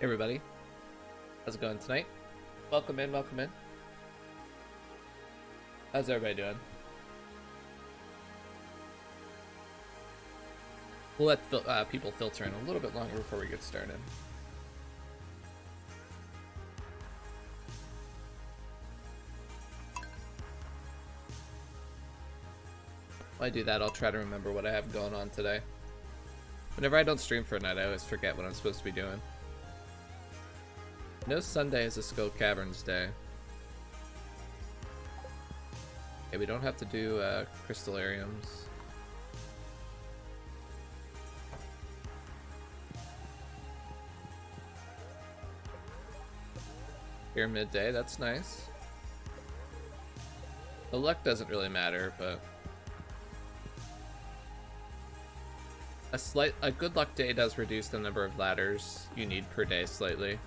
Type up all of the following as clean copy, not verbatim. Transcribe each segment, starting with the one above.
Hey everybody, how's it going tonight? Welcome in, welcome in. How's everybody doing? We'll let people filter in a little bit longer before we get started. While I do that, I'll try to remember what I have going on today. Whenever I don't stream for a night, I always forget what I'm supposed to be doing. No Sunday is a Skull Caverns day. Okay, we don't have to do crystallariums. Here midday, that's nice. The luck doesn't really matter, but a good luck day does reduce the number of ladders you need per day slightly,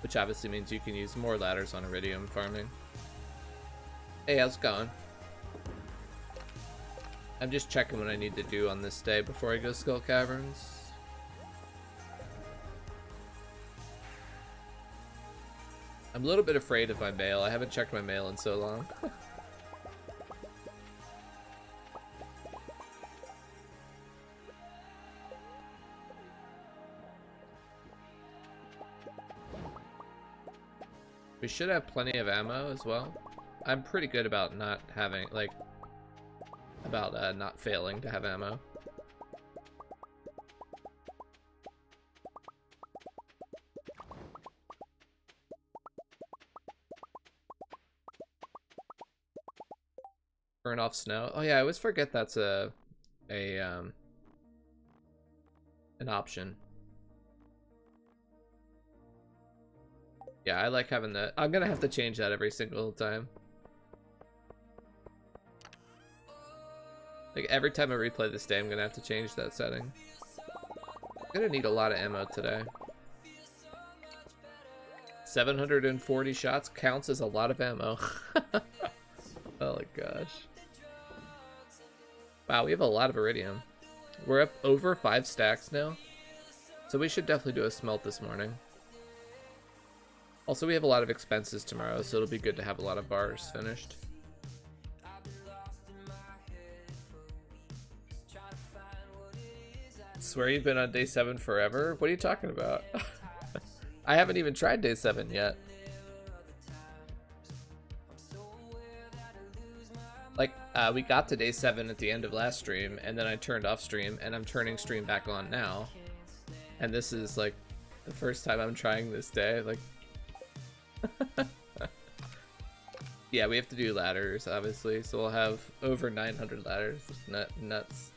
which obviously means you can use more ladders on iridium farming. Hey, how's it going? I'm just checking what I need to do on this day before I go Skull Caverns. I'm a little bit afraid of my mail. I haven't checked my mail in so long. We should have plenty of ammo as well. I'm pretty good about not having, like, not failing to have ammo. Burn off snow. Oh yeah, I always forget that's an option. Yeah, I like having that. I'm gonna have to change that every single time. Like every time I replay this day, I'm gonna have to change that setting. I'm gonna need a lot of ammo today. 740 shots counts as a lot of ammo. Oh my gosh. Wow, we have a lot of iridium. We're up over 5 stacks now. So we should definitely do a smelt this morning. Also, we have a lot of expenses tomorrow, so it'll be good to have a lot of bars finished. Swear you've been on day 7 forever? What are you talking about? I haven't even tried day 7 yet. Like, we got to day 7 at the end of last stream, and then I turned off stream, and I'm turning stream back on now. And this is, like, the first time I'm trying this day. Like, yeah, we have to do ladders, obviously, so we'll have over 900 ladders. Nuts.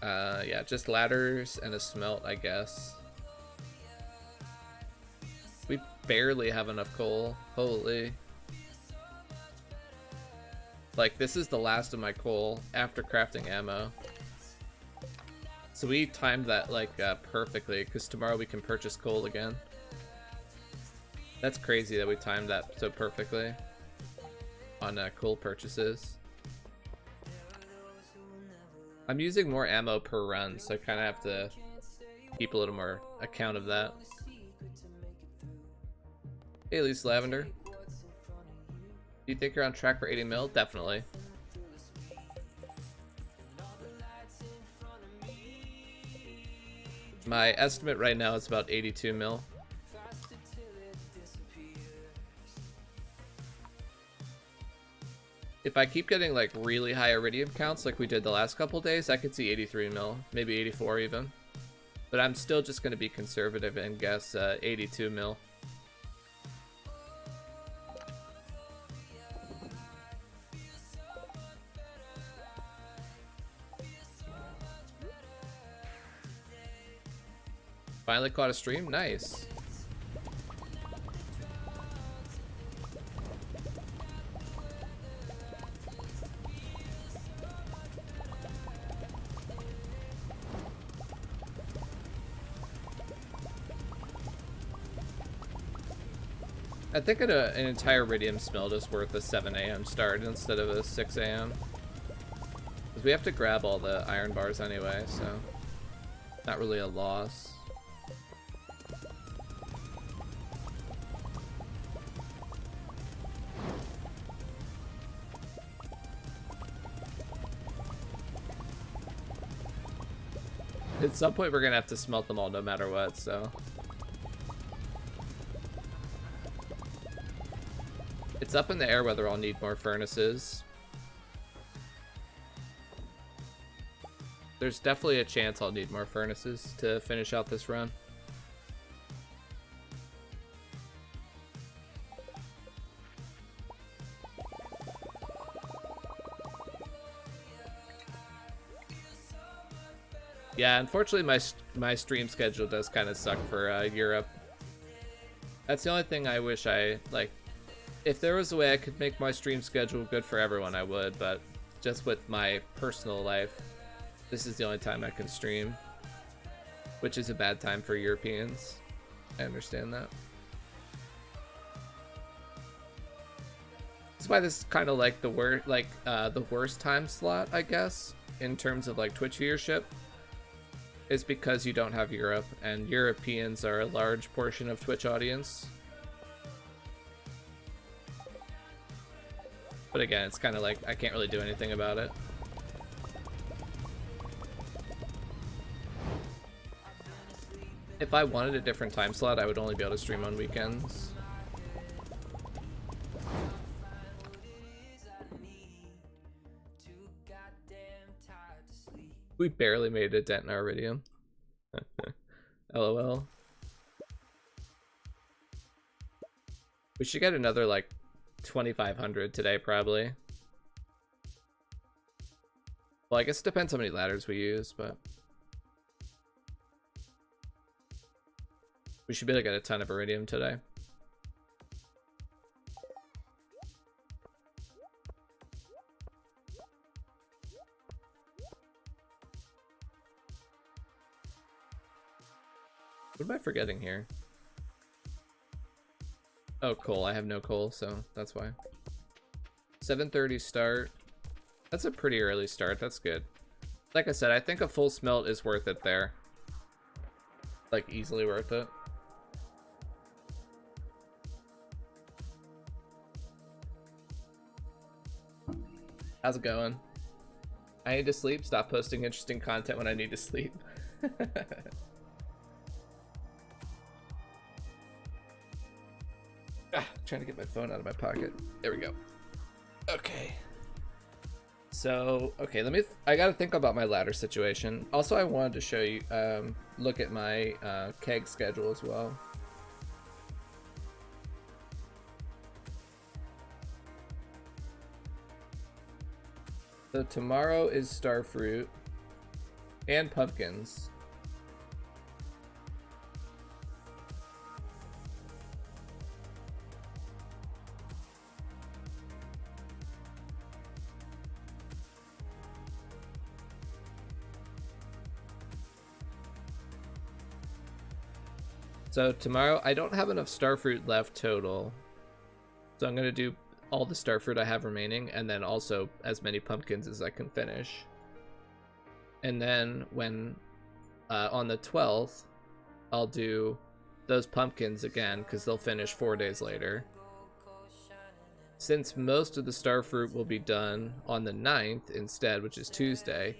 Yeah, just ladders and a smelt, I guess. We barely have enough coal. Holy. Like, this is the last of my coal after crafting ammo. So we timed that, like, perfectly, because tomorrow we can purchase coal again. That's crazy that we timed that so perfectly on coal purchases. I'm using more ammo per run, so I kind of have to keep a little more account of that. Hey, Lisa Lavender. Do you think you're on track for 80 mil? Definitely. My estimate right now is about 82 mil. If I keep getting like really high iridium counts like we did the last couple days, I could see 83 mil, maybe 84 even. But I'm still just going to be conservative and guess 82 mil. Finally caught a stream? Nice. I think an entire iridium smelt is worth a 7 a.m. start instead of a 6 a.m. Because we have to grab all the iron bars anyway, so not really a loss. At some point we're gonna have to smelt them all no matter what, so. It's up in the air whether I'll need more furnaces. There's definitely a chance I'll need more furnaces to finish out this run. Yeah, unfortunately my stream schedule does kind of suck for Europe. That's the only thing I wish like. If there was a way I could make my stream schedule good for everyone, I would, but just with my personal life, this is the only time I can stream, which is a bad time for Europeans. I understand that. That's why this is kind of like the worst time slot, I guess, in terms of like Twitch viewership, is because you don't have Europe, and Europeans are a large portion of Twitch audience. But again, it's kind of like I can't really do anything about it. If I wanted a different time slot, I would only be able to stream on weekends. We barely made a dent in our iridium. LOL. We should get another like 2,500 today, probably. Well, I guess it depends how many ladders we use, but we should be able to get a ton of iridium today. What am I forgetting here? Oh, coal. I have no coal, so that's why. 7:30 start. That's a pretty early start. That's good. Like I said, I think a full smelt is worth it there. Like, easily worth it. How's it going? I need to sleep. Stop posting interesting content when I need to sleep. Trying to get my phone out of my pocket. There we go. Okay. So, okay, I gotta think about my ladder situation. Also, I wanted to show you, look at my keg schedule as well. So tomorrow is starfruit and pumpkins. So tomorrow, I don't have enough starfruit left total. So I'm going to do all the starfruit I have remaining, and then also as many pumpkins as I can finish. And then when, on the 12th, I'll do those pumpkins again, because they'll finish 4 days later. Since most of the starfruit will be done on the 9th instead, which is Tuesday,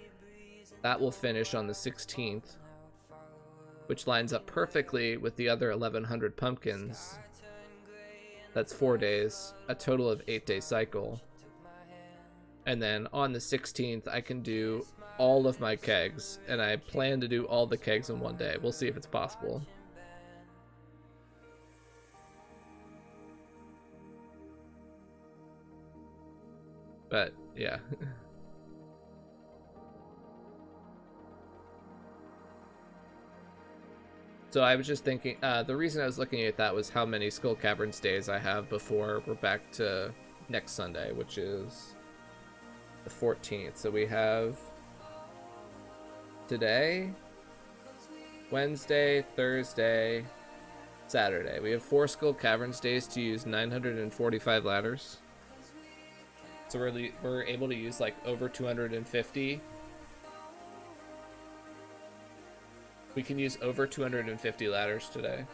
that will finish on the 16th. Which lines up perfectly with the other 1,100 pumpkins. That's 4 days, a total of 8-day cycle. And then on the 16th, I can do all of my kegs, and I plan to do all the kegs in one day. We'll see if it's possible. But, yeah. So I was just thinking, the reason I was looking at that was how many Skull Caverns days I have before we're back to next Sunday, which is the 14th. So we have today, Wednesday, Thursday, Saturday. We have 4 Skull Caverns days to use 945 ladders. So we're able to use like over 250. We can use over 250 ladders today.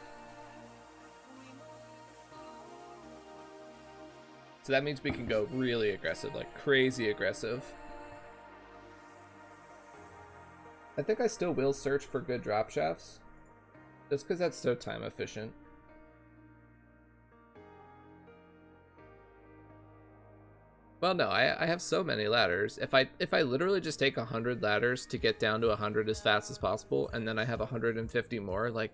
So that means we can go really aggressive, like crazy aggressive. I think I still will search for good drop shafts. Just because that's so time efficient. Well, no, I have so many ladders. If I literally just take 100 ladders to get down to 100 as fast as possible, and then I have 150 more, like,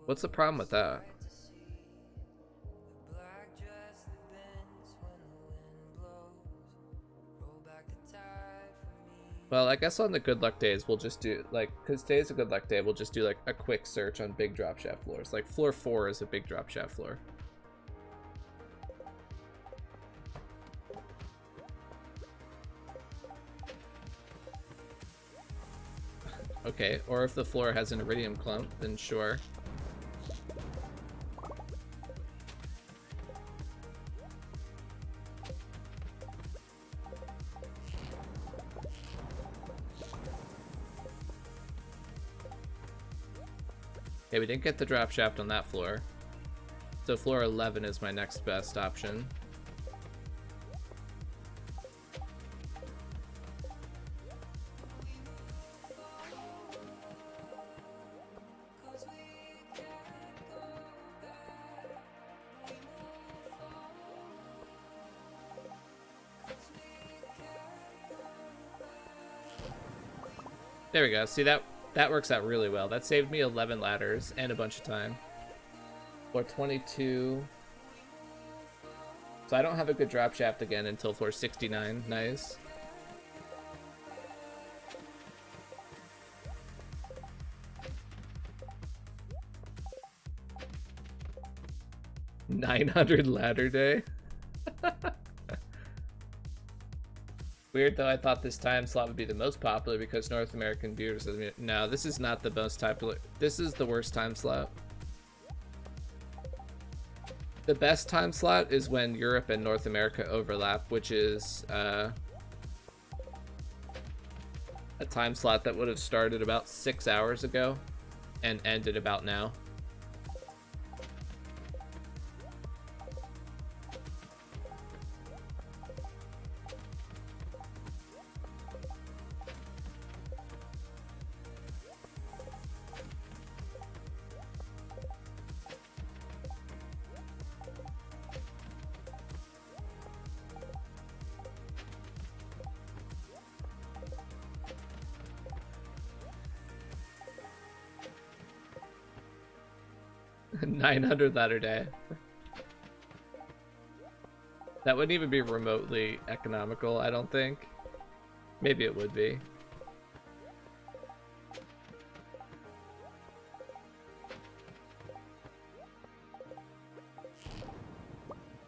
what's the problem with that? Well, I guess on the good luck days, we'll just do, like, because today's a good luck day, we'll just do, like, a quick search on big drop shaft floors. Like, floor 4 is a big drop shaft floor. Okay, or if the floor has an iridium clump, then sure. Okay, we didn't get the drop shaft on that floor. So floor 11 is my next best option. There we go. See, that works out really well. That saved me 11 ladders and a bunch of time. Floor 22. So I don't have a good drop shaft again until floor 69. Nice. $900 ladder day. Weird though, I thought this time slot would be the most popular because North American viewers. No, this is not the most popular. This is the worst time slot. The best time slot is when Europe and North America overlap, which is a time slot that would have started about 6 hours ago and ended about now. $900 ladder day. That wouldn't even be remotely economical, I don't think. Maybe it would be.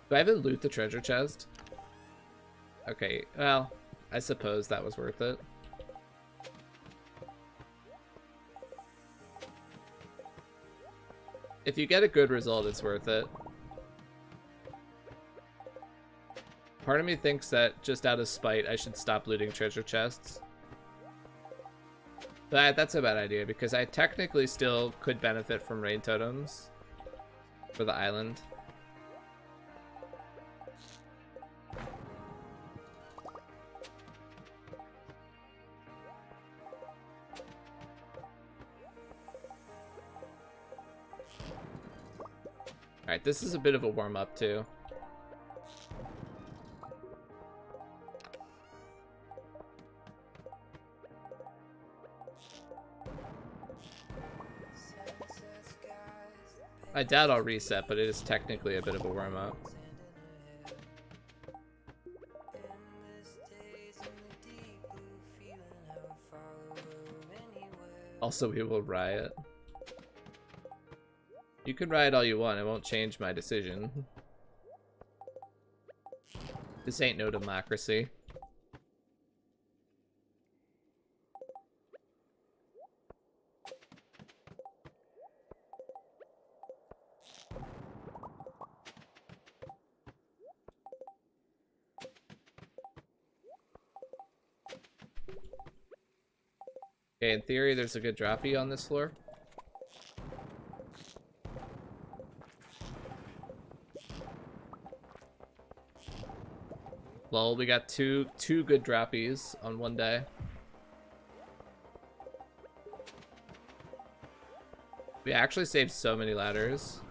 Do I even loot the treasure chest? Okay, well, I suppose that was worth it. If you get a good result, it's worth it. Part of me thinks that just out of spite, I should stop looting treasure chests. But that's a bad idea because I technically still could benefit from rain totems for the island. Alright, this is a bit of a warm-up, too. I doubt I'll reset, but it is technically a bit of a warm-up. Also, we will riot. You can riot all you want, it won't change my decision. This ain't no democracy. Okay, in theory, there's a good droppy on this floor. Lol, we got two good droppies on one day. We actually saved so many ladders.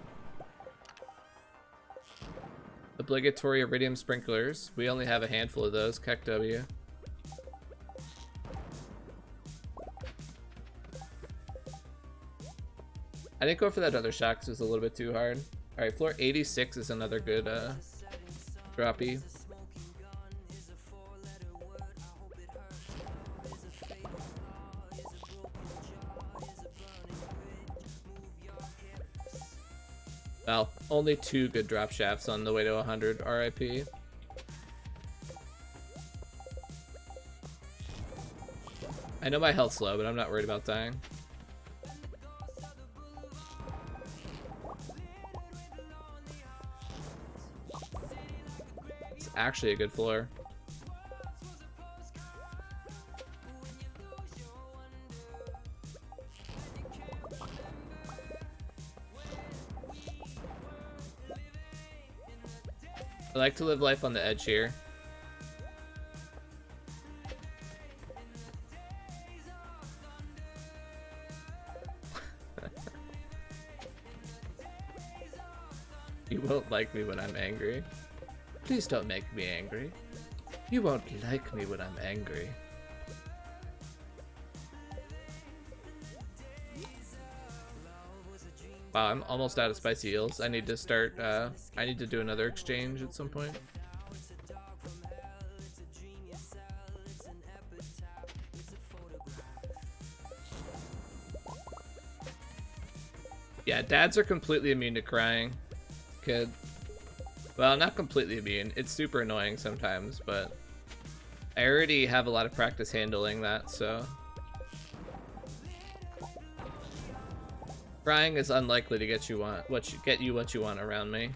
Obligatory iridium sprinklers. We only have a handful of those. Keck W. I didn't go for that other shot because it was a little bit too hard. Alright, floor 86 is another good droppy. Well, only 2 good drop shafts on the way to 100. RIP. I know my health's low, but I'm not worried about dying. It's actually a good floor. I like to live life on the edge here. You won't like me when I'm angry. Please don't make me angry. You won't like me when I'm angry. Wow, I'm almost out of spicy eels. I need to start, I need to do another exchange at some point. Yeah, dads are completely immune to crying. Kid. Well, not completely immune. It's super annoying sometimes, but I already have a lot of practice handling that, so. Crying is unlikely to get you what you want around me.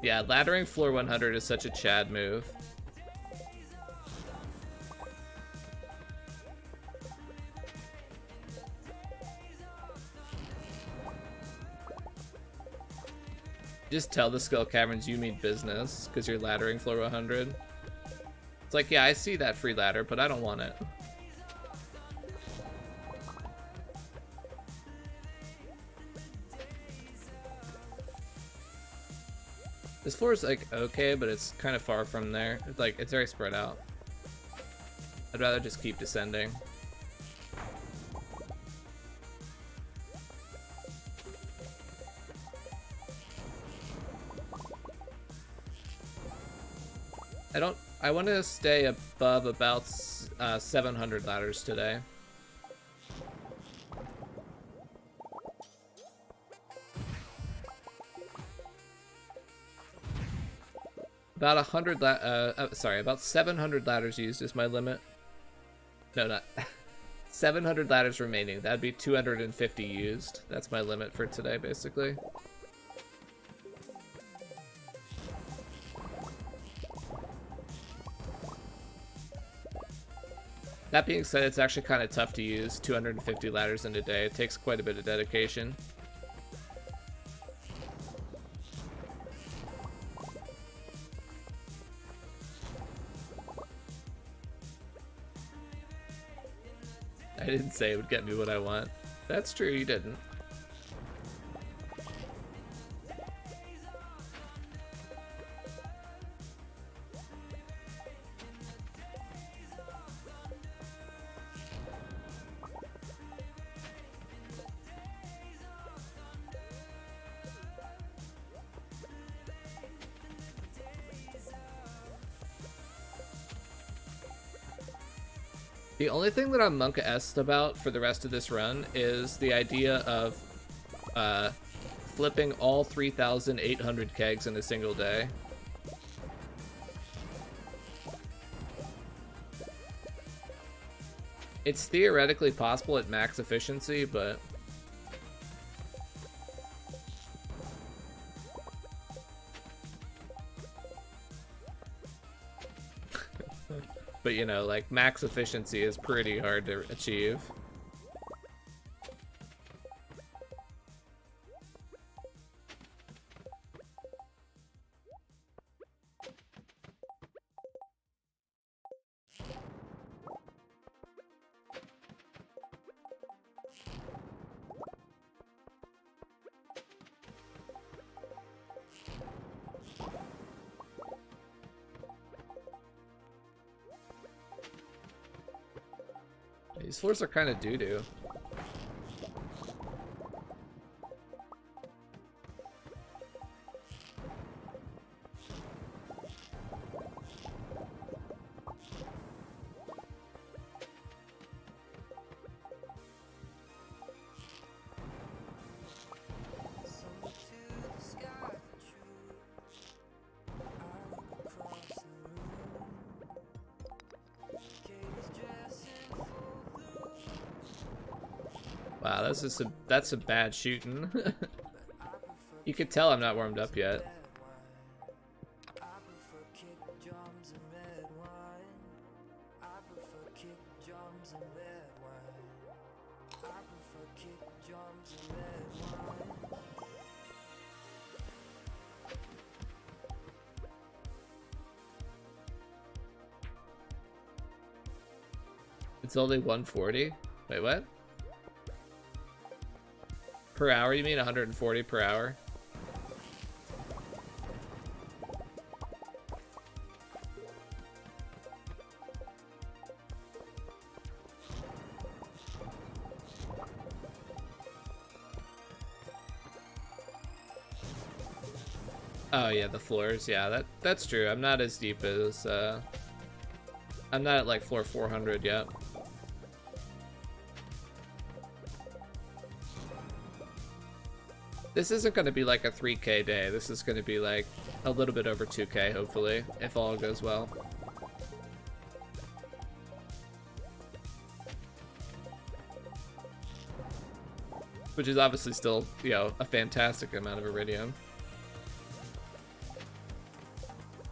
Yeah, laddering floor 100 is such a Chad move. Just tell the Skull Caverns you mean business, because you're laddering floor 100. It's like, yeah, I see that free ladder, but I don't want it. This floor is like okay, but it's kind of far from there. It's like, it's very spread out. I'd rather just keep descending. I want to stay above about 700 ladders today. About about 700 ladders used is my limit. No, not 700 ladders remaining. That'd be 250 used. That's my limit for today, basically. That being said, it's actually kind of tough to use 250 ladders in a day. It takes quite a bit of dedication. I didn't say it would get me what I want. That's true, you didn't. The only thing that I'm Monka-esque about for the rest of this run is the idea of flipping all 3,800 kegs in a single day. It's theoretically possible at max efficiency, but but you know, like, max efficiency is pretty hard to achieve. These floors are kind of doo-doo. Wow, that's some bad shooting. You can tell I'm not warmed up yet. It's only 140? Wait, what? Per hour, you mean 140 per hour? Oh yeah, the floors. Yeah, that's true. I'm not as deep as I'm not at like floor 400 yet. This isn't going to be like a 3K day. This is going to be like a little bit over 2K, hopefully, if all goes well. Which is obviously still, you know, a fantastic amount of iridium.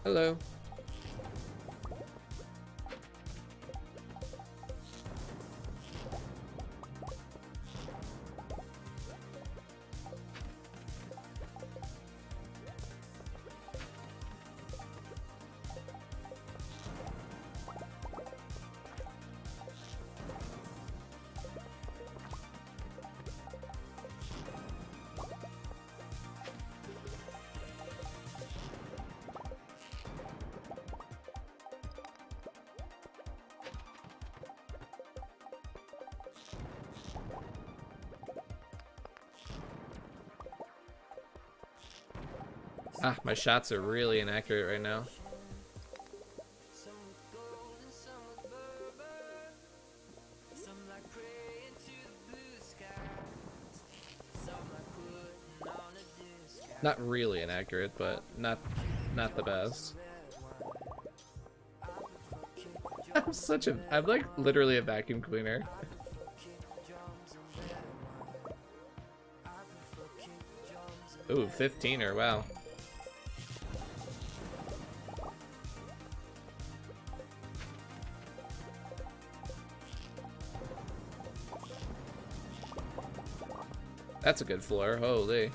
Hello. Ah, my shots are really inaccurate right now. Not really inaccurate, but not the best. I'm like literally a vacuum cleaner. Ooh, 15er, wow. That's a good floor, holy.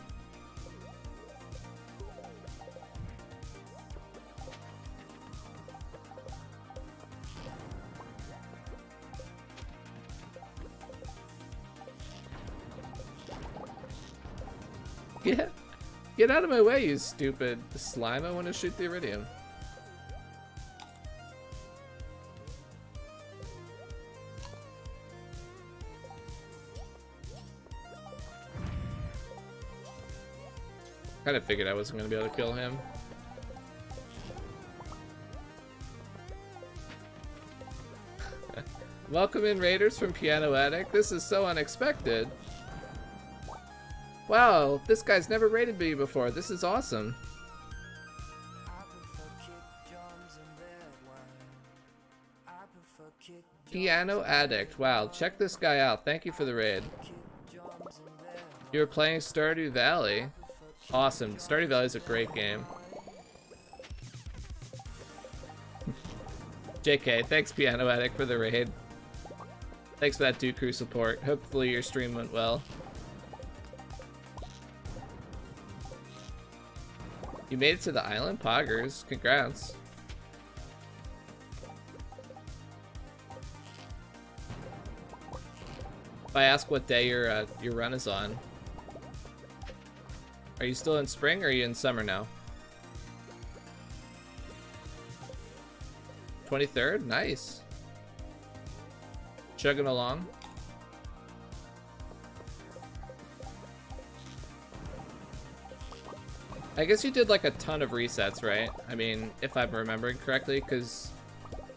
Get out of my way, you stupid slime. I want to shoot the iridium. Kind of figured I wasn't going to be able to kill him. Welcome in, Raiders from Piano Attic. This is so unexpected. Wow, this guy's never raided me before. This is awesome. Piano Addict. Wow, check this guy out. Thank you for the raid. You were playing Stardew Valley. Awesome. Stardew Valley is a great game. JK, thanks Piano Addict for the raid. Thanks for that Duke Crew support. Hopefully your stream went well. You made it to the island? Poggers. Congrats. If I ask what day your run is on, are you still in spring or are you in summer now? 23rd? Nice. Chugging along. I guess you did like a ton of resets, right? I mean, if I'm remembering correctly, because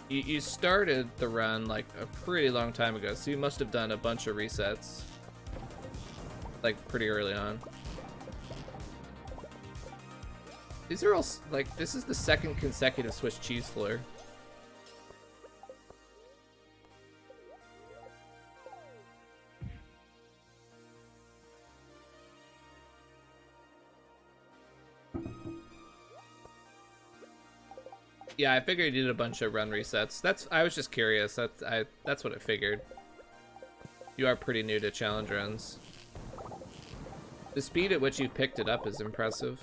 you started the run like a pretty long time ago, so you must have done a bunch of resets like pretty early on. These are all like, this is the second consecutive Swiss cheese floor. Yeah, I figured you did a bunch of run resets. I was just curious. That's what I figured. You are pretty new to challenge runs. The speed at which you picked it up is impressive.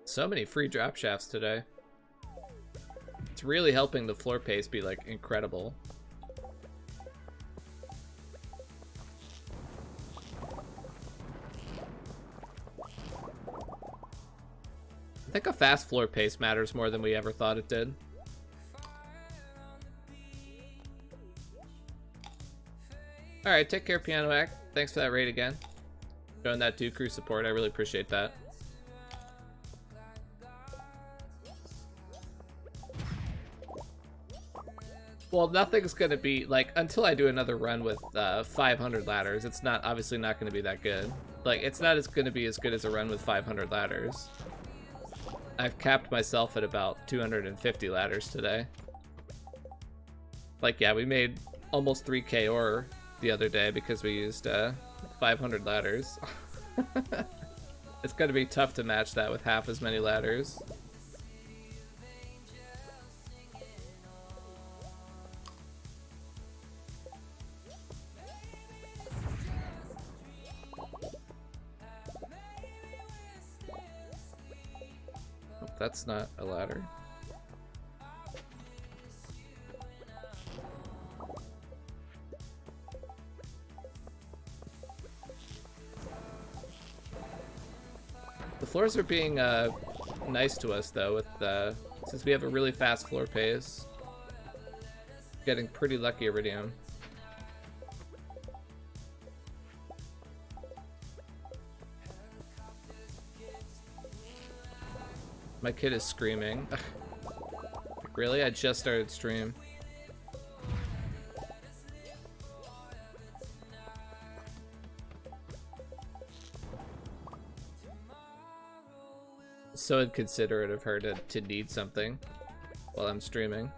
So many free drop shafts today. It's really helping the floor pace be like incredible. I think a fast floor pace matters more than we ever thought it did. Alright, take care, Piano Act. Thanks for that raid again. Showing that Duke Crew support, I really appreciate that. Well, nothing's gonna be, like, until I do another run with 500 ladders, it's not, obviously not gonna be that good. Like, it's not gonna be as good as a run with 500 ladders. I've capped myself at about 250 ladders today. Like, yeah, we made almost 3k ore the other day because we used 500 ladders. It's gonna be tough to match that with half as many ladders. That's not a ladder. The floors are being nice to us though, with since we have a really fast floor pace. Getting pretty lucky, Iridium. My kid is screaming. Really? I just started stream. So inconsiderate of her to need something while I'm streaming.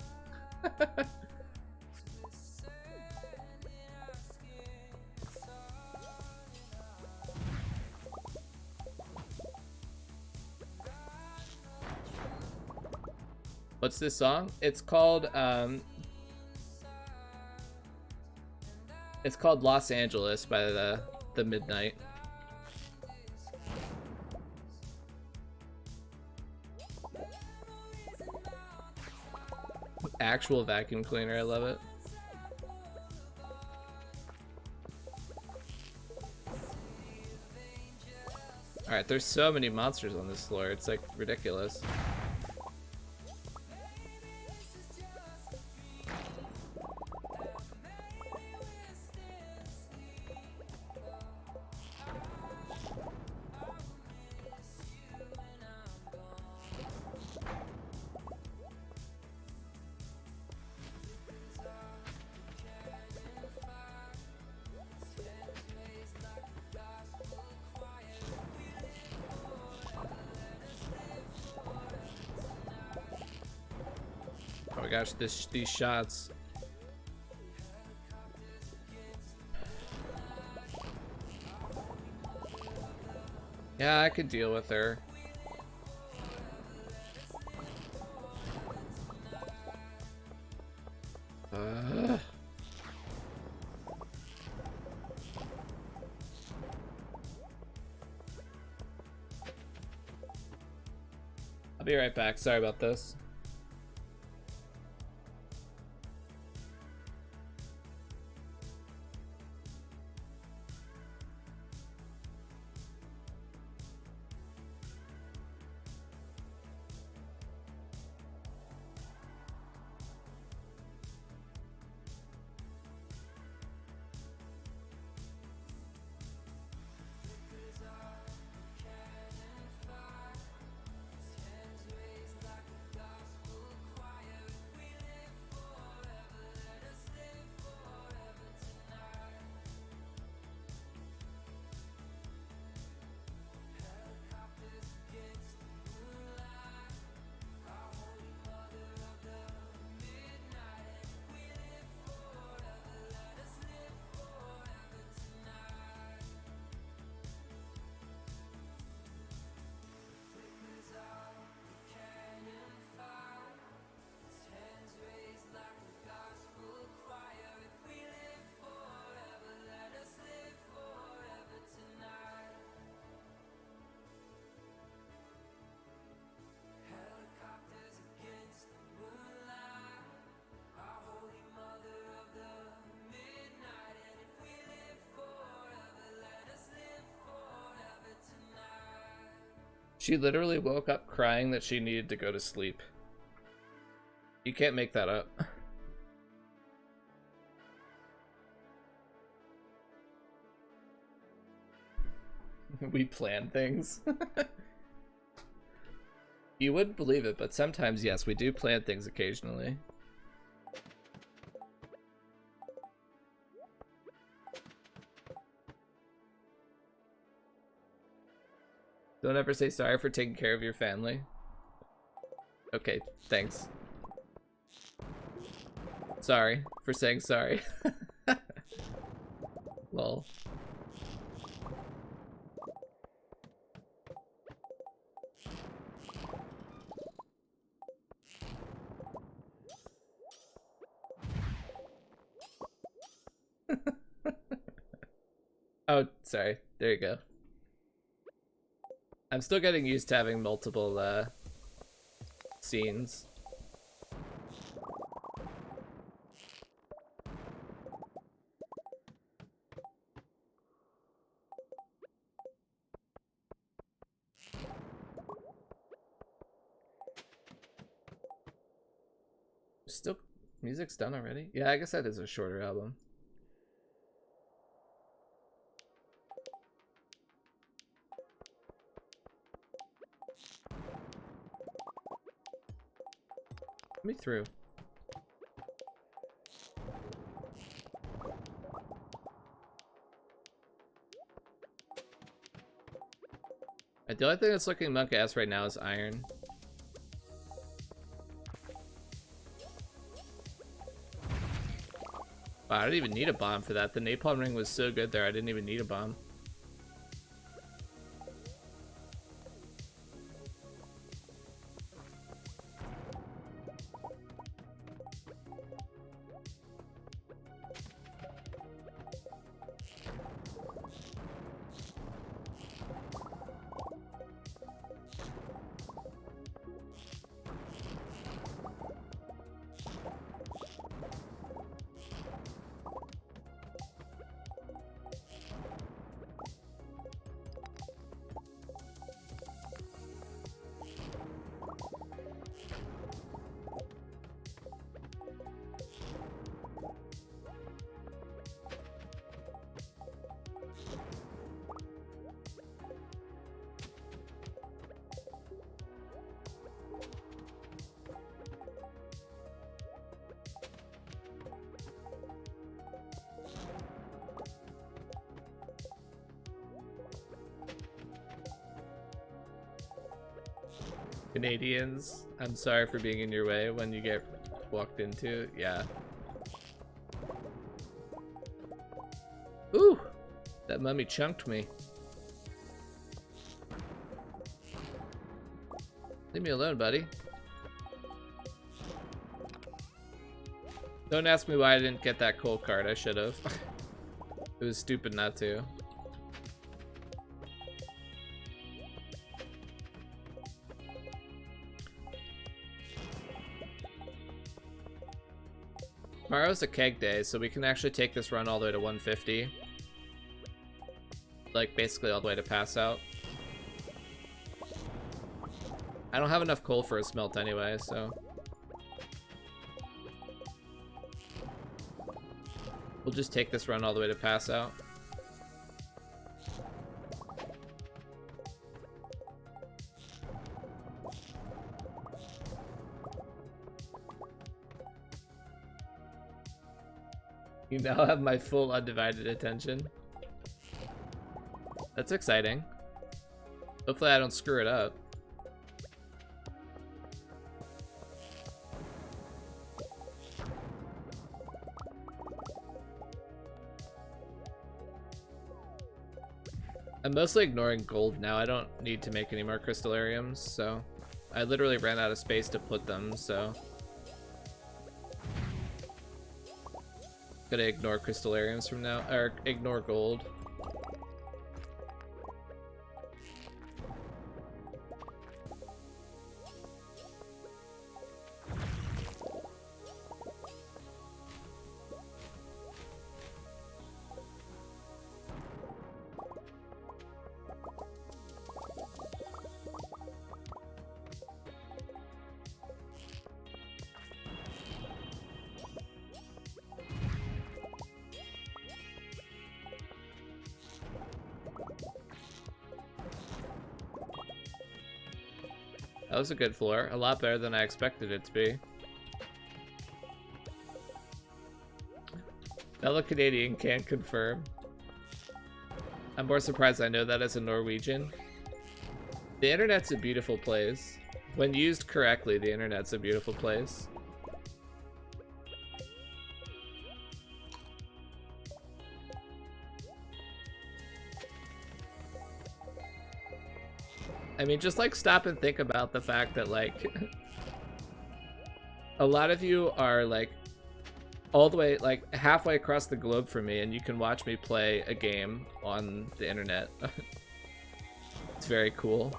What's this song? It's called Los Angeles by the Midnight. Actual vacuum cleaner, I love it. Alright, there's so many monsters on this floor, it's like ridiculous. Oh my gosh, these shots. Yeah, I could deal with her. be right back. Sorry about this. She literally woke up crying that she needed to go to sleep. You can't make that up. We plan things. You wouldn't believe it, but sometimes, yes, we do plan things occasionally. Don't ever say sorry for taking care of your family. Okay, thanks. Sorry for saying sorry. Lol. Oh, sorry. There you go. I'm still getting used to having multiple scenes. Still, music's done already? Yeah, I guess that is a shorter album. Me through. The only thing that's looking monk ass right now is iron. Wow, I didn't even need a bomb for that. The napalm ring was so good there, I didn't even need a bomb. Canadians, I'm sorry for being in your way when you get walked into. Yeah. Ooh, that mummy chunked me. Leave me alone, buddy. Don't ask me why I didn't get that coal card. I should have. It was stupid not to. Tomorrow's a keg day, so we can actually take this run all the way to 150. Like, basically all the way to pass out. I don't have enough coal for a smelt anyway, so... we'll just take this run all the way to pass out. You now have my full undivided attention. That's exciting. Hopefully I don't screw it up. I'm mostly ignoring gold now. I don't need to make any more crystallariums, so I literally ran out of space to put them, so gonna ignore crystallariums from now, or ignore gold. That was a good floor. A lot better than I expected it to be. Fellow Canadian can't confirm. I'm more surprised I know that as a Norwegian. The internet's a beautiful place. When used correctly, the internet's a beautiful place. I mean, just like stop and think about the fact that like a lot of you are like all the way like halfway across the globe from me, and you can watch me play a game on the internet. It's very cool.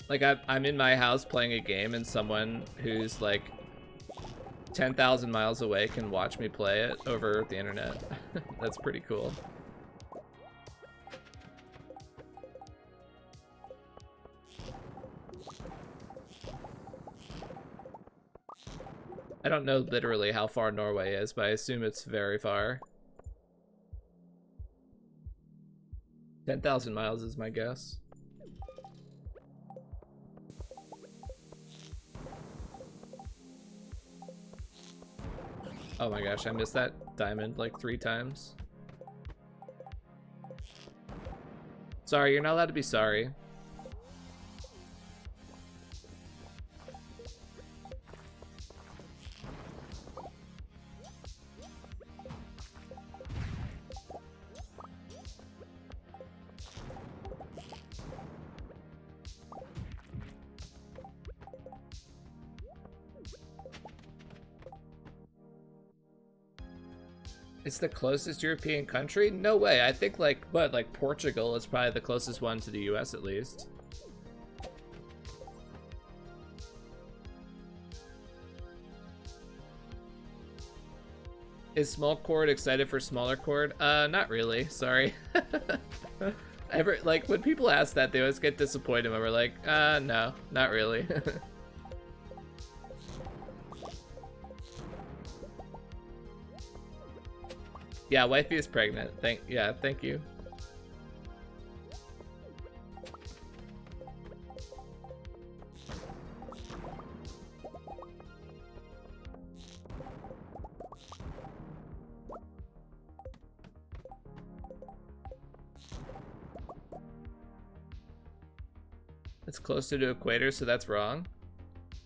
Like I'm in my house playing a game, and someone who's like 10,000 miles away can watch me play it over the internet. That's pretty cool. I don't know literally how far Norway is, but I assume it's very far. 10,000 miles is my guess. Oh my gosh, I missed that diamond like 3 times. Sorry, you're not allowed to be sorry. It's the closest European country? No way. I think like, what, like Portugal is probably the closest one to the US at least. Is small chord excited for smaller chord? Not really, sorry. Like when people ask that, they always get disappointed when we're like, no, not really. Yeah, wifey is pregnant. Thank you. It's closer to equator, so that's wrong.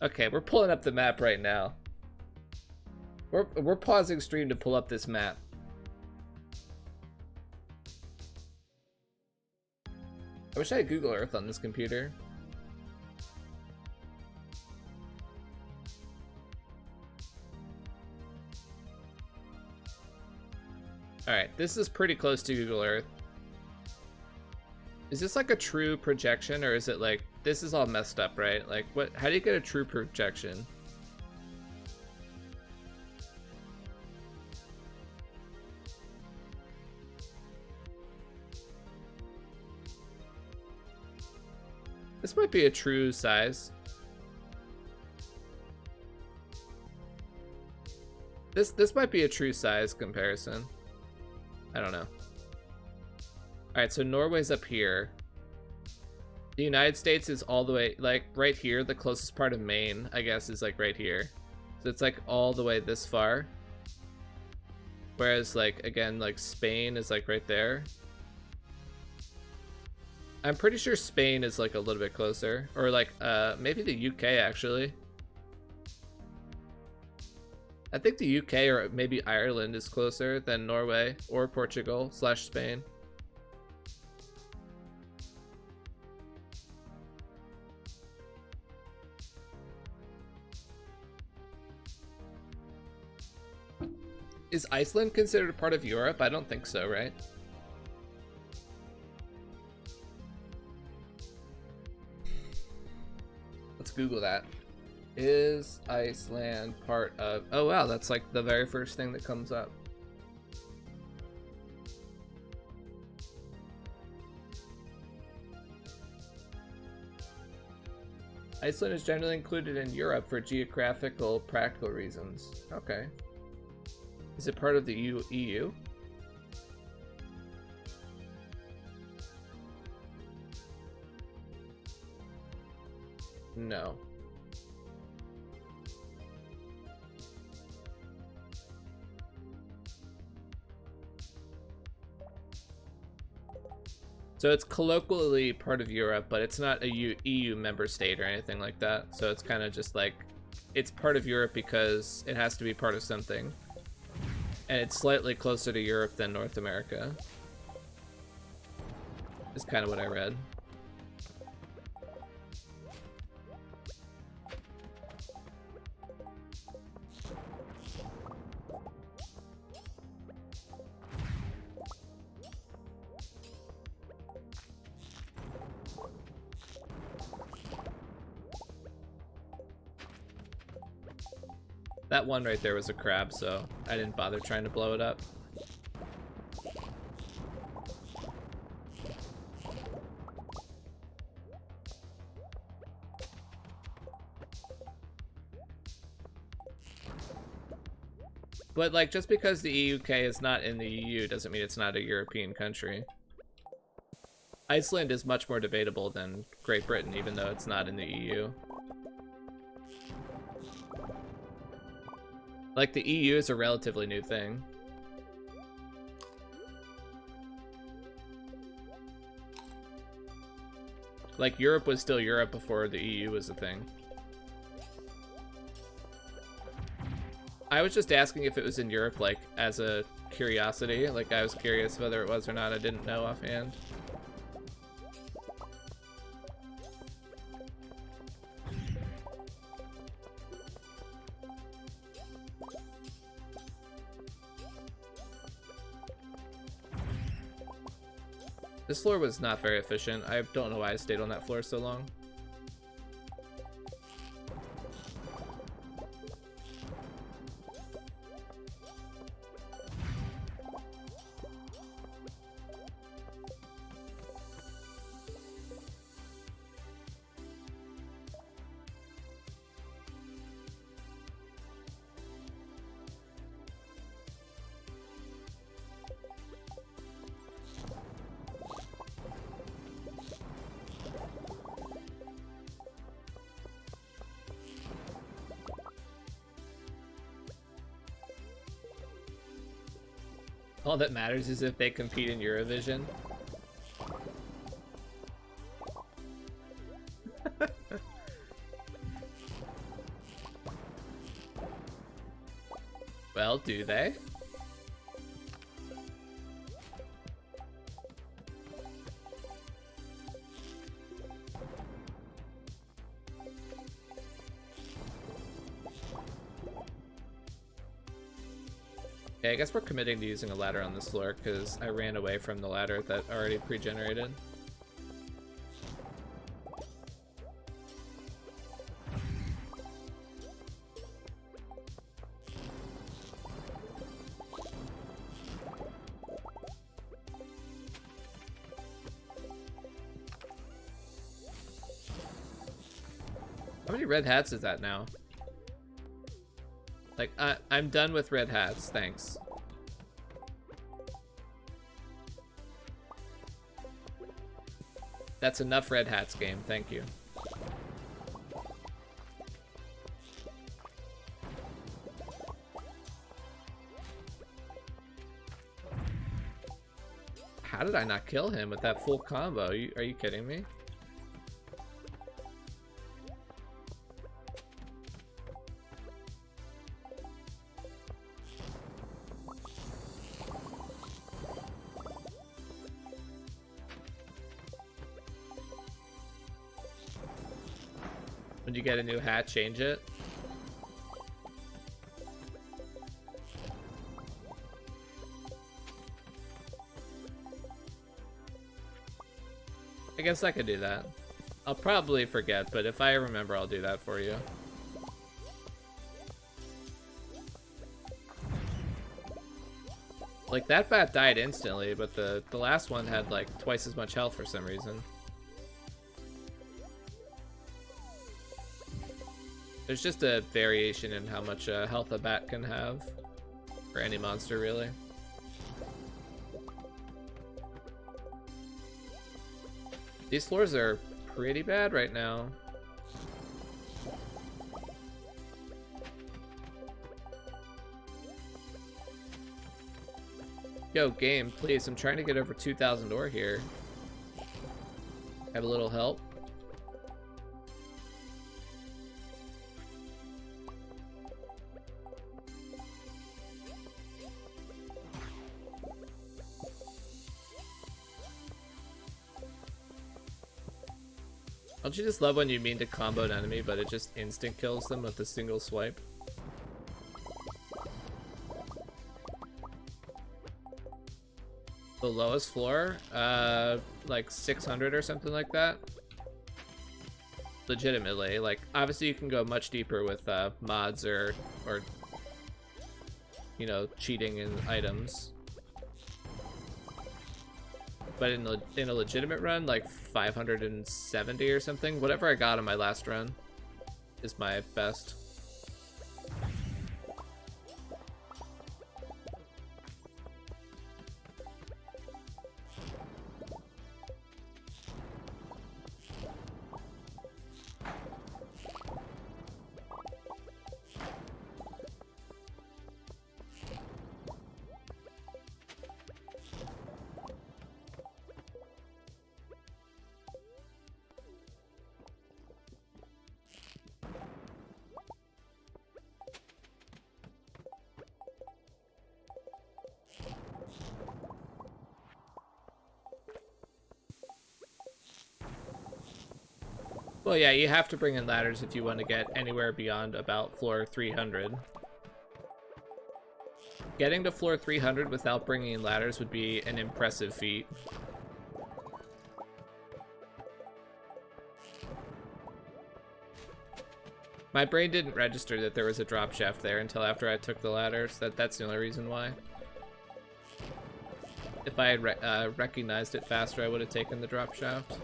Okay, we're pulling up the map right now. We're pausing stream to pull up this map. I wish I had Google Earth on this computer. Alright, this is pretty close to Google Earth. Is this like a true projection, or is it like, this is all messed up, right? Like, what? How do you get a true projection? This might be a true size. This might be a true size comparison. I don't know. Alright, so Norway's up here. The United States is all the way, like, right here. The closest part of Maine, I guess, is, like, right here. So it's, like, all the way this far. Whereas, like, again, like, Spain is, like, right there. I'm pretty sure Spain is, like, a little bit closer. Or, like, maybe the UK, actually. I think the UK or maybe Ireland is closer than Norway or Portugal / Spain. Is Iceland considered a part of Europe? I don't think so, right? Let's Google that. Is Iceland part of... Oh wow, that's like the very first thing that comes up. Iceland is generally included in Europe for geographical practical reasons. Okay. Is it part of the EU? No. So it's colloquially part of Europe, but it's not a EU member state or anything like that. So it's kind of just like, it's part of Europe because it has to be part of something. And it's slightly closer to Europe than North America. Is kind of what I read. That one right there was a crab, so I didn't bother trying to blow it up. But like, just because the UK is not in the EU doesn't mean it's not a European country. Iceland is much more debatable than Great Britain, even though it's not in the EU. Like, the EU is a relatively new thing. Like, Europe was still Europe before the EU was a thing. I was just asking if it was in Europe, like, as a curiosity. Like, I was curious whether it was or not. I didn't know offhand. This floor was not very efficient. I don't know why I stayed on that floor so long. All that matters is if they compete in Eurovision. Well, do they? Yeah, I guess we're committing to using a ladder on this floor because I ran away from the ladder that already pre-generated. How many red hats is that now? Like, I'm done with red hats, thanks. That's enough red hats, game, thank you. How did I not kill him with that full combo? Are you kidding me? When you get a new hat, change it. I guess I could do that. I'll probably forget, but if I remember, I'll do that for you. Like, that bat died instantly, but the last one had, like, twice as much health for some reason. There's just a variation in how much health a bat can have. Or any monster, really. These floors are pretty bad right now. Yo, game, please. I'm trying to get over 2,000 ore here. Have a little help? Don't you just love when you mean to combo an enemy, but it just instant kills them with a single swipe? The lowest floor? Like 600 or something like that? Legitimately. Like, obviously you can go much deeper with mods or you know, cheating in items. But in a legitimate run, like 570 or something, whatever I got on my last run is my best. Well, yeah, you have to bring in ladders if you want to get anywhere beyond about floor 300. Getting to floor 300 without bringing in ladders would be an impressive feat. My brain didn't register that there was a drop shaft there until after I took the ladders. That's the only reason why. If I had recognized it faster, I would have taken the drop shaft.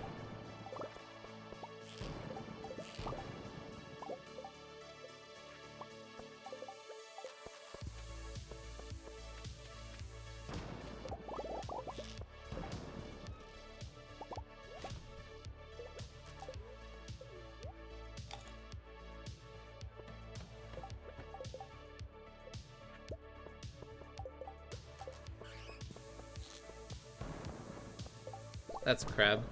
That's crab.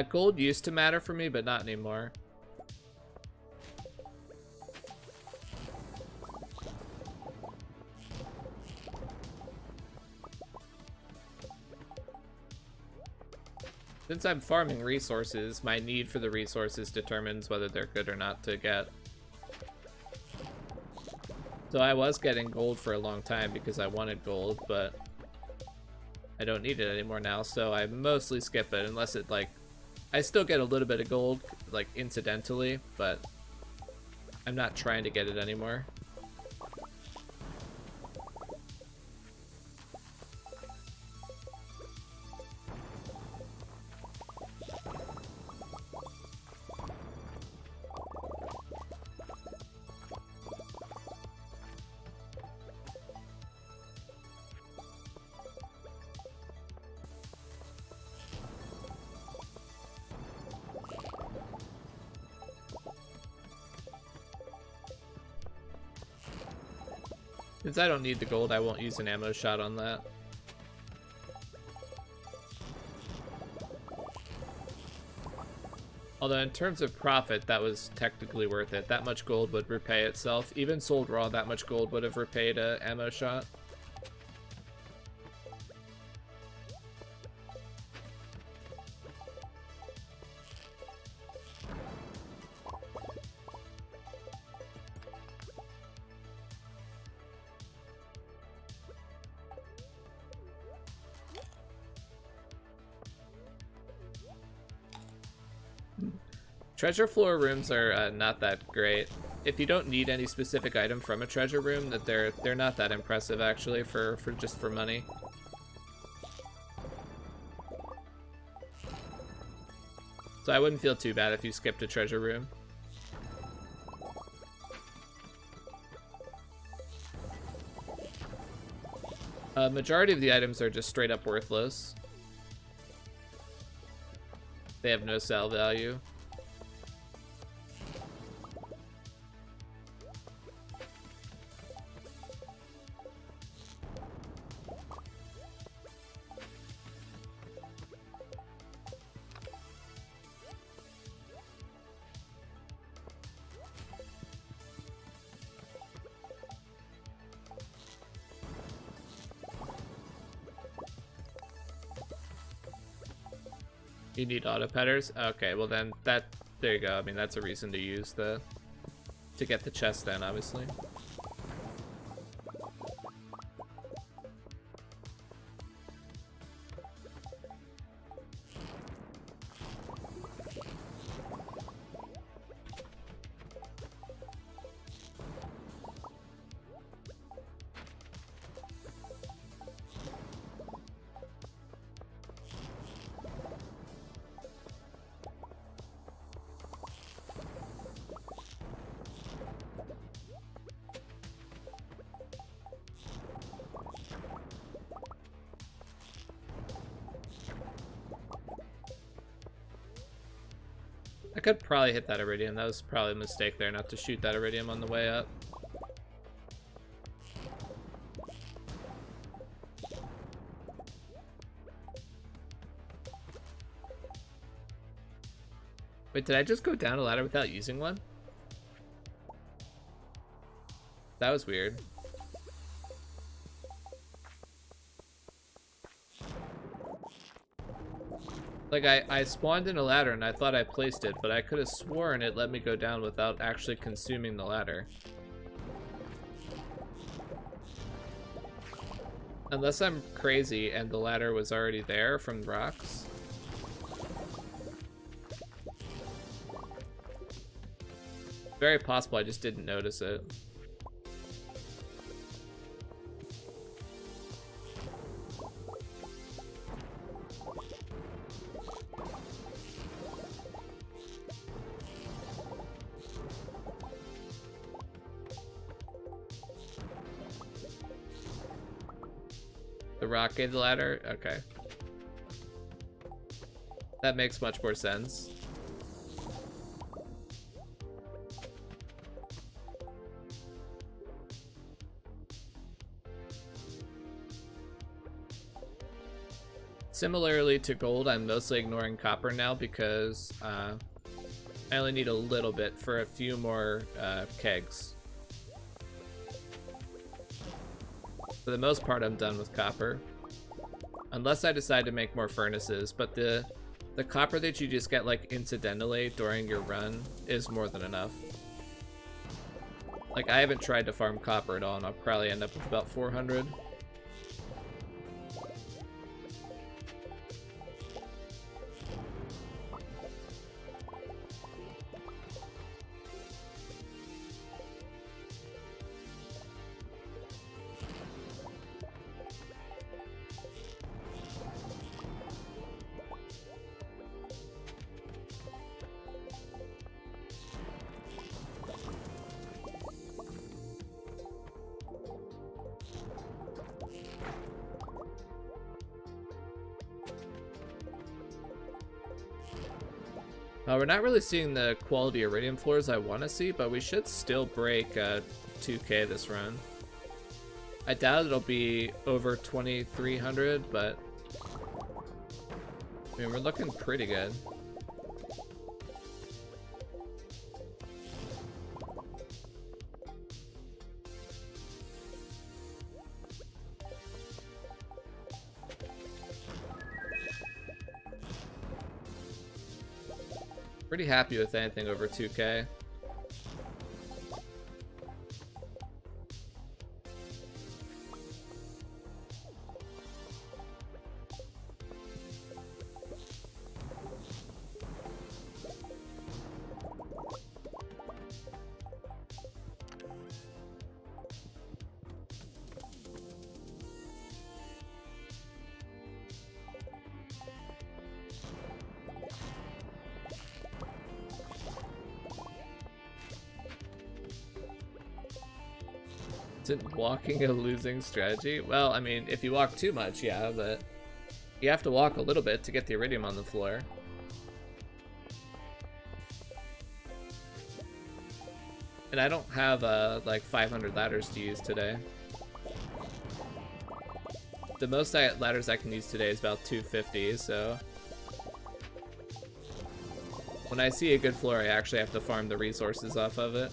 Gold used to matter for me, but not anymore. Since I'm farming resources, my need for the resources determines whether they're good or not to get. So I was getting gold for a long time because I wanted gold, but I don't need it anymore now, so I mostly skip it unless it, like, I still get a little bit of gold, like, incidentally, but I'm not trying to get it anymore. Since I don't need the gold, I won't use an ammo shot on that. Although in terms of profit, that was technically worth it. That much gold would repay itself. Even sold raw, that much gold would have repaid a ammo shot. Treasure floor rooms are not that great. If you don't need any specific item from a treasure room, that they're not that impressive actually for just for money. So I wouldn't feel too bad if you skipped a treasure room. Majority of the items are just straight up worthless. They have no sell value. You need auto petters? Okay, well then there you go. I mean, that's a reason to use to get the chest then, obviously. I could probably hit that iridium. That was probably a mistake there not to shoot that iridium on the way up. Wait, did I just go down a ladder without using one? That was weird. Like, I spawned in a ladder and I thought I placed it, but I could have sworn it let me go down without actually consuming the ladder. Unless I'm crazy and the ladder was already there from rocks. Very possible, I just didn't notice it. The rock gave the ladder? Okay. That makes much more sense. Similarly to gold, I'm mostly ignoring copper now because I only need a little bit for a few more kegs. For the most part, I'm done with copper. Unless I decide to make more furnaces, but the copper that you just get like incidentally during your run is more than enough. Like, I haven't tried to farm copper at all, and I'll probably end up with about 400. We're not really seeing the quality iridium floors I want to see, but we should still break 2K this run. I doubt it'll be over 2,300, but I mean, we're looking pretty good. Pretty happy with anything over 2K. Isn't walking a losing strategy? Well, I mean, if you walk too much, yeah, but you have to walk a little bit to get the iridium on the floor. And I don't have like 500 ladders to use today. The most ladders I can use today is about 250, so when I see a good floor, I actually have to farm the resources off of it.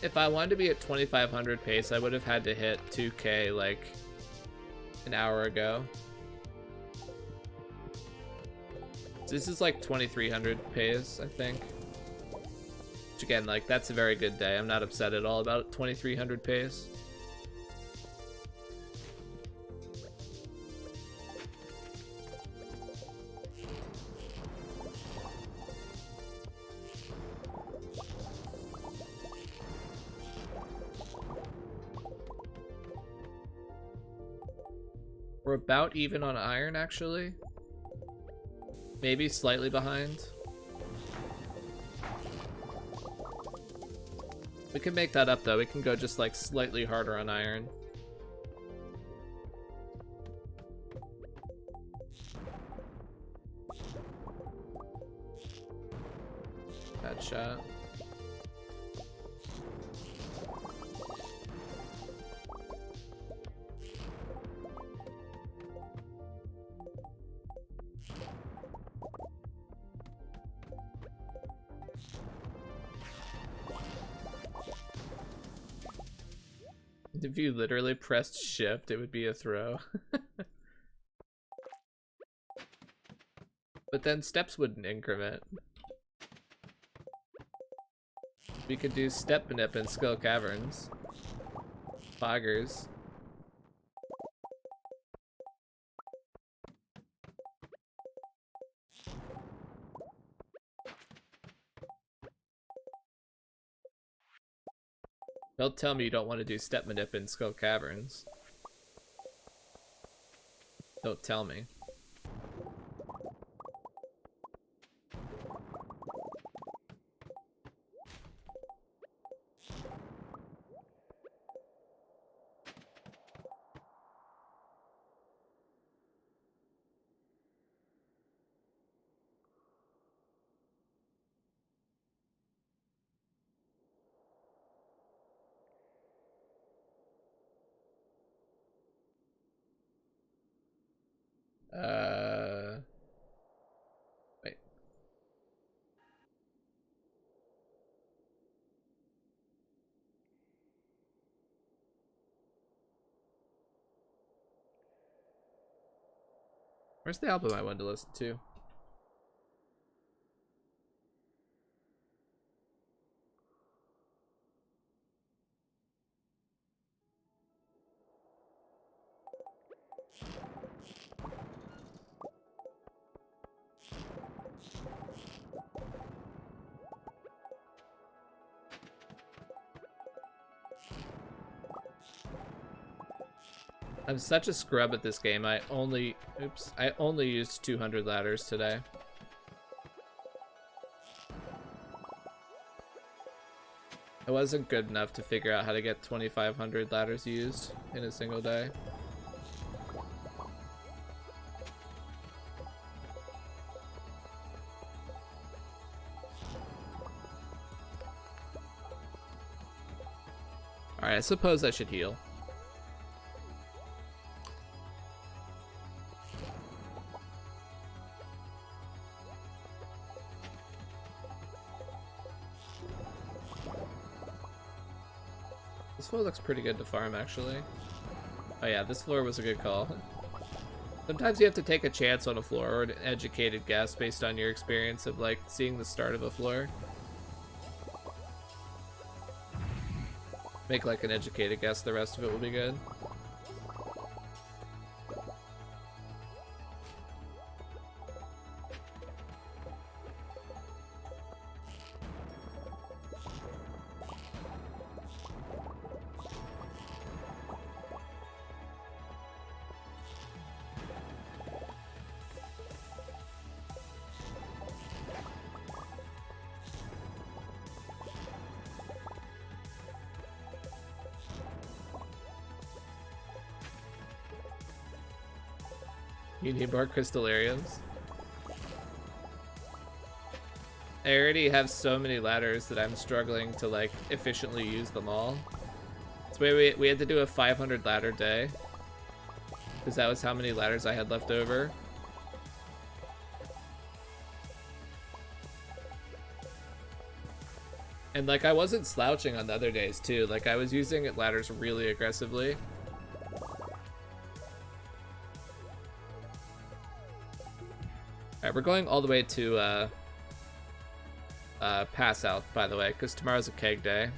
If I wanted to be at 2,500 pace, I would have had to hit 2K like an hour ago. So this is like 2,300 pace, I think. Which again, like that's a very good day. I'm not upset at all about 2,300 pace. We're about even on iron, actually. Maybe slightly behind. We can make that up, though. We can go just, like, slightly harder on iron. Bad shot. If you literally pressed shift, it would be a throw. But then steps wouldn't increment. We could do step nip and skull caverns. Foggers. Don't tell me you don't want to do step manip in Skull Caverns. Don't tell me. Wait. Where's the album I wanted to listen to? I'm such a scrub at this game. I only used 200 ladders today. It wasn't good enough to figure out how to get 2,500 ladders used in a single day. Alright, I suppose I should heal. This floor looks pretty good to farm, actually. Oh yeah, this floor was a good call. Sometimes you have to take a chance on a floor, or an educated guess based on your experience of, like, seeing the start of a floor. Make, like, an educated guess, the rest of it will be good. You need more crystallariums. I already have so many ladders that I'm struggling to, like, efficiently use them all. That's why we had to do a 500 ladder day, because that was how many ladders I had left over. And, like, I wasn't slouching on the other days too. Like, I was using ladders really aggressively. Alright, we're going all the way to Pass Out, by the way, because tomorrow's a keg day.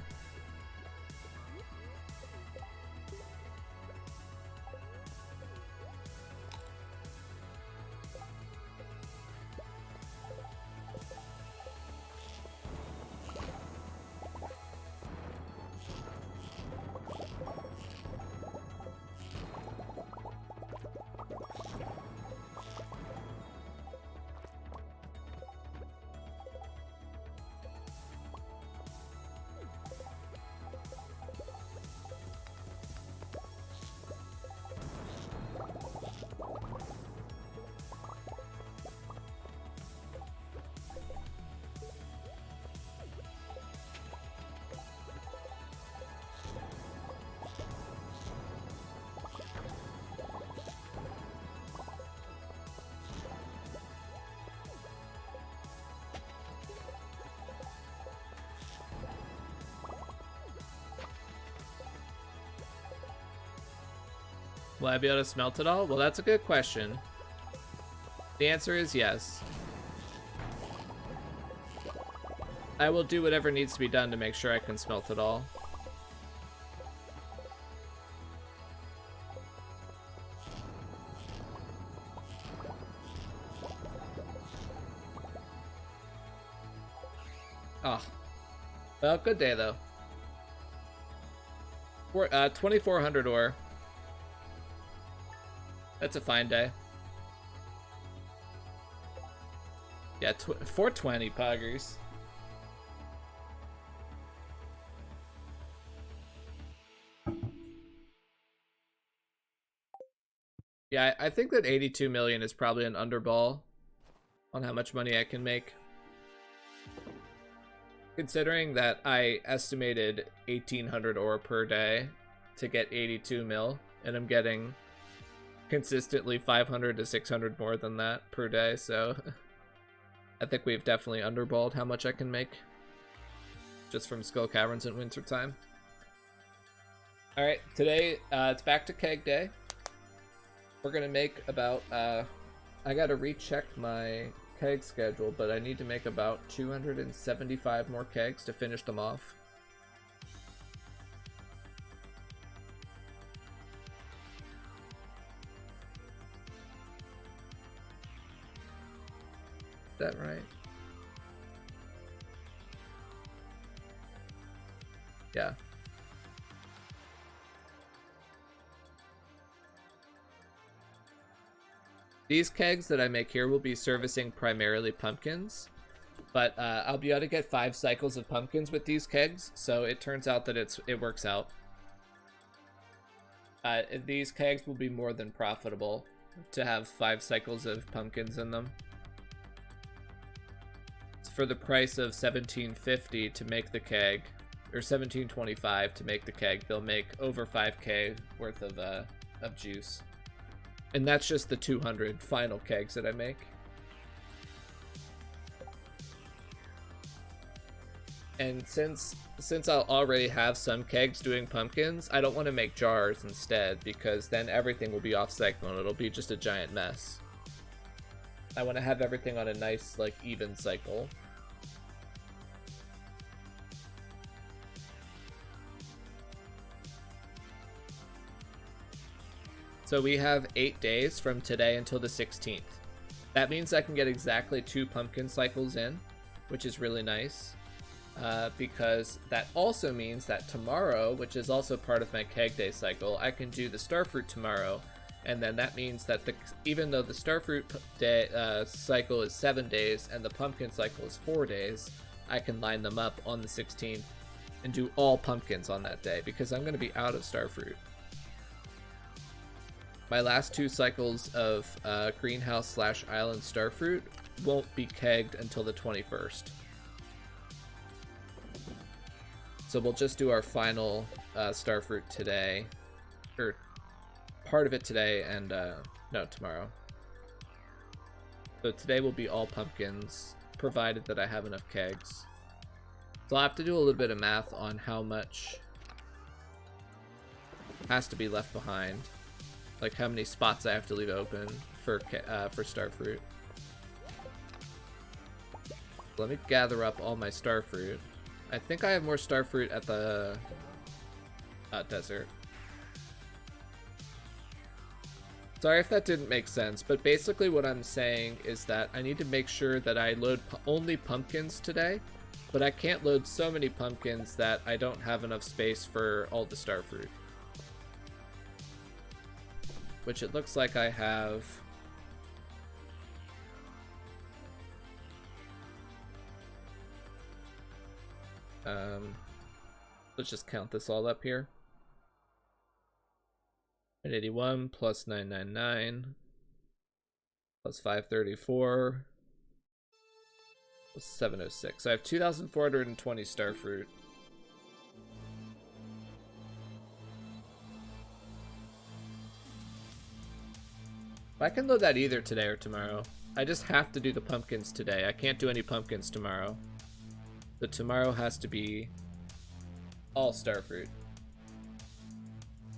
Will I be able to smelt it all? Well, that's a good question. The answer is yes. I will do whatever needs to be done to make sure I can smelt it all. Oh. Well, good day, though. 2,400 ore. That's a fine day. Yeah, 420 poggers. Yeah, I think that 82 million is probably an underball on how much money I can make. Considering that I estimated 1,800 ore per day to get 82 mil, and I'm getting consistently 500 to 600 more than that per day, so I think we've definitely underballed how much I can make just from Skull Caverns in wintertime. Alright, today it's back to keg day. We're gonna make about, I gotta recheck my keg schedule, but I need to make about 275 more kegs to finish them off. Is that right? Yeah. These kegs that I make here will be servicing primarily pumpkins, but I'll be able to get 5 cycles of pumpkins with these kegs, so it turns out that it works out. These kegs will be more than profitable to have 5 cycles of pumpkins in them. It's for the price of $17.50 to make the keg, or $17.25 to make the keg. They'll make over 5k worth of juice. And that's just the 200 final kegs that I make. And since I'll already have some kegs doing pumpkins, I don't want to make jars instead, because then everything will be off cycle and it'll be just a giant mess. I want to have everything on a nice, like, even cycle. So we have 8 days from today until the 16th. That means I can get exactly 2 pumpkin cycles in, which is really nice. Because that also means that tomorrow, which is also part of my keg day cycle, I can do the starfruit tomorrow. And then that means that even though the starfruit day, cycle is 7 days and the pumpkin cycle is 4 days, I can line them up on the 16th and do all pumpkins on that day, because I'm going to be out of starfruit. My last 2 cycles of greenhouse/island starfruit won't be kegged until the 21st. So we'll just do our final starfruit today, or part of it today, and no, tomorrow. So today will be all pumpkins, provided that I have enough kegs. So I'll have to do a little bit of math on how much has to be left behind. Like how many spots I have to leave open for starfruit. Let me gather up all my starfruit. I think I have more starfruit at the desert. Sorry if that didn't make sense, but basically what I'm saying is that I need to make sure that I load only pumpkins today, but I can't load so many pumpkins that I don't have enough space for all the starfruit. Which it looks like I have. Let's just count this all up here. 981 plus 999 plus 534 plus 706. So I have 2,420 starfruit. I can load that either today or tomorrow. I just have to do the pumpkins today. I can't do any pumpkins tomorrow. So tomorrow has to be all starfruit.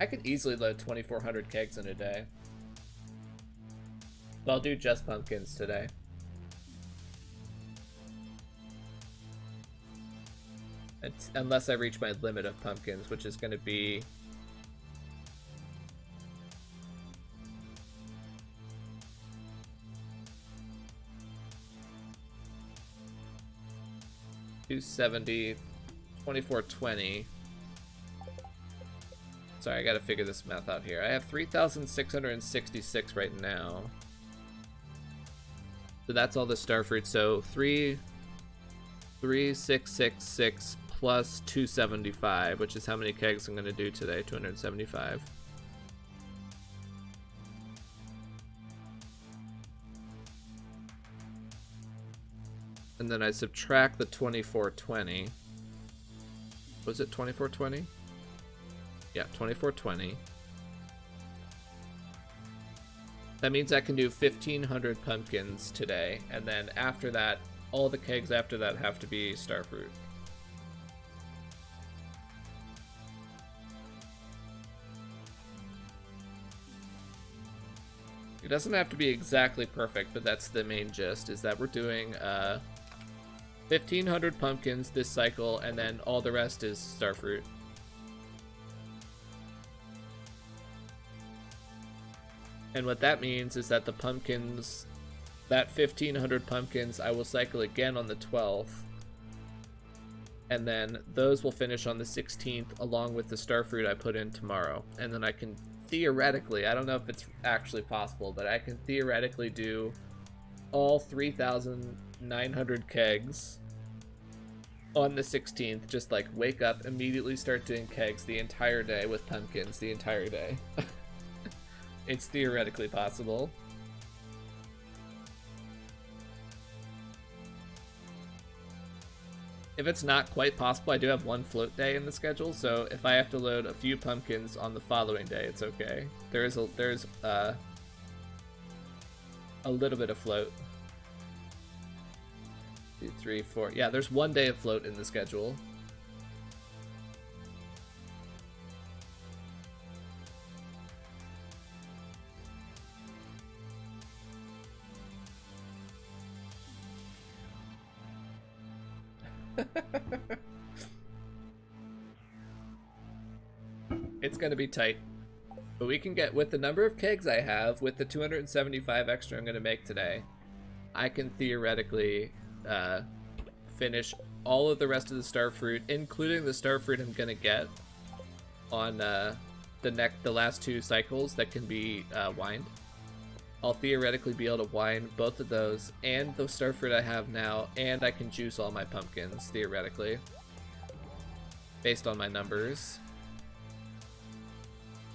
I could easily load 2,400 kegs in a day. But I'll do just pumpkins today. Unless I reach my limit of pumpkins, which is going to be... $270, 2,420. Sorry, I gotta figure this math out here. I have 3,666 right now. So that's all the starfruit. So 3,666 plus 275, which is how many kegs I'm gonna do today. 275. And then I subtract the 2,420. Was it 2,420? Yeah, 2,420. That means I can do 1,500 pumpkins today, and then after that, all the kegs after that have to be starfruit. It doesn't have to be exactly perfect, but that's the main gist, is that we're doing 1,500 pumpkins this cycle, and then all the rest is starfruit. And what that means is that the pumpkins, that 1,500 pumpkins, I will cycle again on the 12th. And then those will finish on the 16th, along with the starfruit I put in tomorrow. And then I can theoretically, I don't know if it's actually possible, but I can theoretically do all 3,900 kegs on the 16th. Just like wake up, immediately start doing kegs the entire day with pumpkins the entire day. It's theoretically possible. If it's not quite possible, I do have one float day in the schedule, so if I have to load a few pumpkins on the following day, it's okay. There's a little bit of float. 2, 3, 4. Yeah, there's 1 day of float in the schedule. It's gonna be tight, but we can get, with the number of kegs I have, with the 275 extra I'm gonna make today, I can theoretically finish all of the rest of the starfruit, including the starfruit I'm gonna get on the last 2 cycles that can be wined. I'll theoretically be able to wine both of those and the starfruit I have now, and I can juice all my pumpkins theoretically, based on my numbers.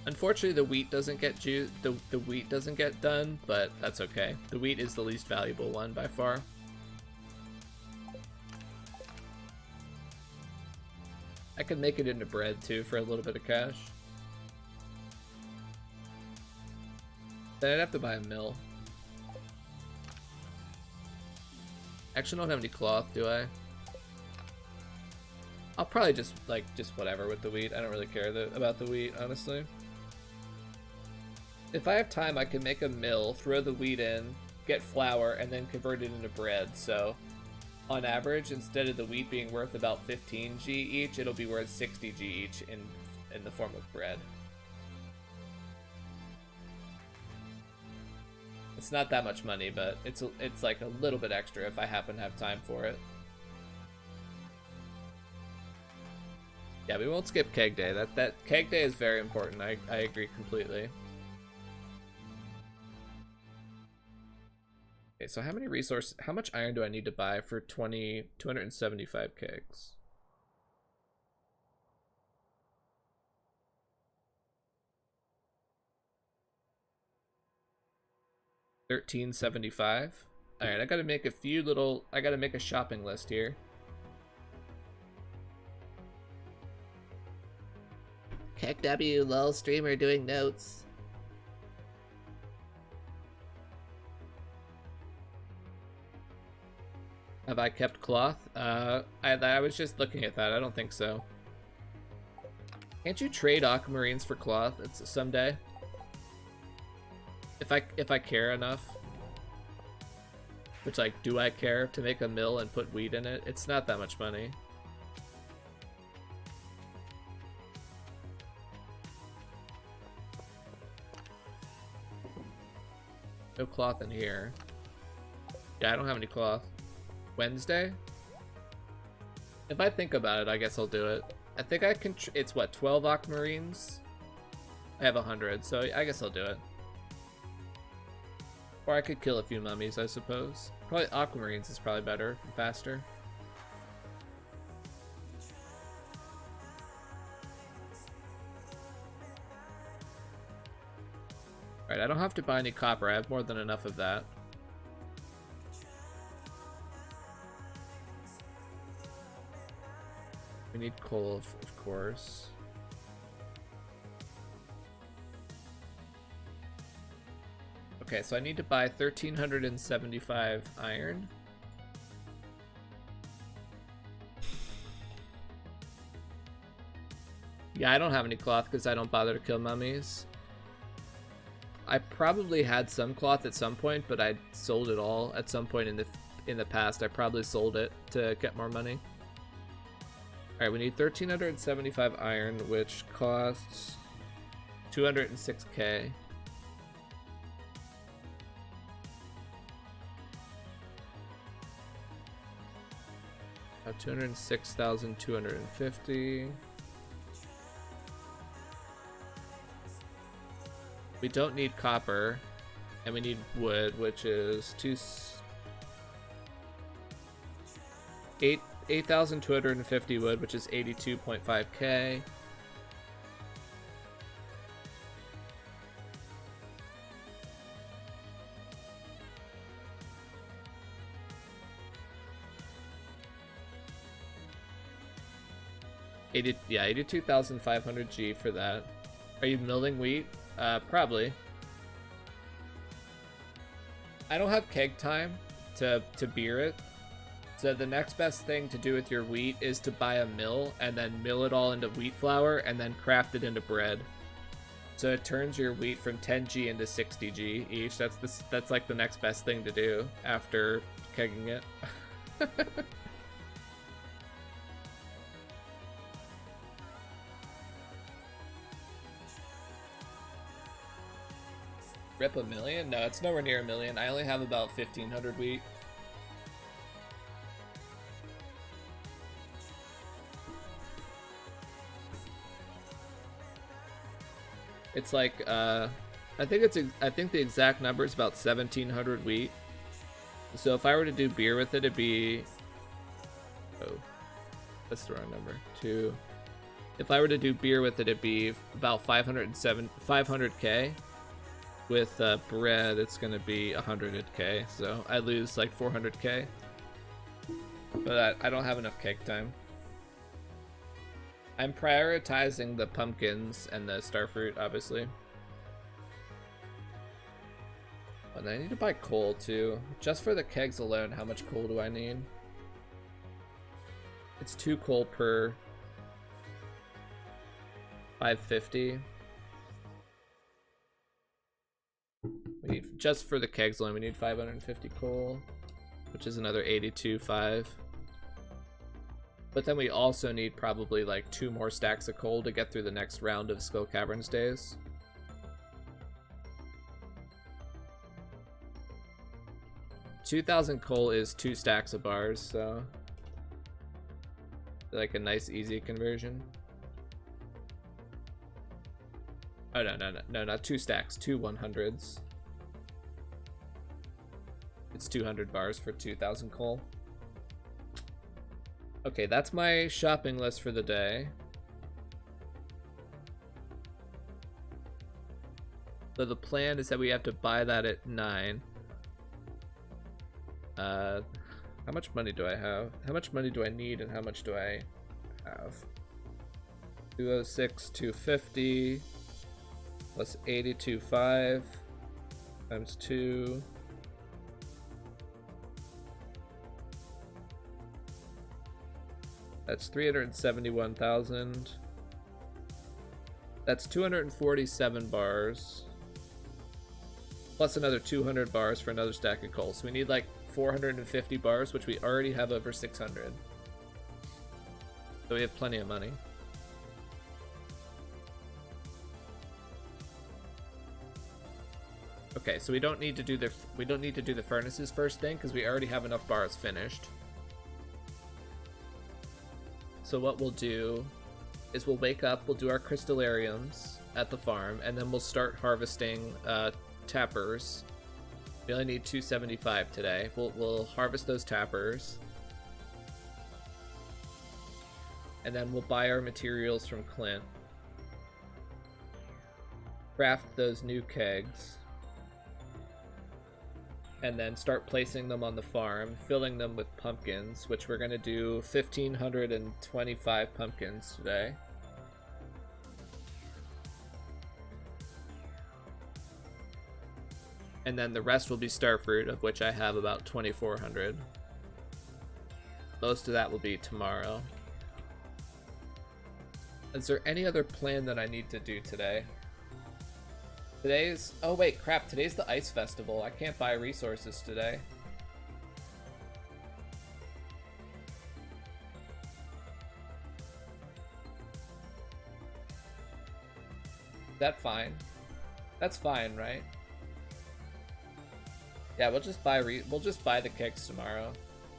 Unfortunately, the wheat doesn't get the wheat doesn't get done, but that's okay. The wheat is the least valuable one by far. I could make it into bread too for a little bit of cash. Then I'd have to buy a mill. Actually, I don't have any cloth, do I? I'll probably just whatever with the wheat. I don't really care about the wheat, honestly. If I have time, I can make a mill, throw the wheat in, get flour, and then convert it into bread. So, on average, instead of the wheat being worth about 15 G each, it'll be worth 60 G each in the form of bread. It's not that much money, but it's like a little bit extra if I happen to have time for it. Yeah, we won't skip keg day. That keg day is very important. I agree completely. Okay, so how much iron do I need to buy for 275 kegs? $13.75. All right, I gotta make a shopping list here. Keg W, lol streamer doing notes. Have I kept cloth? I was just looking at that. I don't think so. Can't you trade aquamarines for cloth? It's someday. If I care enough. Which, like, do I care to make a mill and put wheat in it? It's not that much money. No cloth in here. Yeah, I don't have any cloth. Wednesday? If I think about it, I guess I'll do it. I think I can. It's what, 12 aquamarines? I have 100, so I guess I'll do it. Or I could kill a few mummies, I suppose. Probably aquamarines is probably better and faster. Alright, I don't have to buy any copper. I have more than enough of that. We need coal, of course. Okay, so I need to buy 1,375 iron. Yeah, I don't have any cloth because I don't bother to kill mummies. I probably had some cloth at some point, but I sold it all at some point in the past. I probably sold it to get more money. All right, we need 1,375 iron, which costs 206k. 206,250. We don't need copper, and we need wood, which is 8,250 wood, which is 82.5k. Yeah, 82,500 G for that. Are you milling wheat? Probably. I don't have keg time to beer it. So the next best thing to do with your wheat is to buy a mill and then mill it all into wheat flour and then craft it into bread. So it turns your wheat from 10G into 60G each. That's like the next best thing to do after kegging it. Rip a million? No, it's nowhere near a million. I only have about 1,500 wheat. It's like, I think the exact number is about 1,700 wheat. So if I were to do beer with it, it'd be, oh, that's the wrong number. If I were to do beer with it, it'd be about 500k. With bread, it's gonna be 100k, so I lose like 400k. But I don't have enough cake time. I'm prioritizing the pumpkins and the starfruit, obviously. But I need to buy coal too. Just for the kegs alone, how much coal do I need? It's 2 coal per 550. We need, just for the kegs alone, we need 550 coal, which is another 82.5. But then we also need probably like 2 more stacks of coal to get through the next round of Skull Caverns days. $2,000 coal is 2 stacks of bars, so like a nice easy conversion. Oh no, not 2 stacks, 2 100s. It's 200 bars for 2,000 coal. Okay, that's my shopping list for the day. So the plan is that we have to buy that at 9. How much money do I have? How much money do I need and how much do I have? 206, 250 plus 82.5 times 2. That's 371,000. That's 247 bars. Plus another 200 bars for another stack of coal. So we need like 450 bars, which we already have over 600. So we have plenty of money. Okay, so we don't need to do the furnaces first thing because we already have enough bars finished. So what we'll do is we'll wake up, we'll do our crystallariums at the farm, and then we'll start harvesting tappers. We only need 275 today. We'll harvest those tappers. And then we'll buy our materials from Clint. Craft those new kegs. And then start placing them on the farm, filling them with pumpkins, which we're going to do 1,525 pumpkins today. And then the rest will be starfruit, of which I have about 2,400. Most of that will be tomorrow. Is there any other plan that I need to do today? Today's... Oh wait, crap, today's the ice festival. I can't buy resources today. Is that fine? That's fine, right? Yeah, we'll just buy the kegs tomorrow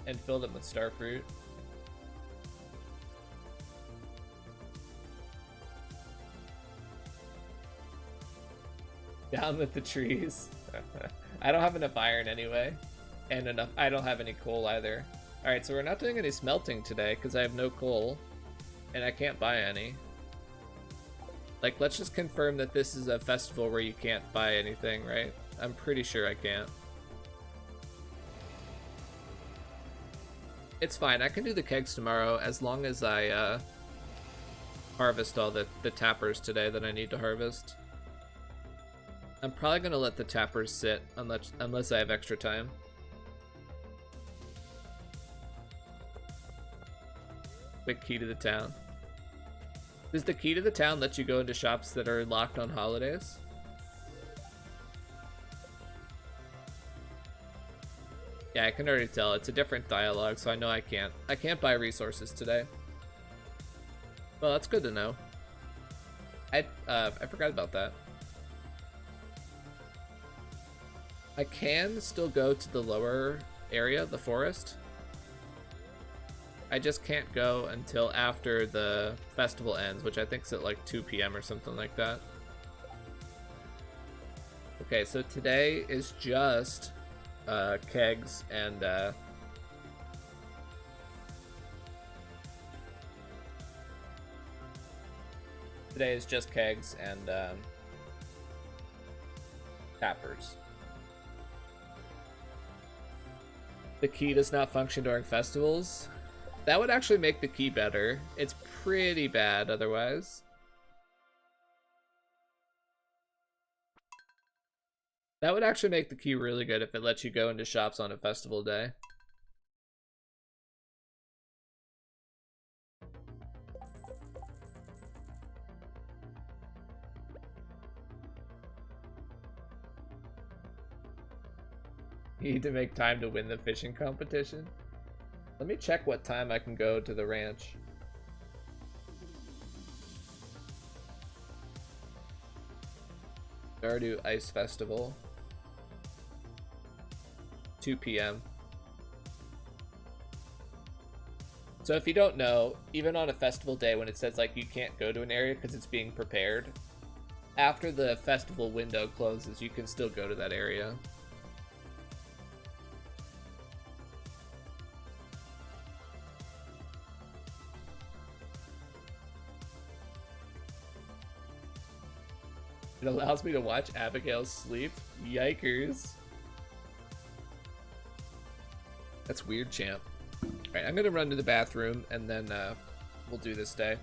and fill them with starfruit. Down with the trees. I don't have enough iron anyway. And enough. I don't have any coal either. Alright, so we're not doing any smelting today because I have no coal. And I can't buy any. Like, let's just confirm that this is a festival where you can't buy anything, right? I'm pretty sure I can't. It's fine. I can do the kegs tomorrow as long as I harvest all the tappers today that I need to harvest. I'm probably going to let the tappers sit unless I have extra time. Quick key to the town. Does the key to the town let you go into shops that are locked on holidays? Yeah, I can already tell. It's a different dialogue, so I know I can't. I can't buy resources today. Well, that's good to know. I forgot about that. I can still go to the lower area, the forest. I just can't go until after the festival ends, which I think is at like 2 p.m. or something like that. Okay, so today is just kegs and today is just kegs and tappers. The key does not function during festivals. That would actually make the key better. It's pretty bad otherwise. That would actually make the key really good if it lets you go into shops on a festival day. You need to make time to win the fishing competition. Let me check what time I can go to the ranch. Stardew Ice Festival. 2 p.m. So if you don't know, even on a festival day when it says like you can't go to an area because it's being prepared, after the festival window closes, you can still go to that area. It allows me to watch Abigail sleep. Yikers. That's weird, champ. Alright, I'm gonna run to the bathroom and then we'll do this day.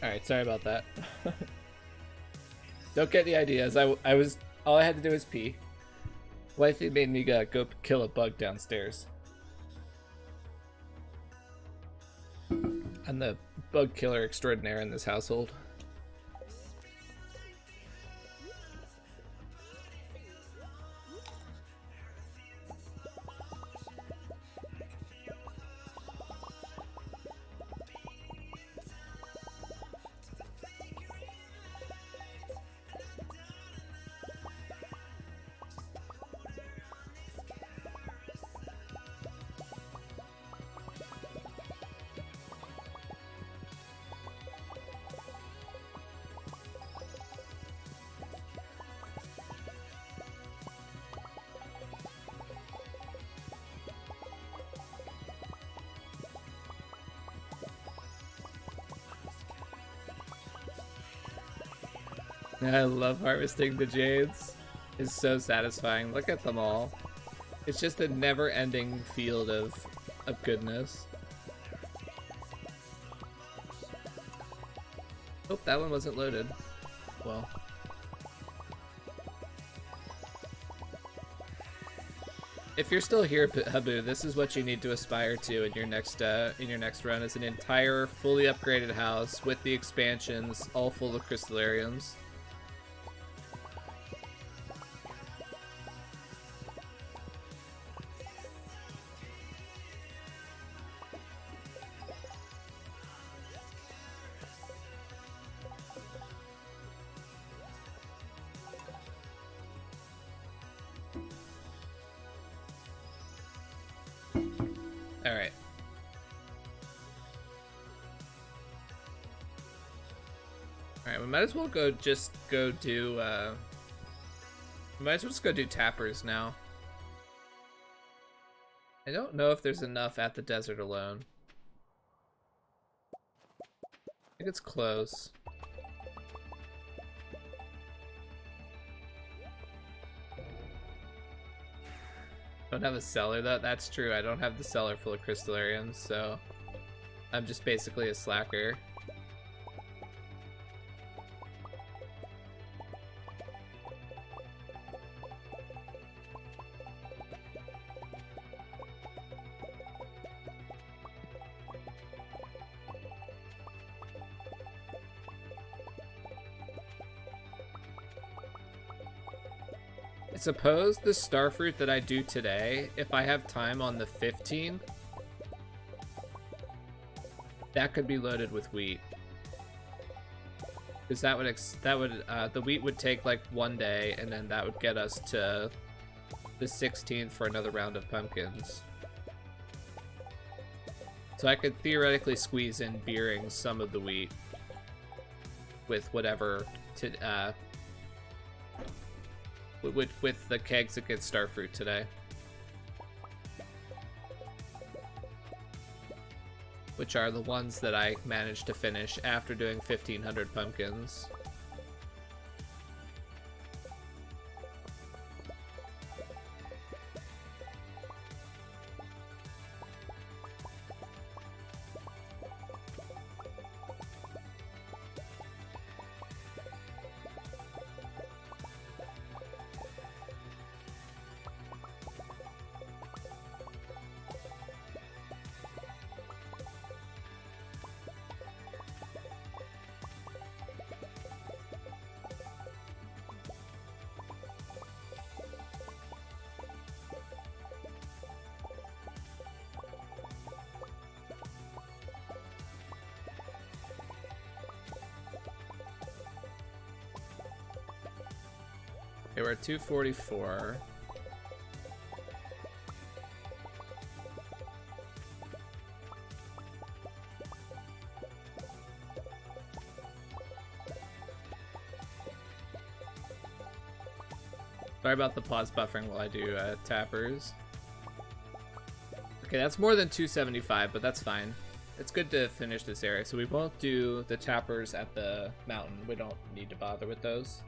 Alright, sorry about that. Don't get any ideas. I was all I had to do was pee. Wifey made me go kill a bug downstairs. I'm the bug killer extraordinaire in this household. I love harvesting the jades. It's so satisfying. Look at them all. It's just a never-ending field of goodness. Oh, that one wasn't loaded. Well. If you're still here, Habu, this is what you need to aspire to in your next run: is an entire fully upgraded house with the expansions, all full of crystallariums. Might as well just go do tappers now. I don't know if there's enough at the desert alone. I think it's close. Don't have a cellar though. That's true. I don't have the cellar full of crystallariums, so I'm just basically a slacker. I suppose the starfruit that I do today, if I have time on the 15th, that could be loaded with wheat. Because the wheat would take like 1 day, and then that would get us to the 16th for another round of pumpkins. So I could theoretically squeeze in beering some of the wheat with whatever with the kegs that get starfruit today. Which are the ones that I managed to finish after doing 1,500 pumpkins. Okay, we're at 244. Sorry about the pause buffering while I do tappers. Okay, that's more than 275, but that's fine. It's good to finish this area, so we won't do the tappers at the mountain. We don't need to bother with those.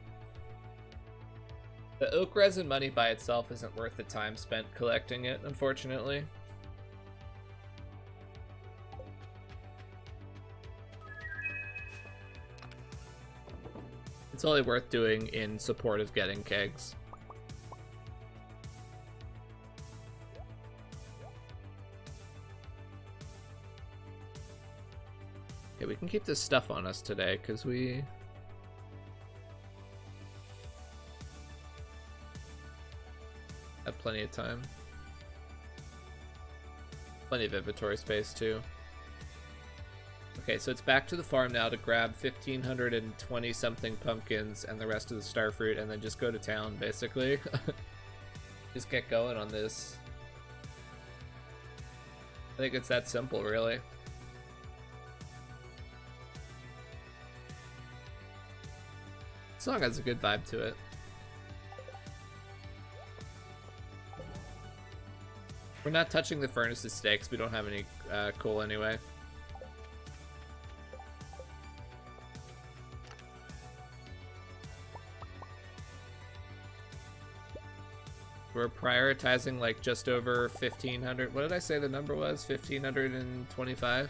The oak resin money by itself isn't worth the time spent collecting it, unfortunately. It's only worth doing in support of getting kegs. Okay, we can keep this stuff on us today, because we... have plenty of time. Plenty of inventory space, too. Okay, so it's back to the farm now to grab 1,520-something pumpkins and the rest of the starfruit, and then just go to town, basically. Just get going on this. I think it's that simple, really. The song has a good vibe to it. We're not touching the furnaces today because we don't have any coal anyway. We're prioritizing like just over 1,500. What did I say the number was? 1,525?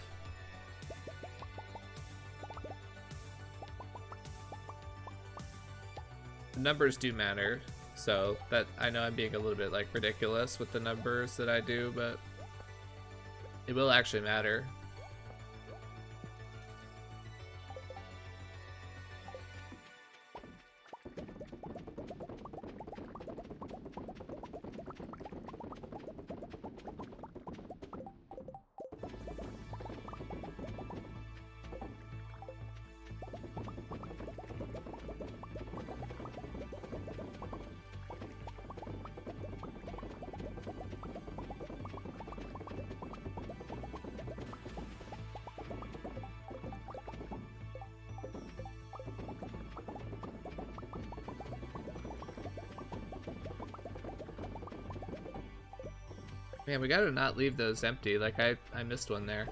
The numbers do matter. So that, I know I'm being a little bit like ridiculous with the numbers that I do, but it will actually matter. Man, we gotta not leave those empty. Like, I missed one there.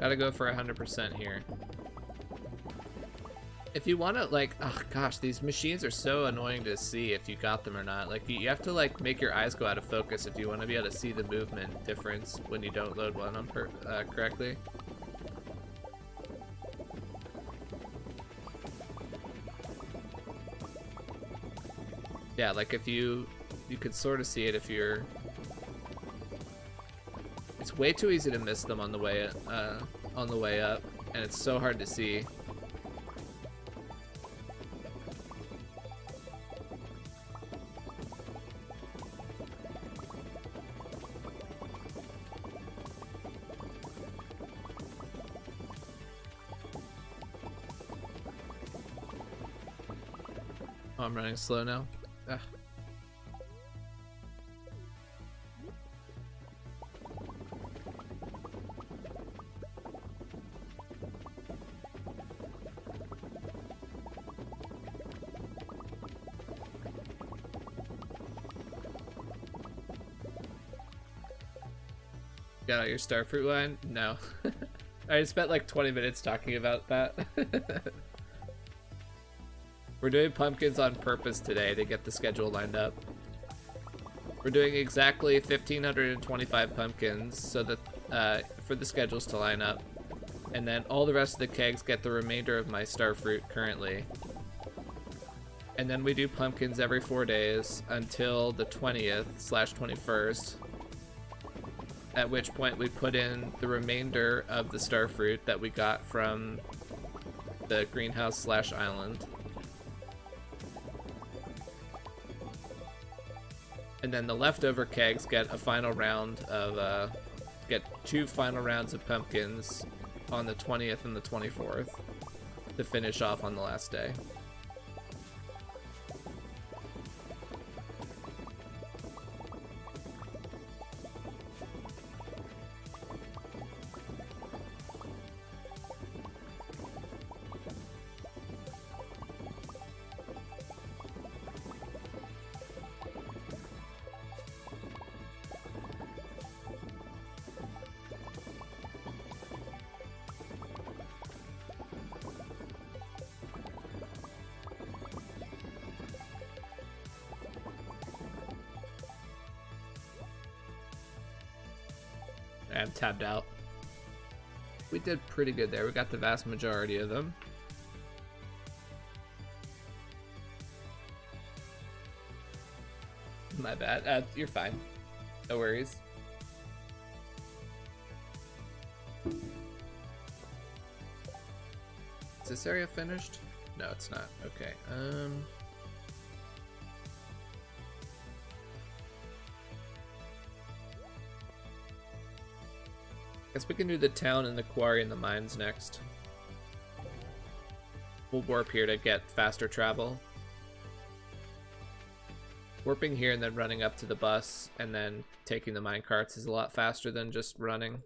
Gotta go for 100% here. If you want to, like, oh gosh, these machines are so annoying to see if you got them or not. Like, you have to, like, make your eyes go out of focus if you want to be able to see the movement difference when you don't load one on correctly. Yeah, like if you could sort of see it if you're... It's way too easy to miss them on the way up, and it's so hard to see. Oh, I'm running slow now. Ugh. Got out your starfruit line? No. I spent like 20 minutes talking about that. We're doing pumpkins on purpose today to get the schedule lined up. We're doing exactly 1,525 pumpkins so that for the schedules to line up. And then all the rest of the kegs get the remainder of my starfruit currently. And then we do pumpkins every 4 days until the 20th/21st. At which point we put in the remainder of the starfruit that we got from the greenhouse/island. And then the leftover kegs get a final round of, get 2 final rounds of pumpkins on the 20th and the 24th to finish off on the last day. I'm tabbed out. We did pretty good there. We got the vast majority of them. My bad. You're fine. No worries. Is this area finished? No, it's not. Okay. Guess we can do the town and the quarry and the mines next. We'll warp here to get faster travel. Warping here and then running up to the bus and then taking the mine carts is a lot faster than just running.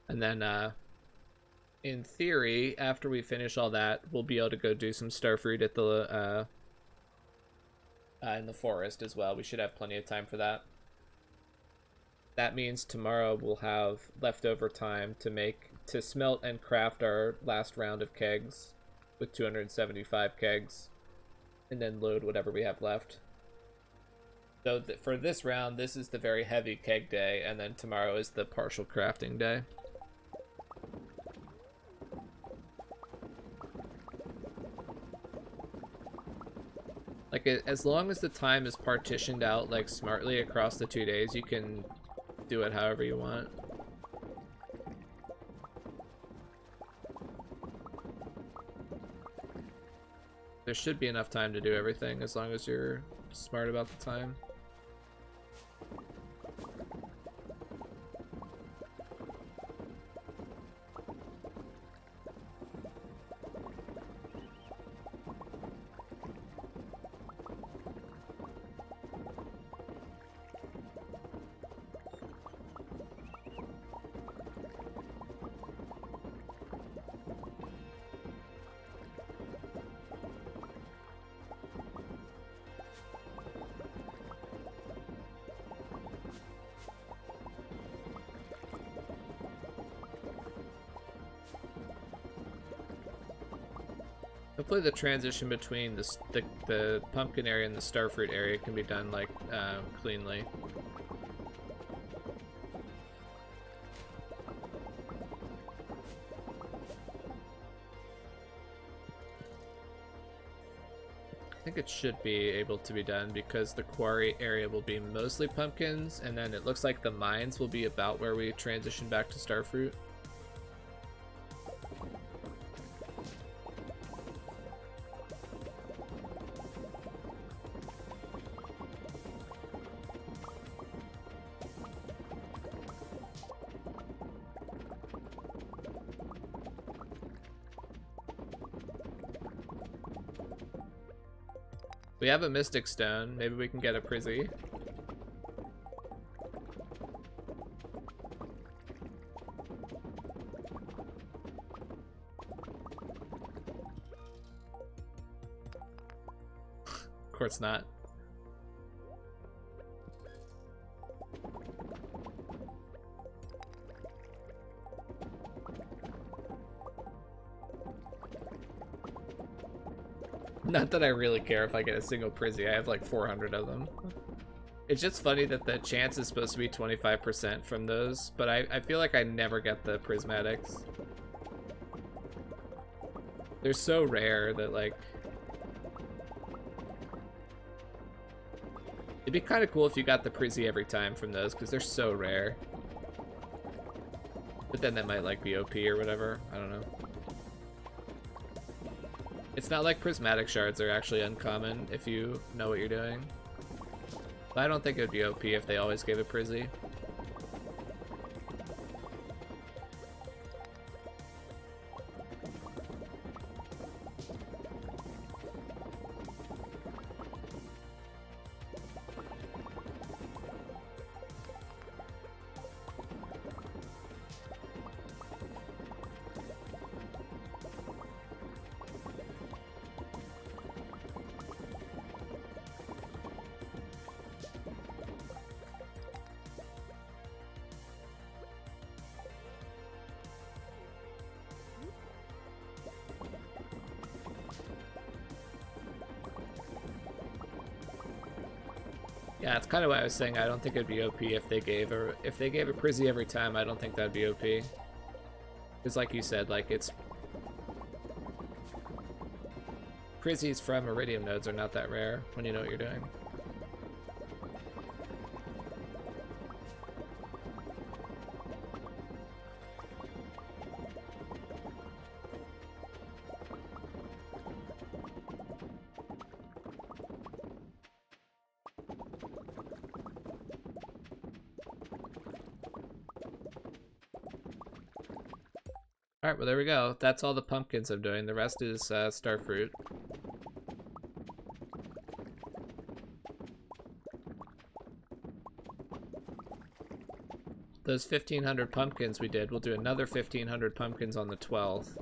And then, in theory, after we finish all that, we'll be able to go do some starfruit at the, in the forest as well. We should have plenty of time for that. That means tomorrow we'll have leftover time to smelt and craft our last round of kegs with 275 kegs, and then load whatever we have left. So for this round, this is the very heavy keg day, and then tomorrow is the partial crafting day. Like, as long as the time is partitioned out, like, smartly across the 2 days, you can do it however you want. There should be enough time to do everything, as long as you're smart about the time. Hopefully the transition between the pumpkin area and the starfruit area can be done, like, cleanly. I think it should be able to be done because the quarry area will be mostly pumpkins, and then it looks like the mines will be about where we transition back to starfruit. We have a Mystic Stone. Maybe we can get a Prizzy. Of course not. Not that I really care if I get a single Prizzy. I have like 400 of them. It's just funny that the chance is supposed to be 25% from those, but I feel like I never get the prismatics. They're so rare that, like... It'd be kind of cool if you got the Prizzy every time from those, because they're so rare. But then that might, like, be OP or whatever. I don't know. It's not like prismatic shards are actually uncommon if you know what you're doing. But I don't think it would be OP if they always gave a Prizzy. Yeah, that's kind of why I was saying I don't think it'd be OP if they gave a Prizzy every time. I don't think that'd be OP. Because like you said, like it's Prizzies from Iridium nodes are not that rare when you know what you're doing. Alright, well there we go. That's all the pumpkins I'm doing. The rest is starfruit. Those 1,500 pumpkins we did, we'll do another 1,500 pumpkins on the 12th.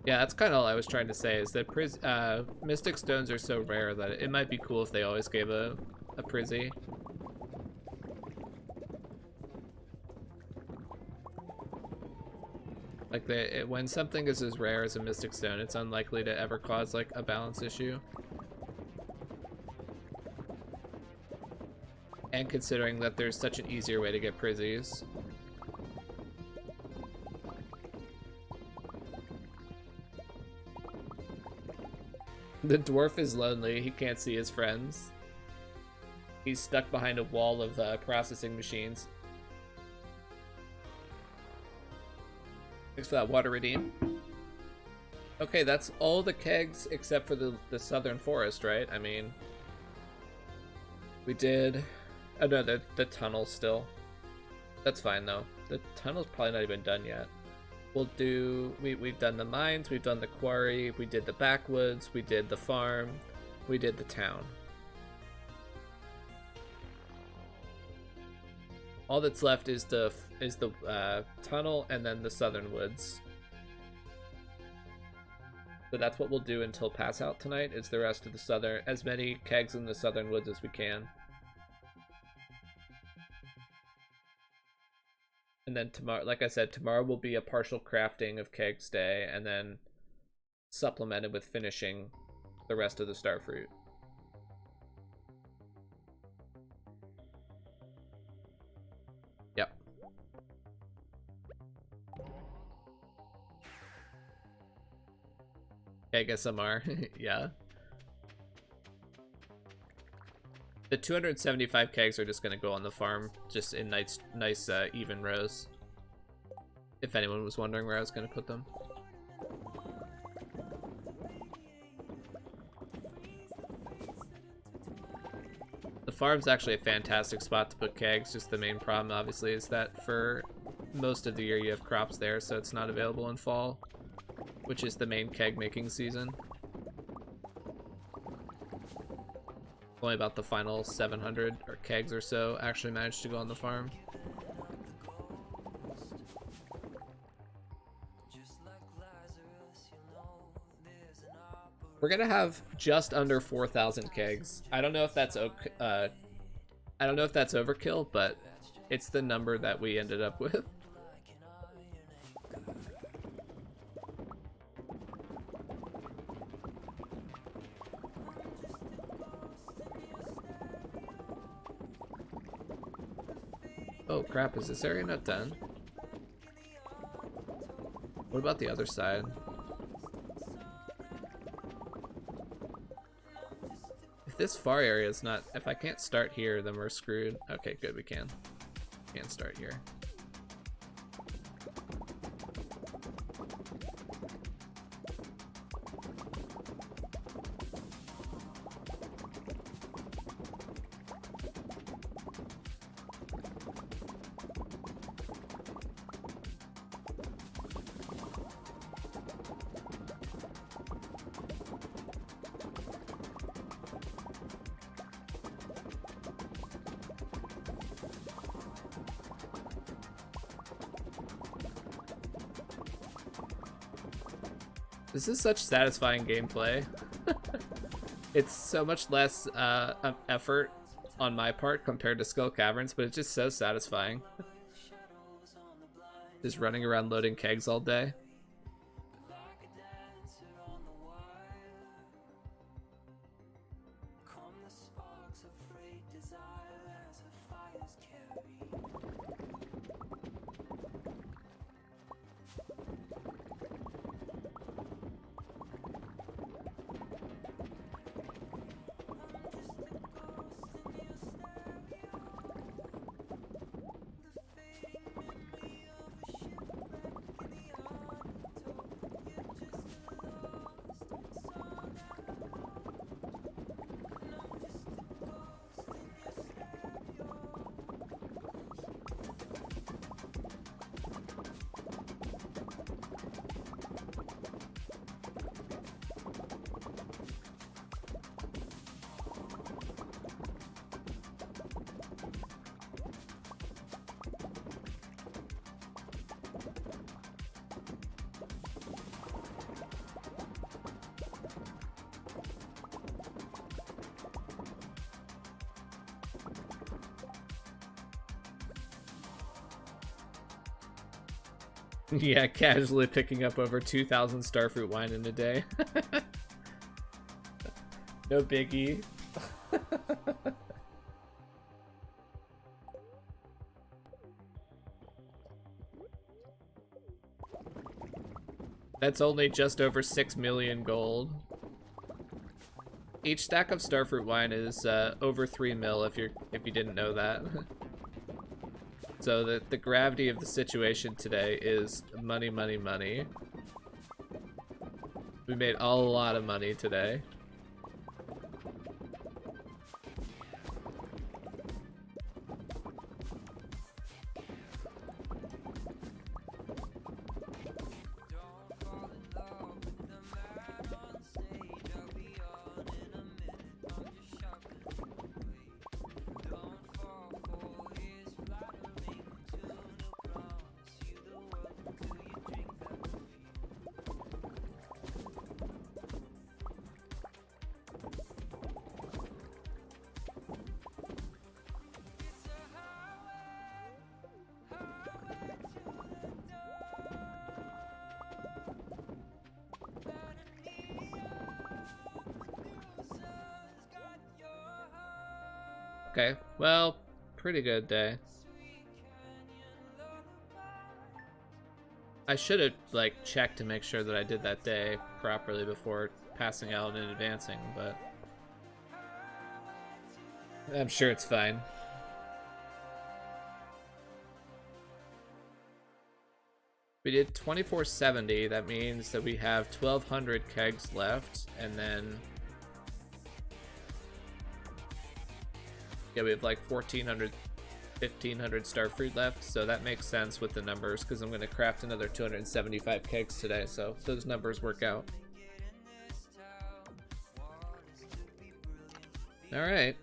Yeah, that's kind of all I was trying to say, is that Mystic Stones are so rare that it might be cool if they always gave a Prizzy. Like, when something is as rare as a Mystic Stone, it's unlikely to ever cause, like, a balance issue. And considering that there's such an easier way to get Prizzies. The dwarf is lonely. He can't see his friends. He's stuck behind a wall of processing machines. Thanks for that water redeem. Okay, that's all the kegs except for the southern forest, right? I mean, we did... Oh no, the tunnel still. That's fine though. The tunnel's probably not even done yet. We'll do, we've done the mines, we've done the quarry, we did the backwoods, we did the farm, we did the town. All that's left is the tunnel and then the southern woods. So that's what we'll do until pass out tonight, is the rest of the southern, as many kegs in the southern woods as we can. And then tomorrow, like I said, tomorrow will be a partial crafting of kegs day, and then supplemented with finishing the rest of the starfruit. Yep. I guess some are. Yeah. The 275 kegs are just gonna go on the farm, just in nice even rows. If anyone was wondering where I was gonna put them. The farm's actually a fantastic spot to put kegs, just the main problem obviously is that for most of the year you have crops there, so it's not available in fall, which is the main keg making season. Only about the final 700 or kegs or so actually managed to go on the farm. We're gonna have just under 4,000 kegs. I don't know if that's overkill, but it's the number that we ended up with. Oh crap, is this area not done? What about the other side? If this far area is not... If I can't start here, then we're screwed. Okay, good, we can. Can't start here. This is such satisfying gameplay. It's so much less effort on my part compared to Skull Caverns, but it's just so satisfying. Just running around loading kegs all day. Yeah, casually picking up over 2,000 starfruit wine in a day. No biggie. That's only just over 6 million gold. Each stack of starfruit wine is over 3 mil if you didn't know that. So the gravity of the situation today is money, money, money. We made a lot of money today. Okay, well, pretty good day. I should have, like, checked to make sure that I did that day properly before passing out and advancing, but I'm sure it's fine. We did 2470, that means that we have 1,200 kegs left, and then yeah, we have like 1,400, 1,500 starfruit left, so that makes sense with the numbers, because I'm going to craft another 275 kegs today, so those numbers work out. Alright.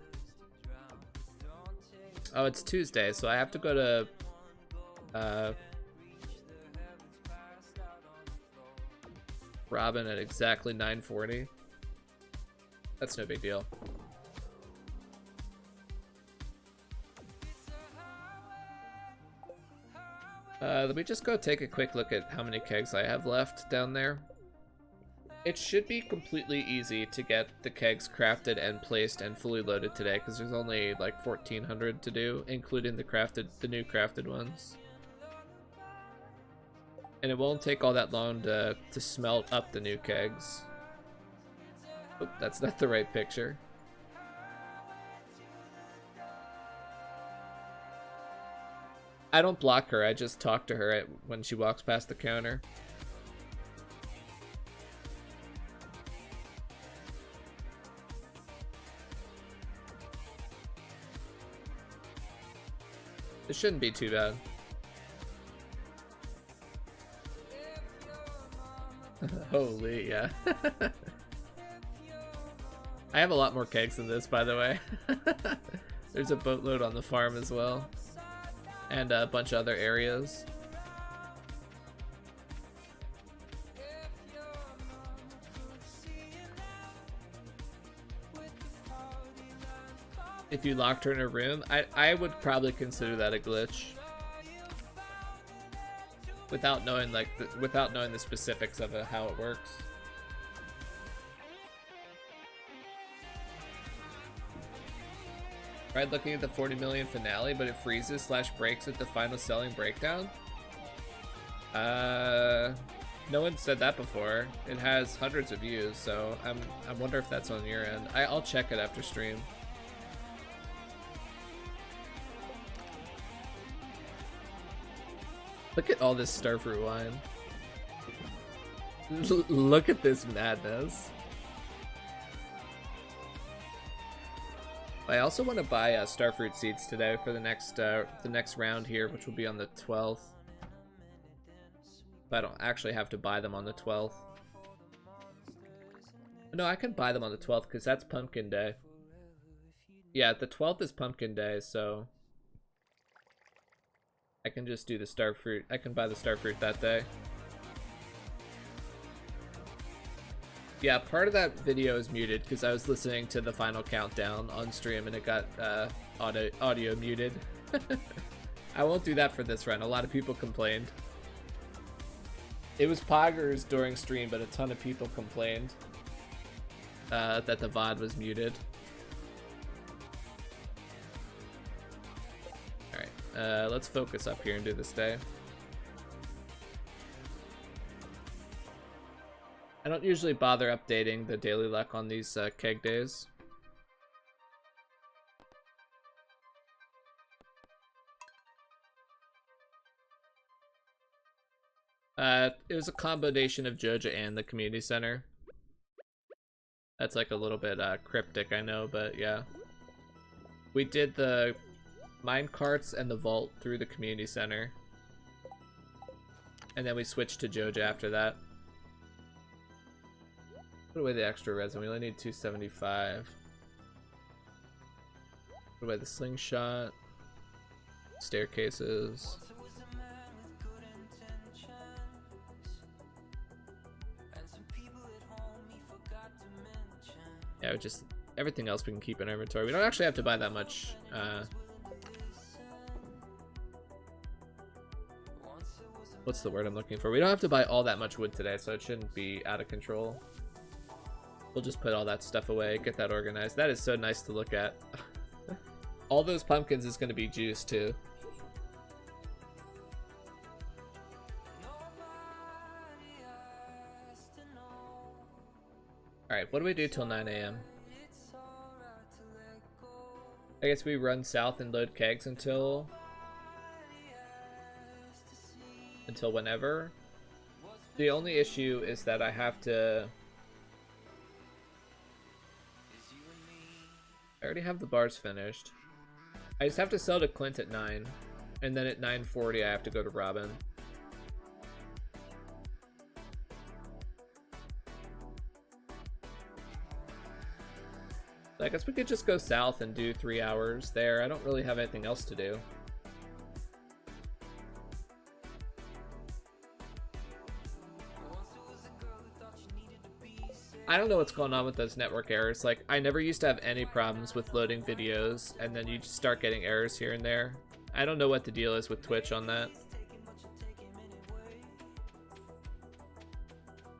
Oh, it's Tuesday, so I have to go to Robin at exactly 9:40. That's no big deal. Let me just go take a quick look at how many kegs I have left down there. It should be completely easy to get the kegs crafted and placed and fully loaded today, because there's only like 1,400 to do, including the new crafted ones. And it won't take all that long to smelt up the new kegs. Oop, that's not the right picture. I don't block her, I just talk to her when she walks past the counter. It shouldn't be too bad. Holy, yeah. I have a lot more kegs than this, by the way. There's a boatload on the farm as well. And a bunch of other areas. if you locked her in a room, I would probably consider that a glitch. Without knowing without knowing the specifics of it, how it works. Tried looking at the 40 million finale, but it freezes / breaks at the final selling breakdown. No one said that before. It has hundreds of views, so I wonder if that's on your end. I'll check it after stream. Look at all this starfruit wine. Look at this madness. I also want to buy starfruit seeds today for the next round here, which will be on the 12th. But I don't actually have to buy them on the 12th. No, I can buy them on the 12th because that's Pumpkin Day. Yeah, the 12th is Pumpkin Day, so I can just do the starfruit. I can buy the starfruit that day. Yeah, part of that video is muted because I was listening to the final countdown on stream and it got audio muted. I won't do that for this run. A lot of people complained. It was poggers during stream, but a ton of people complained that the VOD was muted. Alright, let's focus up here and do this day. I don't usually bother updating the daily luck on these keg days. It was a combination of Joja and the community center. That's like a little bit cryptic, I know, but yeah. We did the mine carts and the vault through the community center. And then we switched to Joja after that. Put away the extra resin. We only need 275. Put away the slingshot. Staircases. Yeah, just everything else we can keep in our inventory. We don't actually have to buy that much. What's the word I'm looking for? We don't have to buy all that much wood today, so it shouldn't be out of control. We'll just put all that stuff away, get that organized. That is so nice to look at. All those pumpkins is going to be juice too. Alright, what do we do till 9 AM? I guess we run south and load kegs until whenever. The only issue is that I have to... I already have the bars finished. I just have to sell to Clint at 9, and then at 9:40 I have to go to Robin. I guess we could just go south and do 3 hours there. I don't really have anything else to do. I don't know what's going on with those network errors. Like, I never used to have any problems with loading videos, and then you just start getting errors here and there. I don't know what the deal is with Twitch on that.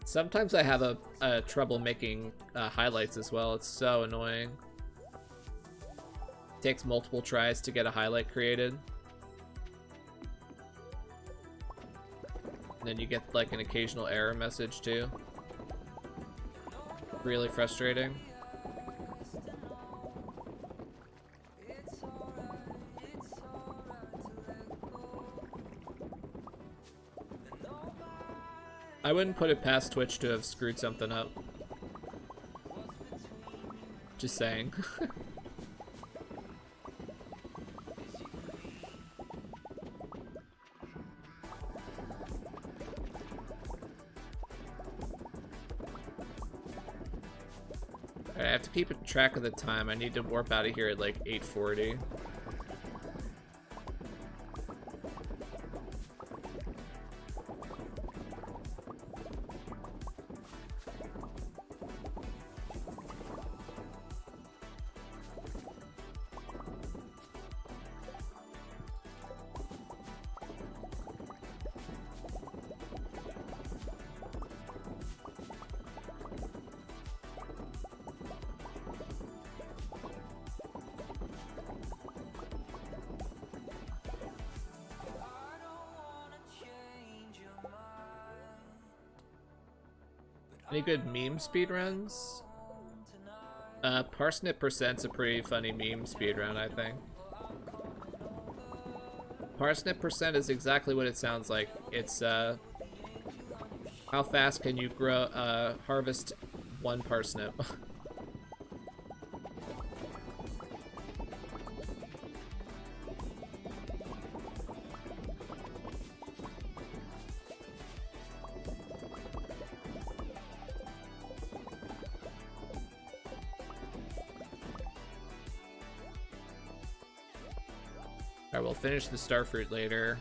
Sometimes I have a trouble making highlights as well. It's so annoying. It takes multiple tries to get a highlight created. And then you get like an occasional error message too. Really frustrating. I wouldn't put it past Twitch to have screwed something up. Just saying. I have to keep track of the time. I need to warp out of here at like 8:40. Any good meme speedruns? Parsnip Percent's a pretty funny meme speedrun, I think. Parsnip Percent is exactly what it sounds like. It's, how fast can you grow, harvest one parsnip? Alright, we'll finish the starfruit later.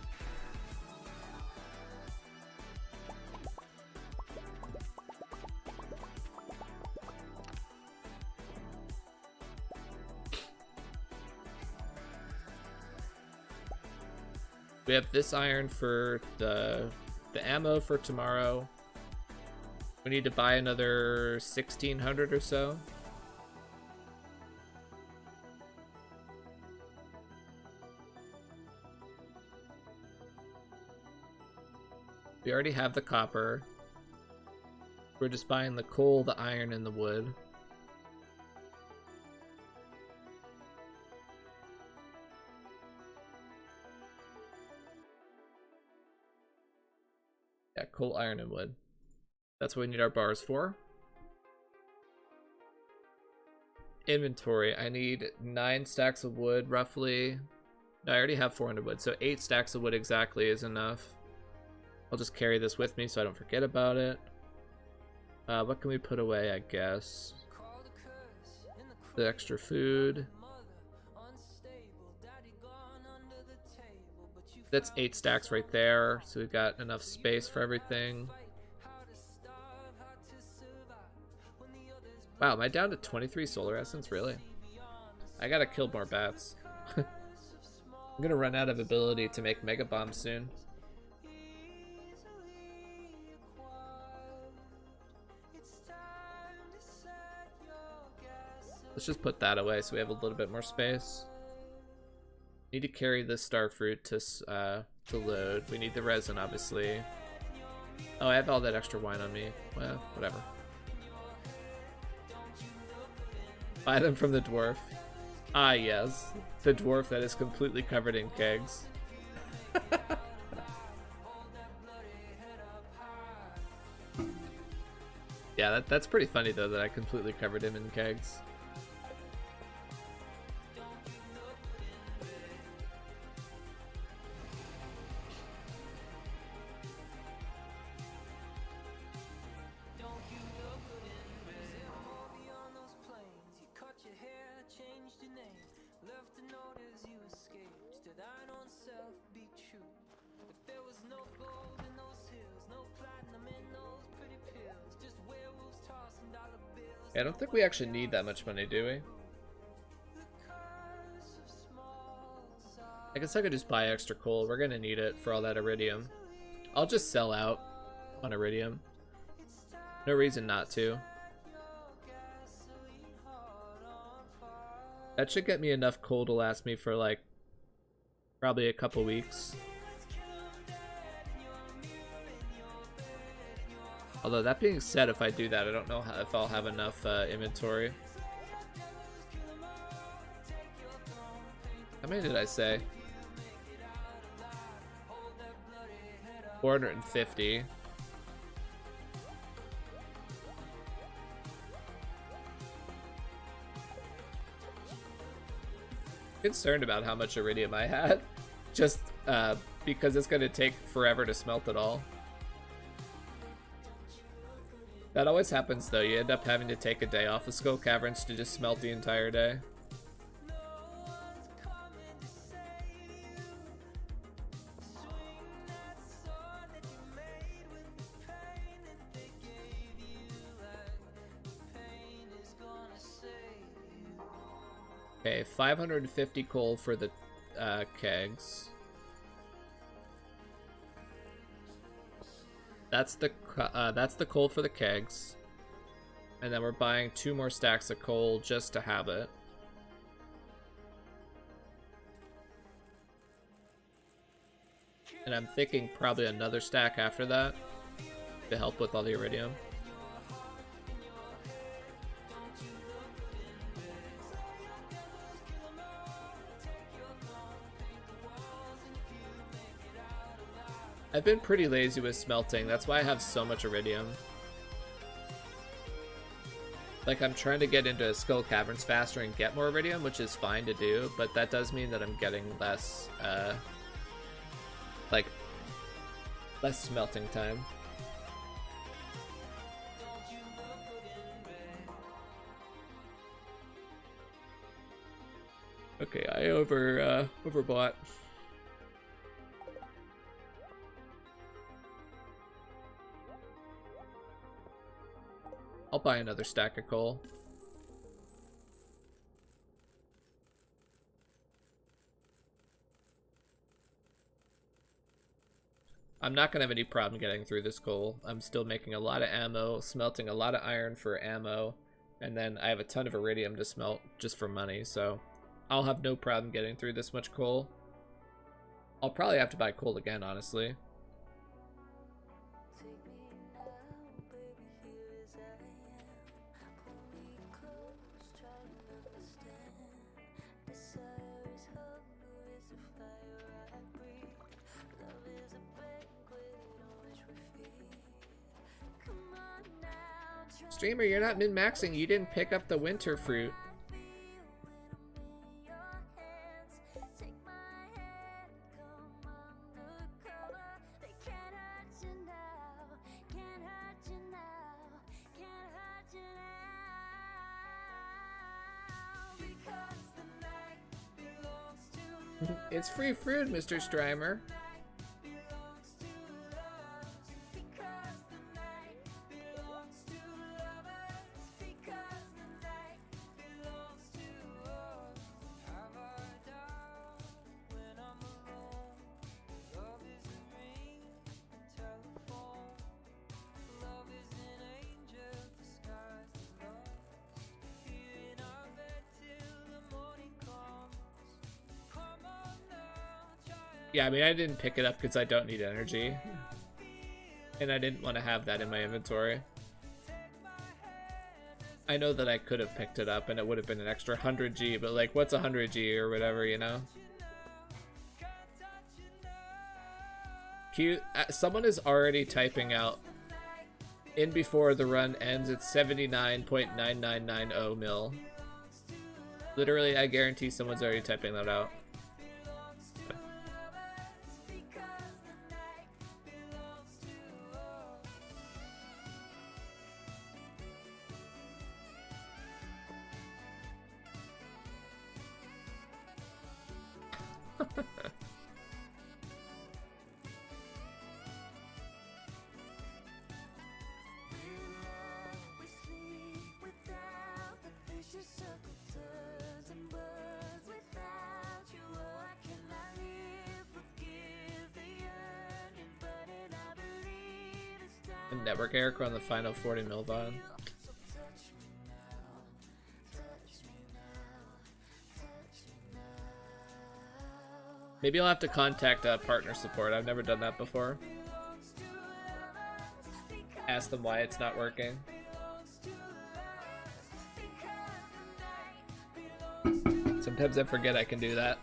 We have this iron for the ammo for tomorrow. We need to buy another 1,600 or so. We already have the copper. We're just buying the coal, the iron, and the wood. Yeah, coal, iron, and wood. That's what we need our bars for. Inventory. I need 9 stacks of wood, roughly. No, I already have 400 wood, so 8 stacks of wood exactly is enough. I'll just carry this with me so I don't forget about it. What can we put away, I guess? The extra food. That's 8 stacks right there, so we've got enough space for everything. Wow, am I down to 23 solar essence? Really? I gotta kill more bats. I'm gonna run out of ability to make mega bombs soon. Let's just put that away so we have a little bit more space. Need to carry this starfruit to load. We need the resin, obviously. Oh, I have all that extra wine on me. Well, whatever. Buy them from the dwarf. Ah, yes. The dwarf that is completely covered in kegs. Yeah, that's pretty funny, though, that I completely covered him in kegs. I don't think we actually need that much money, do we? I guess I could just buy extra coal. We're gonna need it for all that iridium. I'll just sell out on iridium. No reason not to. That should get me enough coal to last me for like probably a couple weeks. Although that being said, if I do that, I don't know if I'll have enough inventory. How many did I say? 450. Concerned about how much iridium I had, just because it's gonna take forever to smelt it all. That always happens though, you end up having to take a day off of Skull Caverns to just smelt the entire day. Okay, 550 coal for the kegs. That's the coal for the kegs. And then we're buying 2 more stacks of coal just to have it. And I'm thinking probably another stack after that to help with all the iridium. I've been pretty lazy with smelting. That's why I have so much iridium. Like, I'm trying to get into Skull Caverns faster and get more iridium, which is fine to do, but that does mean that I'm getting less, less smelting time. Okay, I overbought. I'll buy another stack of coal. I'm not gonna have any problem getting through this coal. I'm still making a lot of ammo, smelting a lot of iron for ammo, and then I have a ton of iridium to smelt just for money, so I'll have no problem getting through this much coal. I'll probably have to buy coal again, honestly. Streamer, you're not min-maxing. You didn't pick up the winter fruit. It's free fruit, Mr. Strimer. Yeah, I mean, I didn't pick it up because I don't need energy. And I didn't want to have that in my inventory. I know that I could have picked it up and it would have been an extra 100G, but like, what's 100G or whatever, you know? Someone is already typing out, in before the run ends, it's 79.9990 mil. Literally, I guarantee someone's already typing that out. Network Eric on the final 40 mil bond. Maybe I'll have to contact partner support. I've never done that before. Ask them why it's not working. Sometimes I forget I can do that.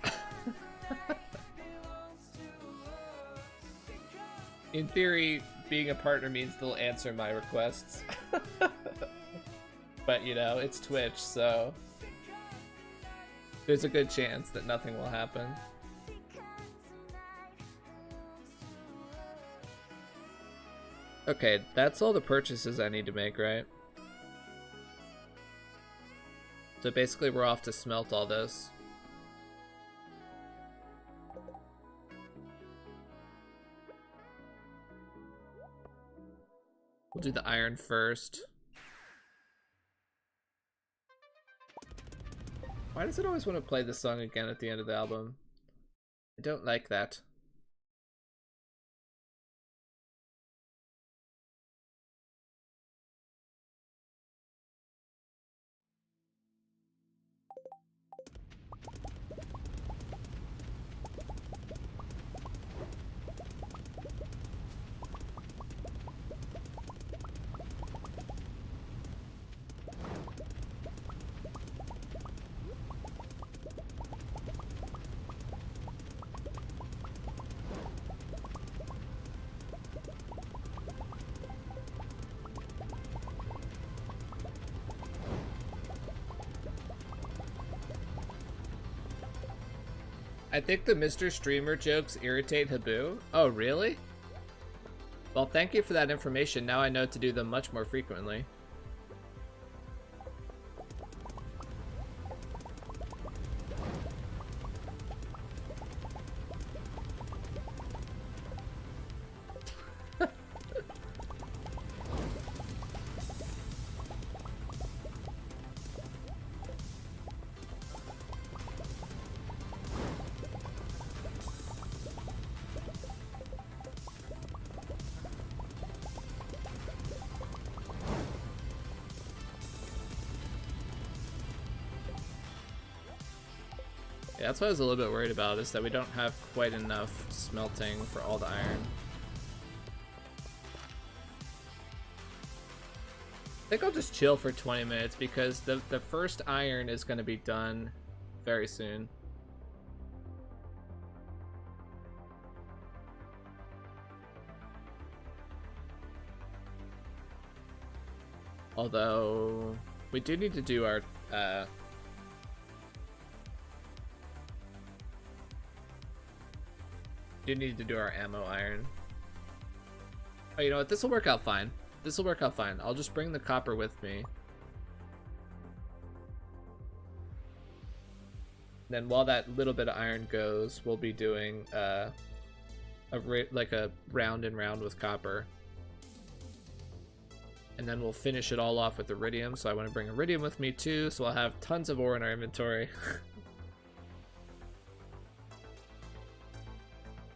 In theory, being a partner means they'll answer my requests. But, you know, it's Twitch, so there's a good chance that nothing will happen. Okay, that's all the purchases I need to make, right? So basically we're off to smelt all this. We'll do the iron first. Why does it always want to play this song again at the end of the album? I don't like that. I think the Mr. Streamer jokes irritate Habu. Oh, really? Well, thank you for that information. Now I know to do them much more frequently. Yeah, that's what I was a little bit worried about, is that we don't have quite enough smelting for all the iron. I think I'll just chill for 20 minutes because the first iron is going to be done very soon. Although, we do need to do our, ammo iron. Oh, you know what? This will work out fine. This will work out fine. I'll just bring the copper with me. Then while that little bit of iron goes, we'll be doing like a round and round with copper. And then we'll finish it all off with iridium. So I want to bring iridium with me too, so I'll have tons of ore in our inventory.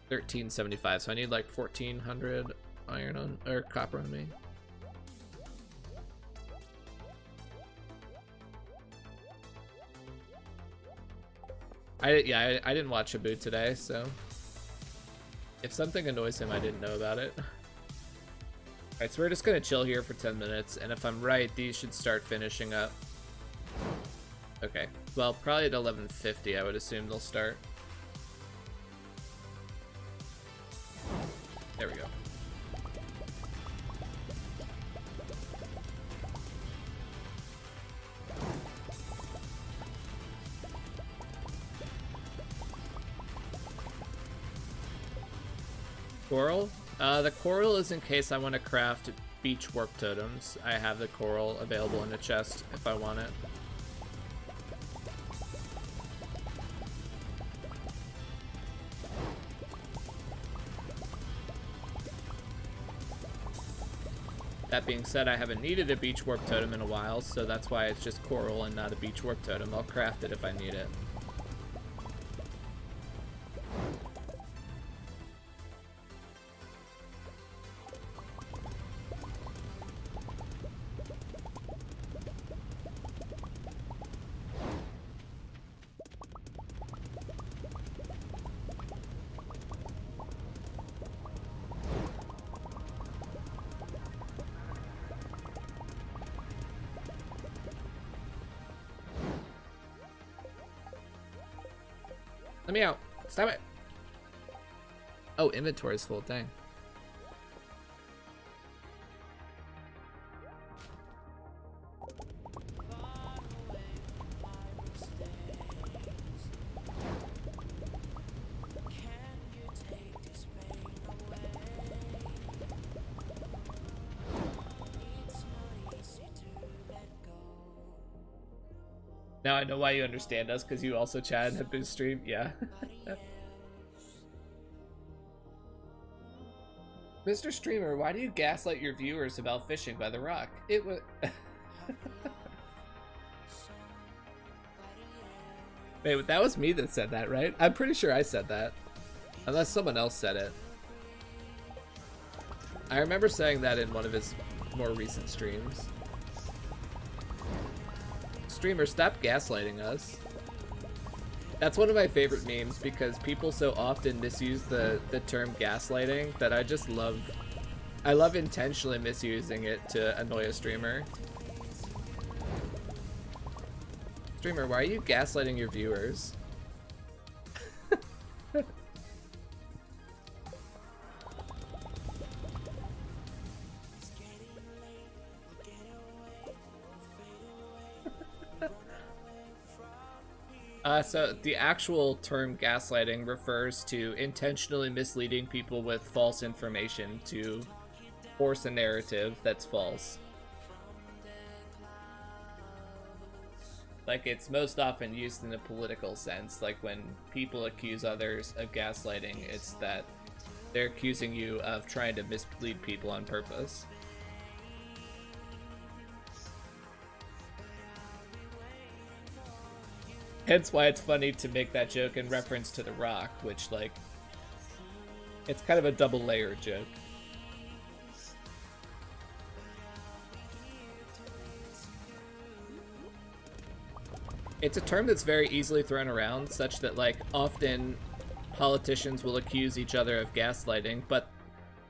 1375, so I need like 1400 iron on, or copper on me. I didn't watch Habu today, so if something annoys him, I didn't know about it. Alright, so we're just gonna chill here for 10 minutes, and if I'm right, these should start finishing up. Okay, well, probably at 11:50, I would assume they'll start. There we go. Coral? The coral is in case I want to craft beach warp totems. I have the coral available in a chest if I want it. That being said, I haven't needed a beach warp totem in a while, so that's why it's just coral and not a beach warp totem. I'll craft it if I need it. Let me out. Stop it. Oh, inventory is full. Dang. Now I know why you understand us, because you also chat and have been streamed. Yeah. Mr. Streamer, why do you gaslight your viewers about fishing by the rock? It was... Wait, that was me that said that, right? I'm pretty sure I said that. Unless someone else said it. I remember saying that in one of his more recent streams. Streamer, stop gaslighting us. That's one of my favorite memes because people so often misuse the term gaslighting that I just love. I love intentionally misusing it to annoy a streamer. Streamer, why are you gaslighting your viewers? so the actual term gaslighting refers to intentionally misleading people with false information to force a narrative that's false. Like, it's most often used in a political sense. Like, when people accuse others of gaslighting, it's that they're accusing you of trying to mislead people on purpose. Hence why it's funny to make that joke in reference to The Rock, which, like, it's kind of a double-layered joke. It's a term that's very easily thrown around, such that, like, often politicians will accuse each other of gaslighting, but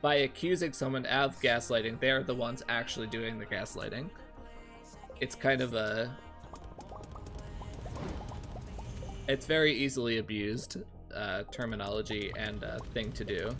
by accusing someone of gaslighting, they're the ones actually doing the gaslighting. It's kind of a... It's very easily abused terminology and thing to do.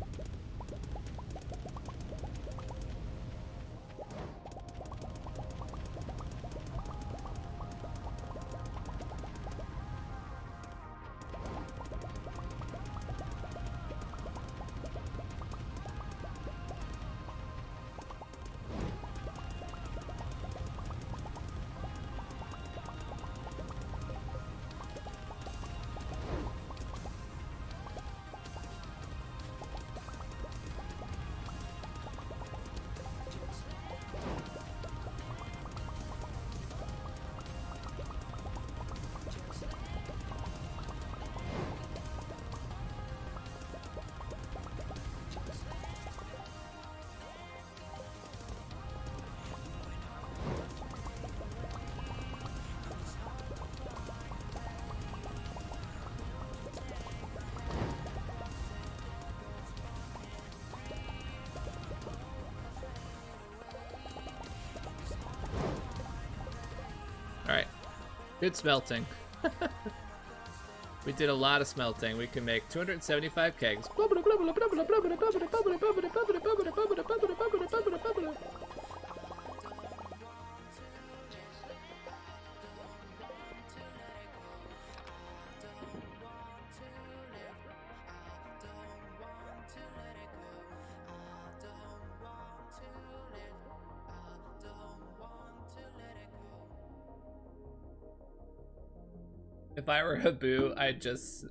Alright. Good smelting. We did a lot of smelting. We can make 275 kegs. If I were a boo, I'd just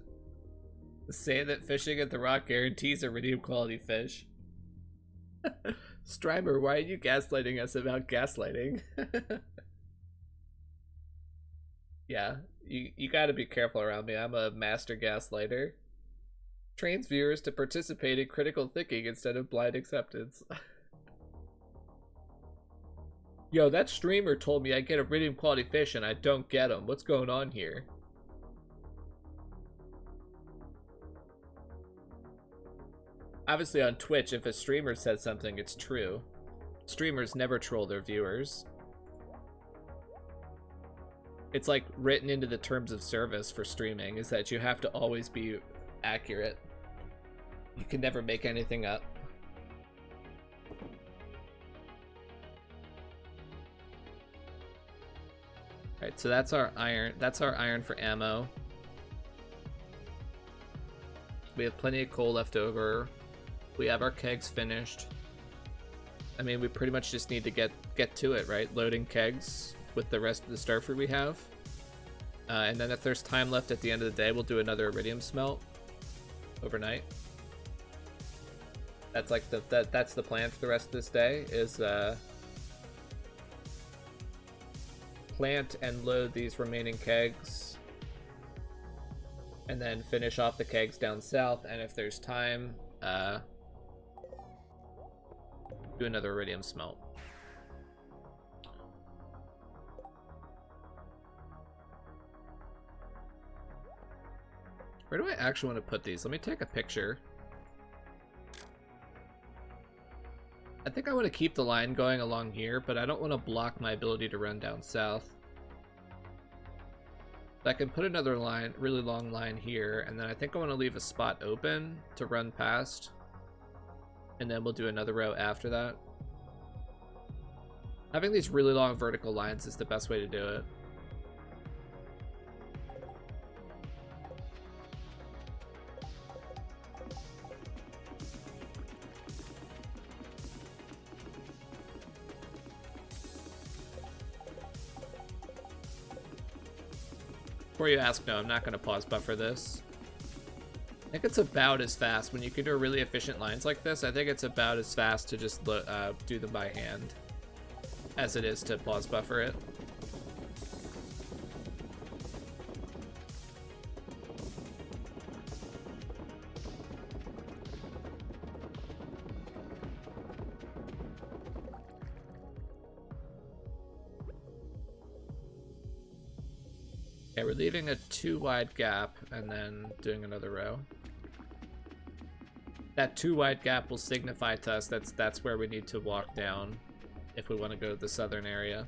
say that fishing at the Rock guarantees a redeem quality fish. Strimer, why are you gaslighting us about gaslighting? Yeah, you gotta be careful around me. I'm a master gaslighter. Trains viewers to participate in critical thinking instead of blind acceptance. Yo, that streamer told me I get a redeem quality fish and I don't get them. What's going on here? Obviously on Twitch, if a streamer says something, it's true. Streamers never troll their viewers. It's like written into the terms of service for streaming, is that you have to always be accurate. You can never make anything up. Alright, so that's our iron. That's our iron for ammo. We have plenty of coal left over. We have our kegs finished. I mean, we pretty much just need to get to it, right? Loading kegs with the rest of the starfruit we have. And then if there's time left at the end of the day, we'll do another iridium smelt overnight. That's like that's the plan for the rest of this day, is plant and load these remaining kegs. And then finish off the kegs down south, and if there's time, do another iridium smelt. Where do I actually want to put these? Let me take a picture. I think I want to keep the line going along here, but I don't want to block my ability to run down south. I can put another line, really long line here, and then I think I want to leave a spot open to run past. And then we'll do another row after that. Having these really long vertical lines is the best way to do it. before you ask, no, I'm not going to pause buffer this. I think it's about as fast. When you can do really efficient lines like this, I think it's about as fast to just do them by hand as it is to pause buffer it. Okay, we're leaving a 2 wide gap and then doing another row. That 2 wide gap will signify to us that's where we need to walk down if we want to go to the southern area.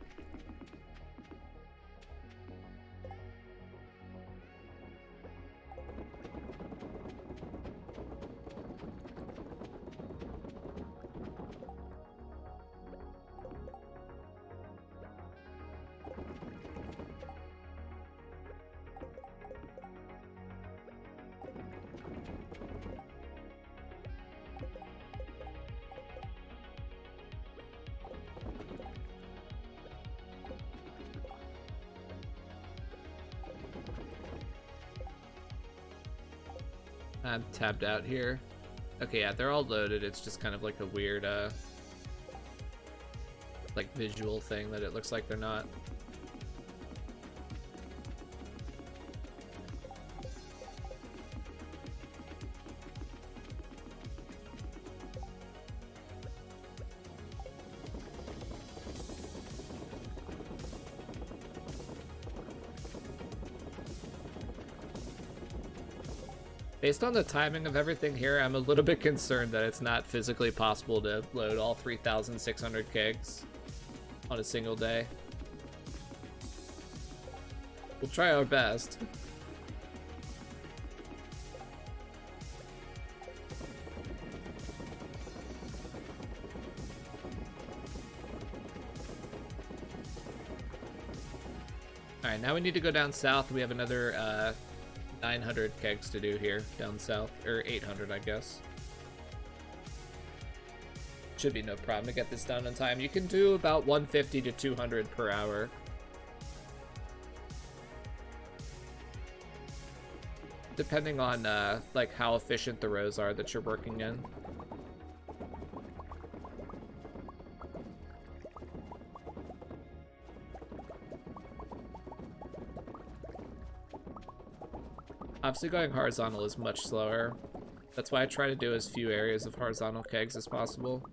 I'm tabbed out here. Okay, yeah, they're all loaded. It's just kind of like a weird, like visual thing that it looks like they're not. Based on the timing of everything here, I'm a little bit concerned that it's not physically possible to load all 3,600 kegs on a single day. We'll try our best. Alright, now we need to go down south. We have another 900 kegs to do here down south, or 800 I guess. Should be no problem to get this done in time. You can do about 150 to 200 per hour. Depending on like how efficient the rows are that you're working in. Obviously going horizontal is much slower. That's why I try to do as few areas of horizontal kegs as possible.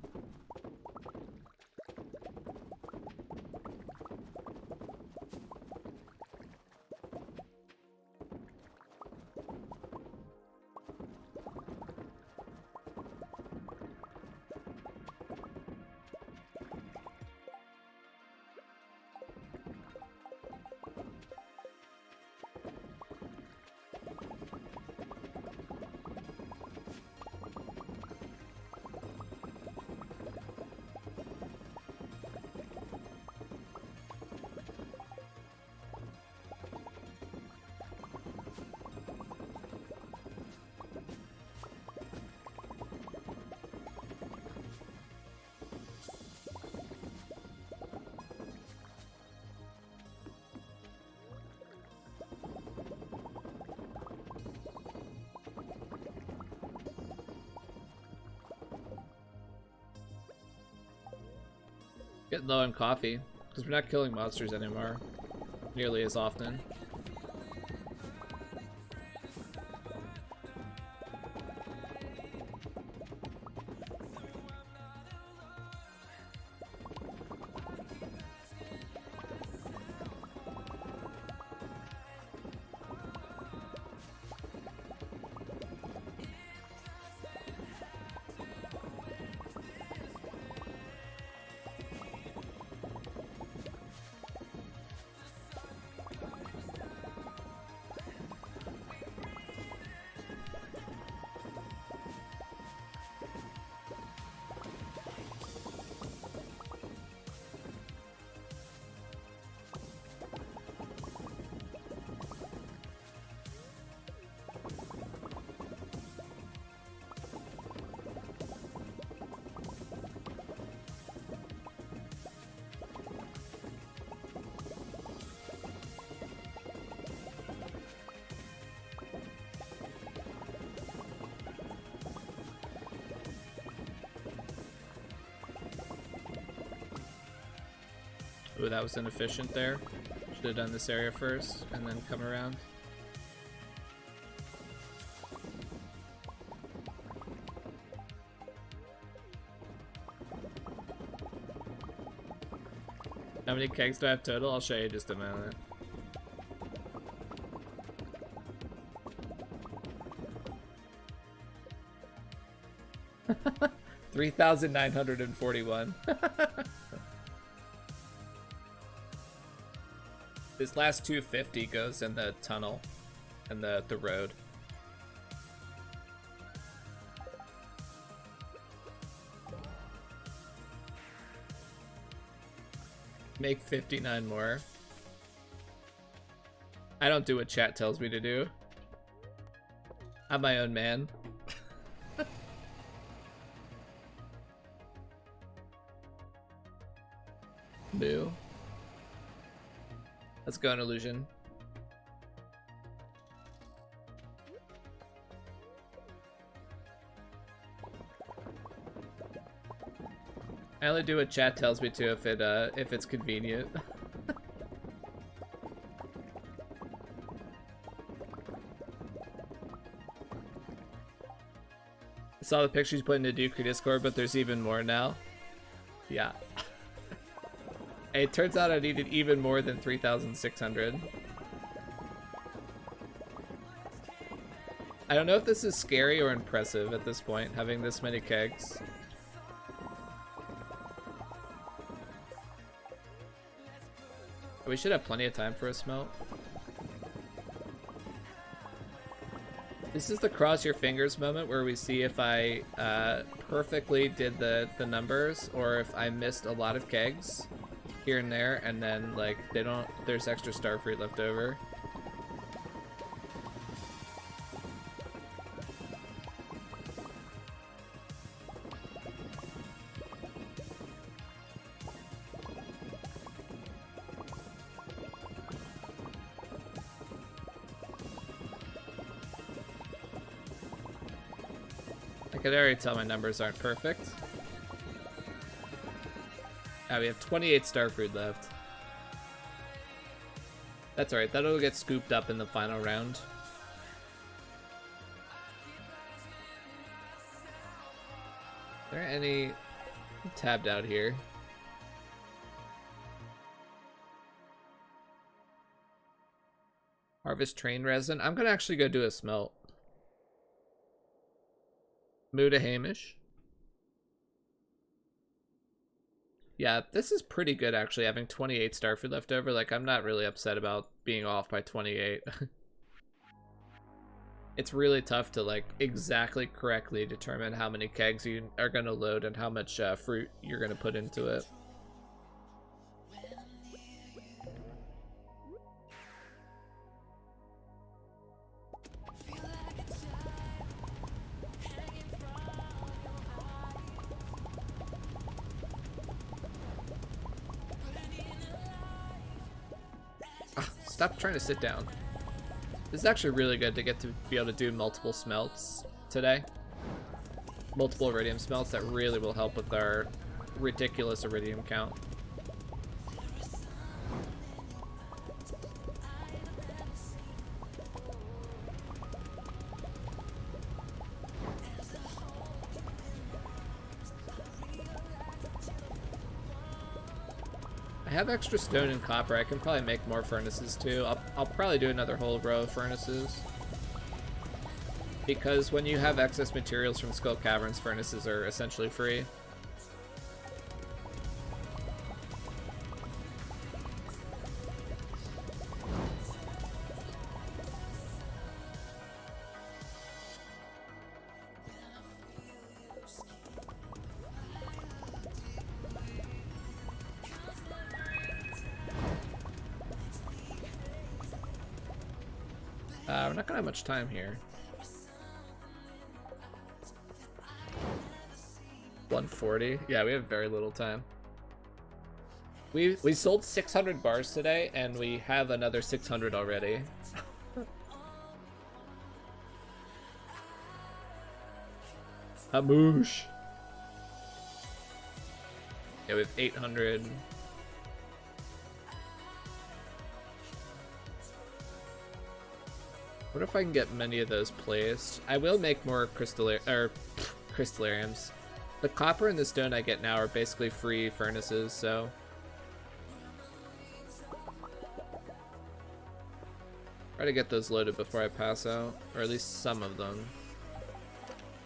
Getting low on coffee, because we're not killing monsters anymore nearly as often. Ooh, that was inefficient there. Should have done this area first and then come around. How many kegs do I have total? I'll show you in just a minute. $3,941. This last 250 goes in the tunnel and the road. Make 59 more. I don't do what chat tells me to do. I'm my own man. Moo. Let's go on illusion. I only do what chat tells me to if it's convenient. I saw the pictures you put into Duke Discord, but there's even more now. Yeah. It turns out I needed even more than 3,600. I don't know if this is scary or impressive at this point, having this many kegs. We should have plenty of time for a smelt. This is the cross your fingers moment where we see if I perfectly did the numbers or if I missed a lot of kegs here and there, and then like there's extra star fruit left over. I could already tell my numbers aren't perfect. We have 28 starfruit left. That's alright, that'll get scooped up in the final round. Is there any tabbed out here? Harvest train resin. I'm gonna actually go do a smelt. Moo to Hamish. Yeah, this is pretty good actually, having 28 starfruit left over. Like, I'm not really upset about being off by 28. It's really tough to like exactly correctly determine how many kegs you are going to load and how much fruit you're going to put into it. Stop trying to sit down. This is actually really good to get to be able to do multiple smelts today. Multiple iridium smelts that really will help with our ridiculous iridium count. I have extra stone and copper. I can probably make more furnaces too. I'll probably do another whole row of furnaces. Because when you have excess materials from Skull Caverns, furnaces are essentially free. We're not gonna have much time here. 140. Yeah, we have very little time. We sold 600 bars today, and we have another 600 already. Hamoosh. Yeah, we have 800. wonder if I can get many of those placed. I will make more crystallariums. The copper and the stone I get now are basically free furnaces, so... Try to get those loaded before I pass out, or at least some of them.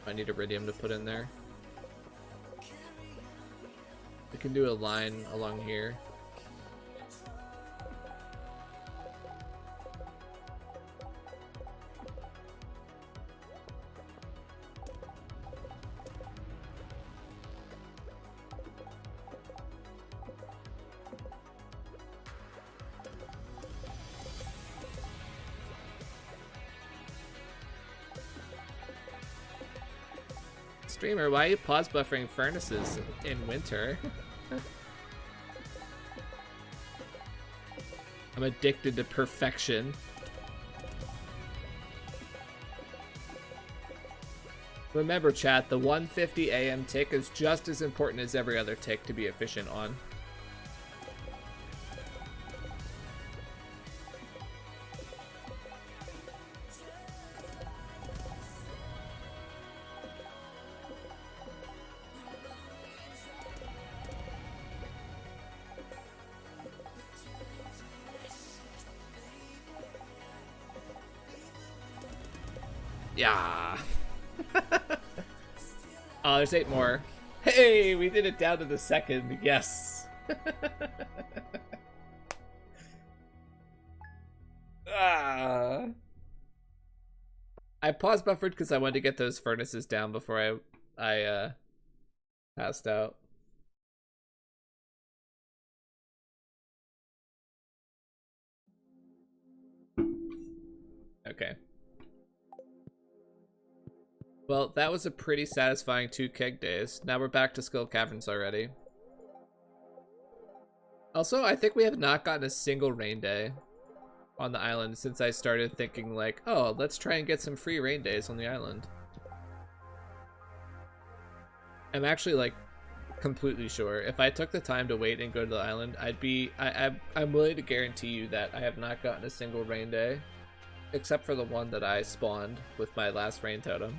I need iridium to put in there. We can do a line along here. Streamer, why are you pause buffering furnaces in winter? I'm addicted to perfection. Remember, chat, the 1:50 a.m. tick is just as important as every other tick to be efficient on. Yeah. Oh, there's 8 more. Hey, we did it down to the second. Yes. I pause buffered because I wanted to get those furnaces down before I passed out. Okay. Well, that was a pretty satisfying 2 keg days. Now we're back to Skull Caverns already. Also, I think we have not gotten a single rain day on the island since I started thinking like, oh, let's try and get some free rain days on the island. I'm actually like completely sure if I took the time to wait and go to the island, I'm willing to guarantee you that I have not gotten a single rain day except for the one that I spawned with my last rain totem.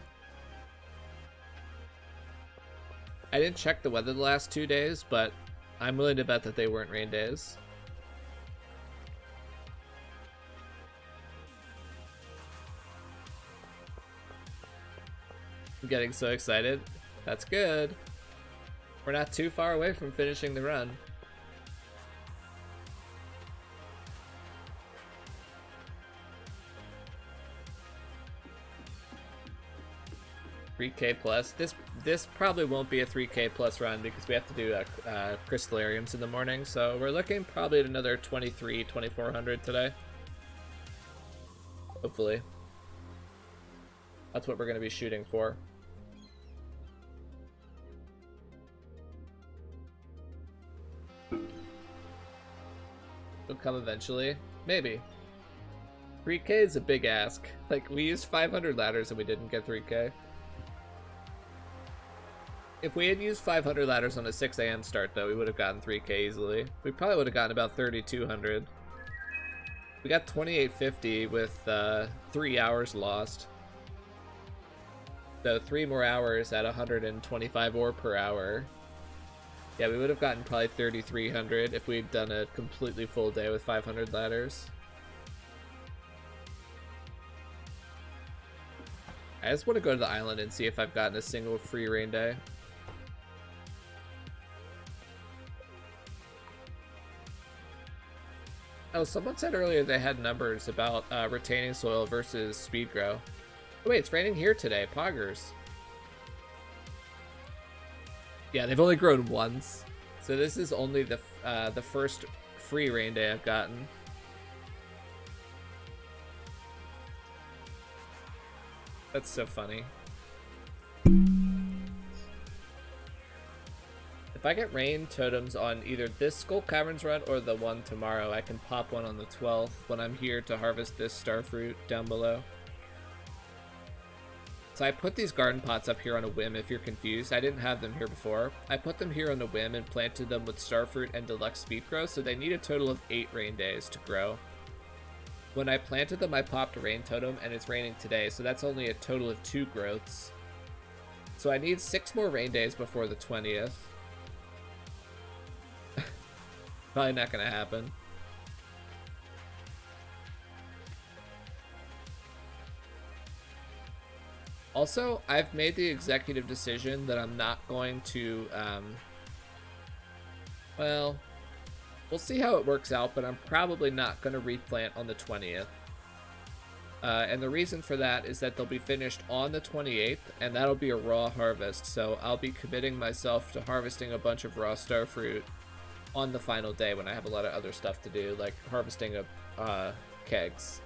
I didn't check the weather the last 2 days, but I'm willing to bet that they weren't rain days. I'm getting so excited. That's good. We're not too far away from finishing the run. $3K plus. This probably won't be a 3K plus run because we have to do crystallariums in the morning, so we're looking probably at another 2,400 today. Hopefully. That's what we're going to be shooting for. It'll come eventually. Maybe. 3K is a big ask. Like, we used 500 ladders and we didn't get 3K. If we had used 500 ladders on a 6 a.m. start, though, we would have gotten 3K easily. We probably would have gotten about 3,200. We got 2,850 with 3 hours lost. So 3 more hours at 125 ore per hour. Yeah, we would have gotten probably 3,300 if we'd done a completely full day with 500 ladders. I just want to go to the island and see if I've gotten a single free rain day. Oh, someone said earlier they had numbers about retaining soil versus speed grow. Oh, wait, it's raining here today. Poggers. Yeah, they've only grown once. So this is only the first free rain day I've gotten. That's so funny. If I get rain totems on either this Skull Caverns run or the one tomorrow, I can pop one on the 12th when I'm here to harvest this starfruit down below. So I put these garden pots up here on a whim if you're confused. I didn't have them here before. I put them here on a whim and planted them with starfruit and deluxe speed grow, so they need a total of 8 rain days to grow. When I planted them, I popped a rain totem, and it's raining today, so that's only a total of 2 growths. So I need 6 more rain days before the 20th. Probably not gonna happen. Also, I've made the executive decision that I'm not going to, well, we'll see how it works out, but I'm probably not going to replant on the 20th. And the reason for that is that they'll be finished on the 28th, and that'll be a raw harvest, so I'll be committing myself to harvesting a bunch of raw starfruit on the final day when I have a lot of other stuff to do, like harvesting kegs.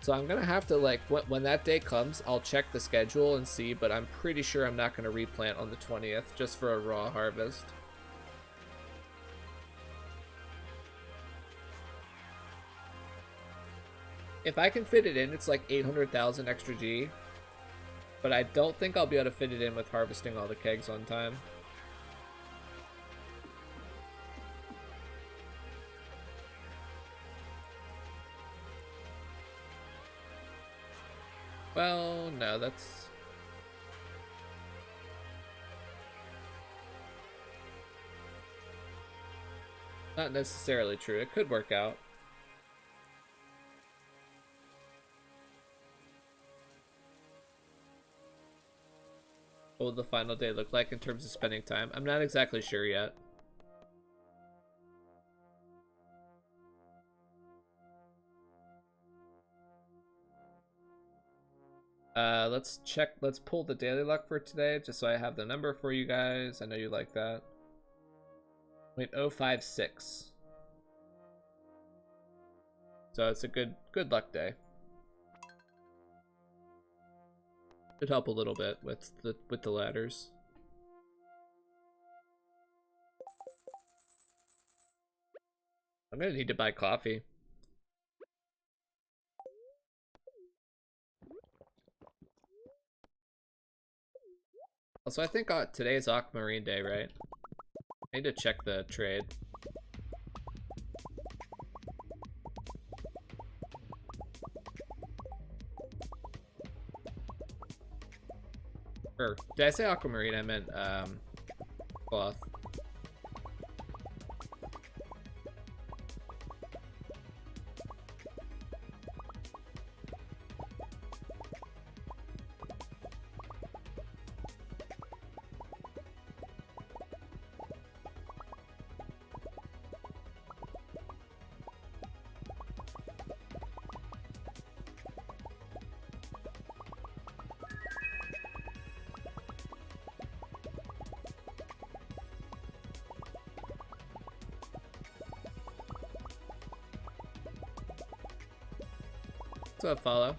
So I'm gonna have to, like, when that day comes, I'll check the schedule and see, but I'm pretty sure I'm not gonna replant on the 20th just for a raw harvest. If I can fit it in, it's like 800,000 extra G, but I don't think I'll be able to fit it in with harvesting all the kegs on time. Well, no, that's... not necessarily true. It could work out. What will the final day look like in terms of spending time? I'm not exactly sure yet. Let's pull the daily luck for today, just so I have the number for you guys. I know you like that. 0.056. So it's a good luck day. Should help a little bit with the ladders. I'm gonna need to buy coffee. Also, I think today is Aquamarine Day, right? I need to check the trade. Or, did I say Aquamarine? I meant, cloth. What's up, follow?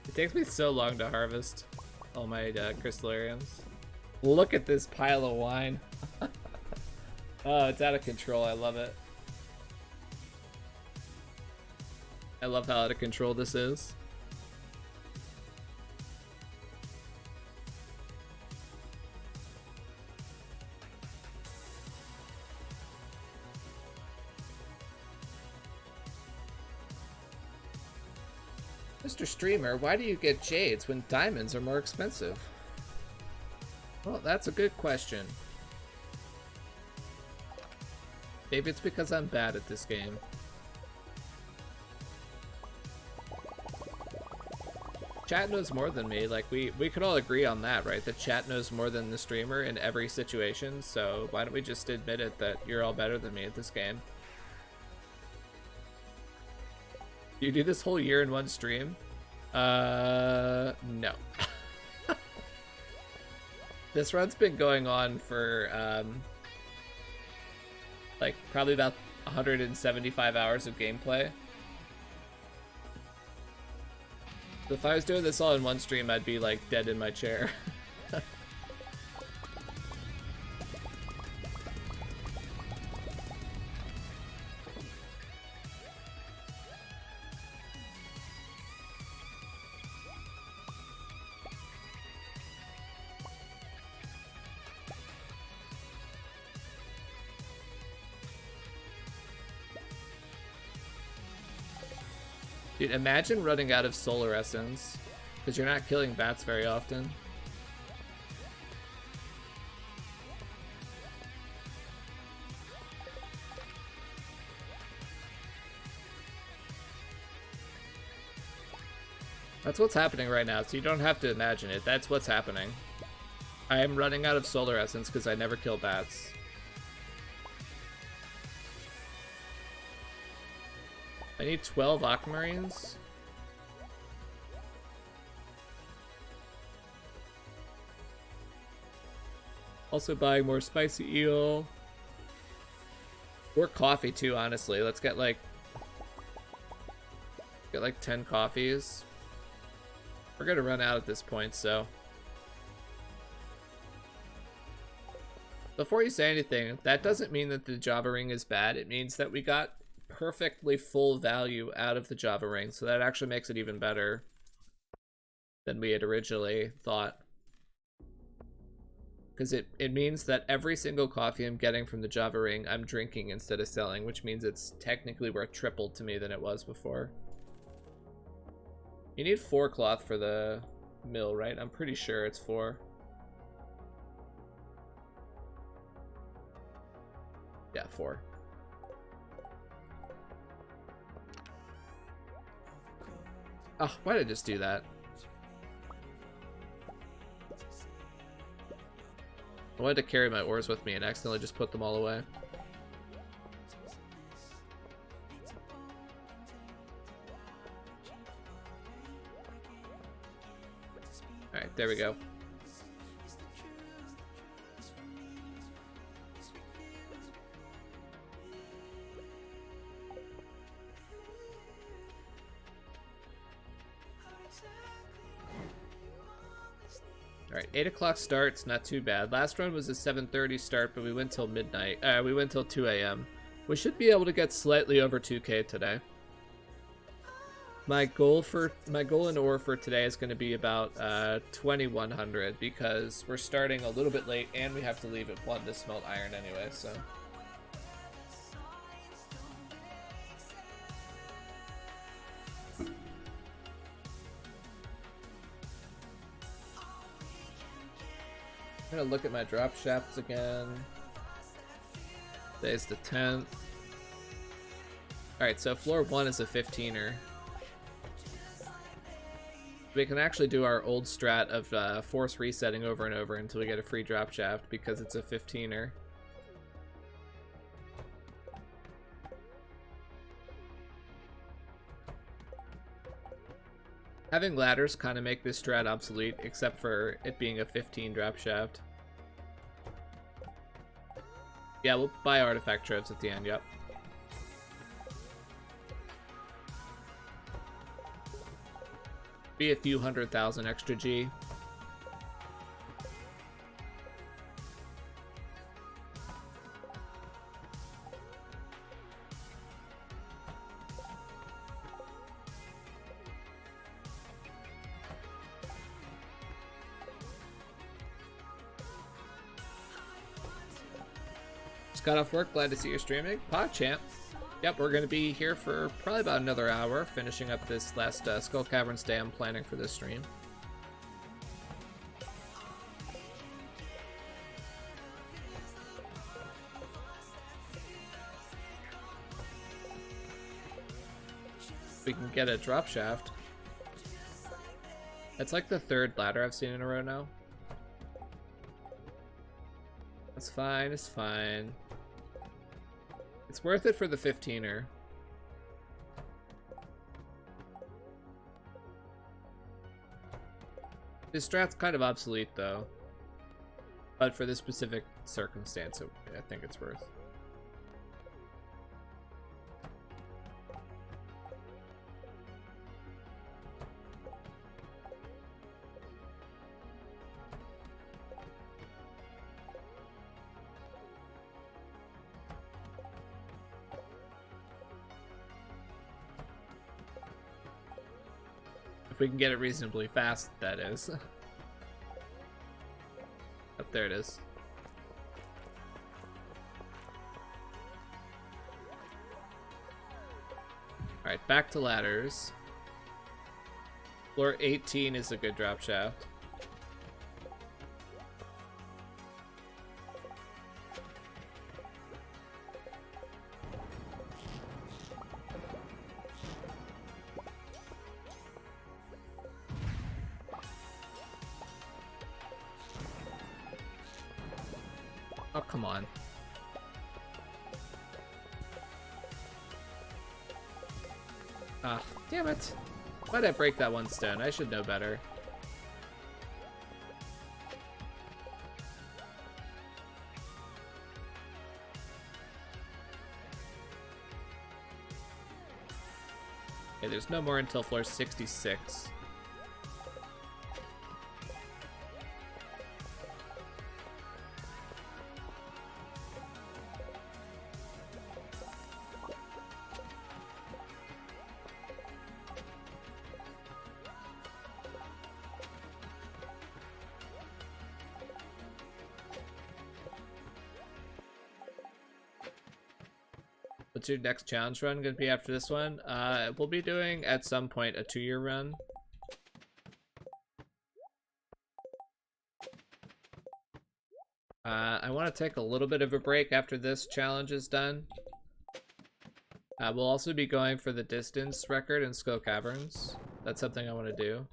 It takes me so long to harvest all my crystallariums. Look at this pile of wine. Oh, it's out of control. I love it. I love how out of control this is. Mr. Streamer, why do you get jades when diamonds are more expensive? Well, that's a good question. Maybe it's because I'm bad at this game. Chat knows more than me. Like, we could all agree on that, right? That chat knows more than the streamer in every situation, so why don't we just admit it that you're all better than me at this game? You do this whole year in one stream? No. This run's been going on for, like, probably about 175 hours of gameplay. So if I was doing this all in one stream, I'd be, like, dead in my chair. Dude, imagine running out of solar essence, because you're not killing bats very often. That's what's happening right now, so you don't have to imagine it. That's what's happening. I am running out of solar essence because I never kill bats. I need 12 aquamarines. Also buying more spicy eel. Or coffee too, honestly. Let's get like 10 coffees. We're gonna run out at this point, so. Before you say anything, that doesn't mean that the Java ring is bad. It means that we got perfectly full value out of the Java ring, so that actually makes it even better than we had originally thought. Because it means that every single coffee I'm getting from the Java ring, I'm drinking instead of selling, which means it's technically worth triple to me than it was before. You need 4 cloth for the mill, right? I'm pretty sure it's 4. Yeah, 4. Oh, why did I just do that? I wanted to carry my ores with me and accidentally just put them all away. Alright, there we go. Alright, 8 o'clock start's not too bad. Last run was a 7:30 start, but we went till midnight. We went till 2 a.m. We should be able to get slightly over 2k today. My goal in ore for today is going to be about 2100 because we're starting a little bit late and we have to leave at 1 to smelt iron anyway, so. I'm gonna look at my drop shafts again. Today's the 10th. Alright, so floor 1 is a 15er. We can actually do our old strat of force resetting over and over until we get a free drop shaft because it's a 15er. Having ladders kind of make this strat obsolete, except for it being a 15 drop shaft. Yeah, we'll buy artifact troves at the end, yep. Be a few 100,000 extra G. Just got off work, glad to see you streaming. PogChamp. Yep, we're going to be here for probably about another hour, finishing up this last Skull Caverns day I'm planning for this stream. We can get a drop shaft. That's like the 3rd ladder I've seen in a row now. It's fine, it's fine. It's worth it for the 15er. This strat's kind of obsolete though. But for this specific circumstance, I think it's worth. We can get it reasonably fast, that is. Oh, there it is. Alright, back to ladders. Floor 18 is a good drop shaft. Oh, come on. Ah, damn it. Why'd I break that one stone? I should know better. Okay, there's no more until floor 66. What's your next challenge run gonna be after this one? We'll be doing at some point a 2-year run. I want to take a little bit of a break after this challenge is done. We'll also be going for the distance record in Skull Caverns. That's something I want to do.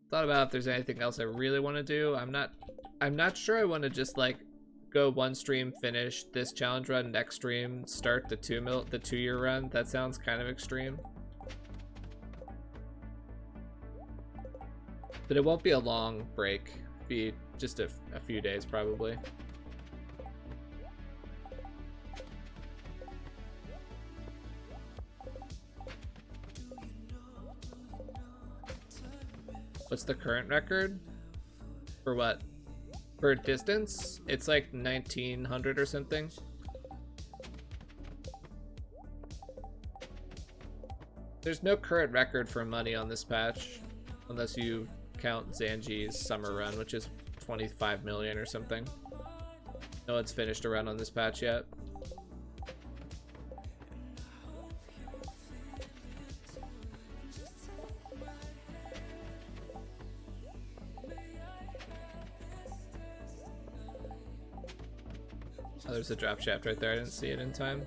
Thought about if there's anything else I really want to do. I'm not sure I want to just like go one stream, finish this challenge run, next stream start the 2-year run. That sounds kind of extreme. But it won't be a long break. Be just a few days probably. What's the current record? For what? For distance? It's like 1900 or something. There's no current record for money on this patch, unless you count Zanji's summer run, which is 25 million or something. No one's finished a run on this patch yet. Oh, there's a drop shaft right there. I didn't see it in time.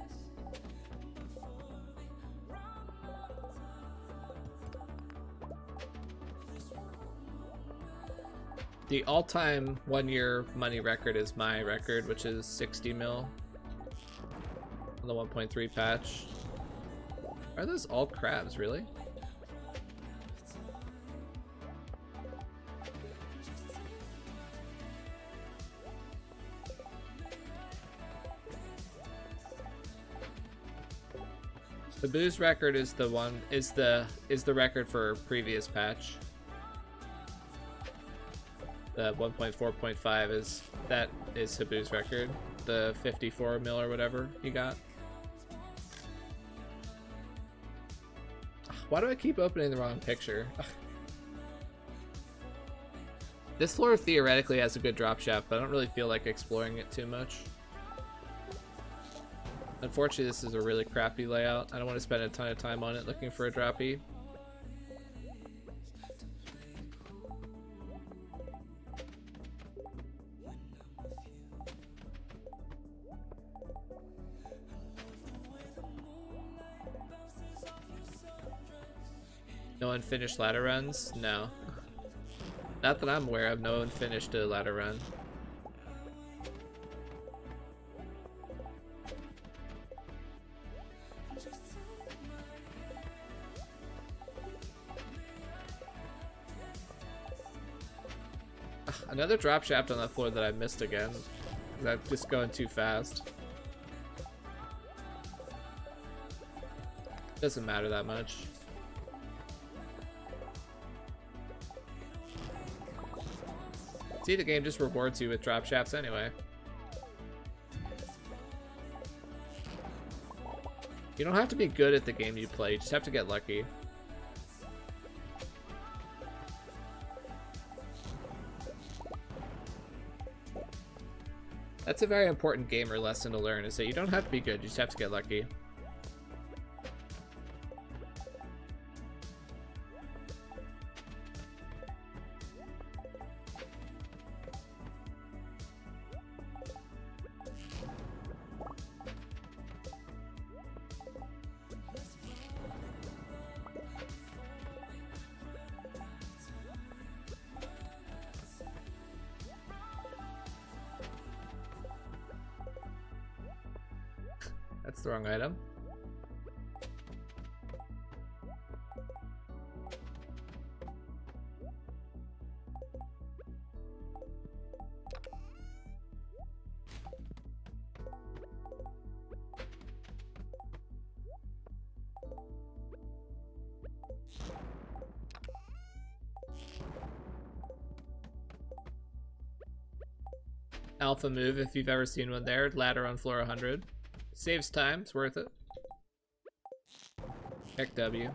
The all-time 1-year money record is my record, which is 60 mil on the 1.3 patch. Are those all crabs, really? The booze record is the record for previous patch. The 1.4.5 is Habu's record. The 54 mil or whatever he got. Why do I keep opening the wrong picture? This floor theoretically has a good drop shaft, but I don't really feel like exploring it too much. Unfortunately, this is a really crappy layout. I don't want to spend a ton of time on it looking for a droppy. No one finished ladder runs? No. Not that I'm aware of. No one finished a ladder run. Another drop shaft on that floor that I missed again. I'm just going too fast. Doesn't matter that much. See, the game just rewards you with drop shafts anyway. You don't have to be good at the game you play, you just have to get lucky. That's a very important gamer lesson to learn, is that you don't have to be good, you just have to get lucky. That's the wrong item. Alpha move, if you've ever seen one there. Ladder on floor 100. Saves time, it's worth it. Heck W.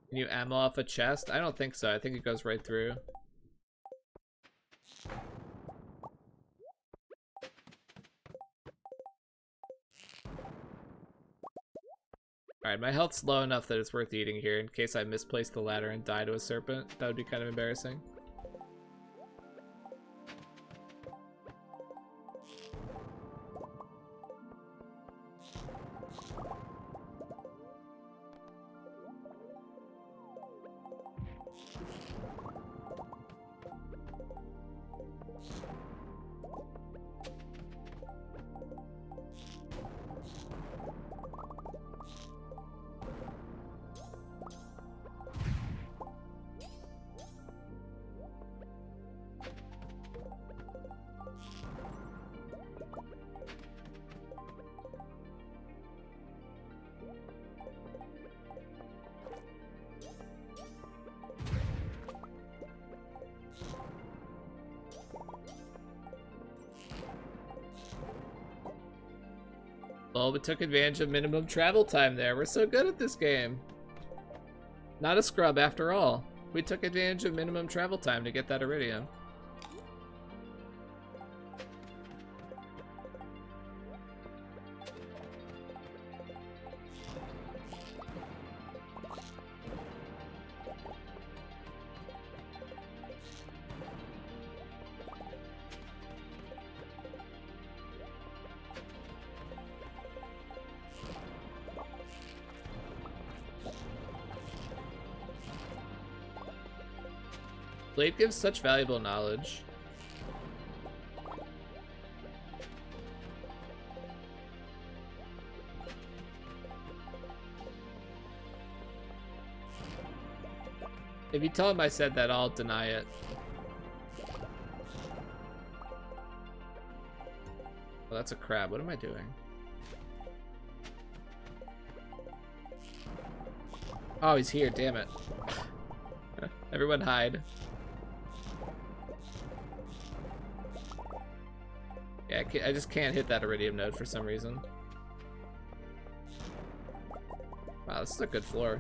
Can you ammo off a chest? I don't think so. I think it goes right through. Alright, my health's low enough that it's worth eating here in case I misplace the ladder and die to a serpent. That would be kind of embarrassing. Well, we took advantage of minimum travel time there. We're so good at this game. Not a scrub after all. We took advantage of minimum travel time to get that iridium. Blade gives such valuable knowledge. If you tell him I said that, I'll deny it. Well, that's a crab. What am I doing? Oh, he's here. Damn it. Everyone hide. Yeah, I just can't hit that iridium node for some reason. Wow, this is a good floor.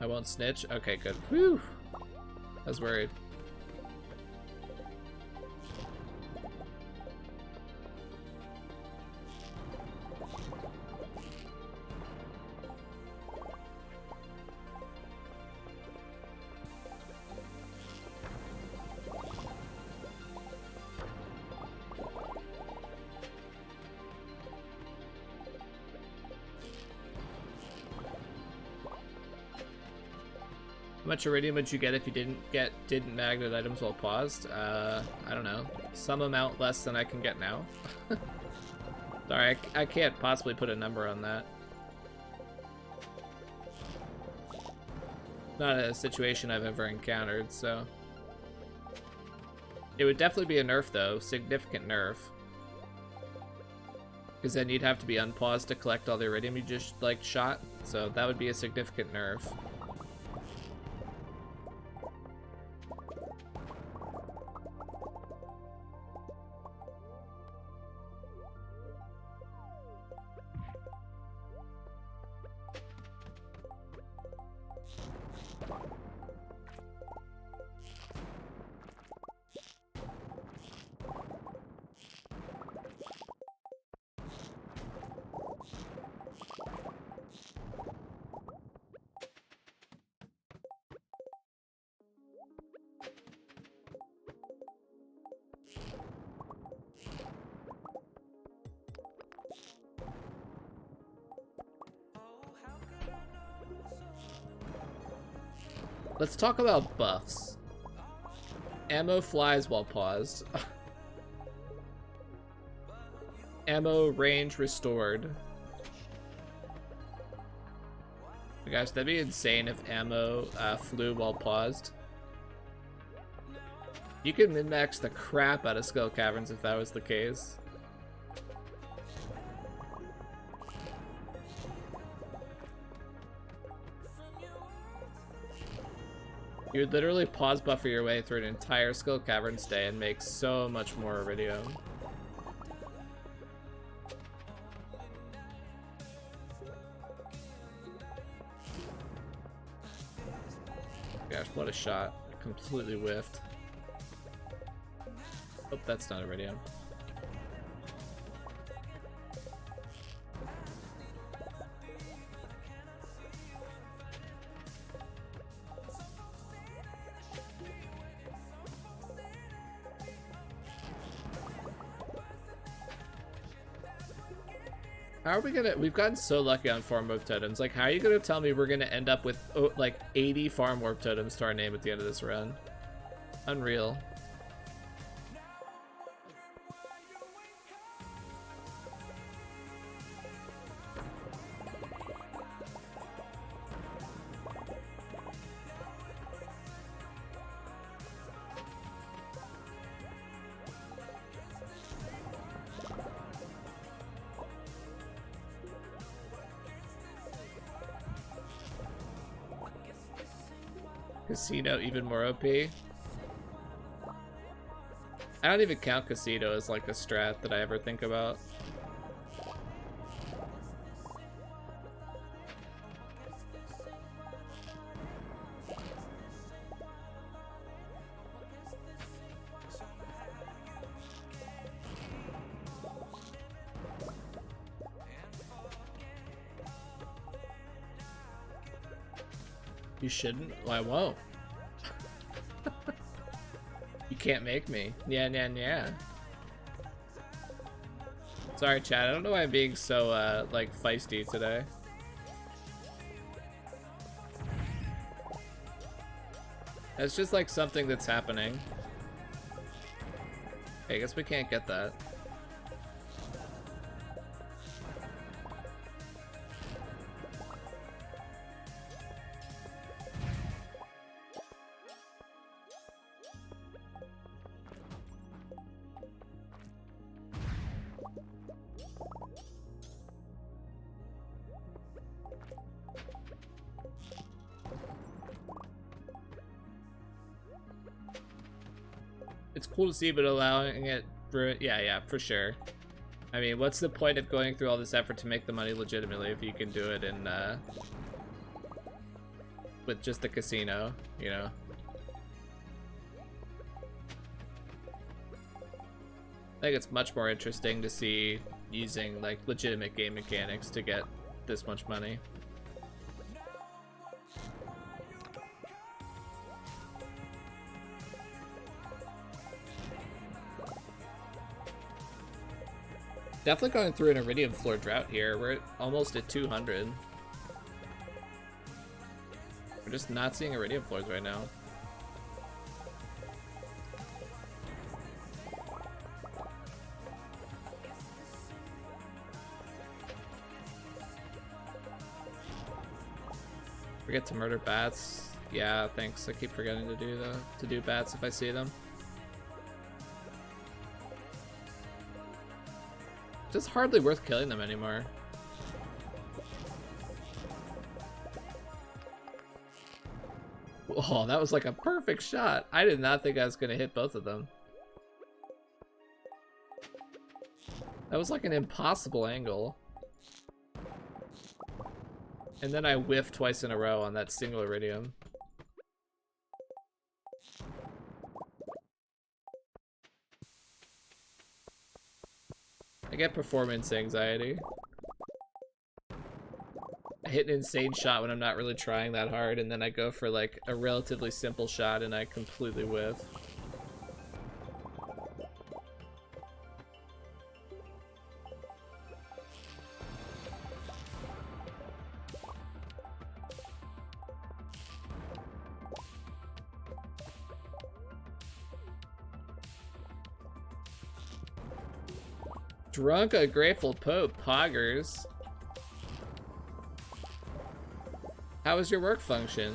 I won't snitch? Okay, good. Whew! I was worried. How much iridium would you get if you didn't magnet items while paused? I don't know. Some amount less than I can get now. Sorry, I can't possibly put a number on that. Not a situation I've ever encountered, so. It would definitely be a nerf though, significant nerf. Because then you'd have to be unpaused to collect all the iridium you just like shot, so that would be a significant nerf. Let's talk about buffs. Ammo flies while paused. Ammo range restored. Oh gosh, that'd be insane if ammo flew while paused. You could min-max the crap out of Skull Caverns if that was the case. You would literally pause buffer your way through an entire Skull Caverns day and make so much more Iridium. Gosh, what a shot. Completely whiffed. Oh, that's not Iridium. How are we gonna... We've gotten so lucky on farm warp totems. Like, how are you gonna tell me we're gonna end up with, like, 80 farm warp totems to our name at the end of this run? Unreal. Casino even more OP. I don't even count Casino as like a strat that I ever think about. You shouldn't? Well, I won't. You can't make me. Yeah. Sorry, chat. I don't know why I'm being so, like, feisty today. It's just, like, something that's happening. Okay, I guess we can't get that. It's cool to see, but allowing it for... Yeah, for sure. I mean, what's the point of going through all this effort to make the money legitimately if you can do it in, with just the casino, you know? I think it's much more interesting to see using, like, legitimate game mechanics to get this much money. Definitely going through an Iridium floor drought here. We're almost at 200. We're just not seeing Iridium floors right now. Forget to murder bats. Yeah, thanks. I keep forgetting to do bats if I see them. It's just hardly worth killing them anymore. Oh, that was like a perfect shot. I did not think I was gonna hit both of them. That was like an impossible angle. And then I whiffed twice in a row on that single Iridium. I get performance anxiety. I hit an insane shot when I'm not really trying that hard, and then I go for like a relatively simple shot and I completely whiff. Drunk a Grateful Pope, poggers. How was your work function?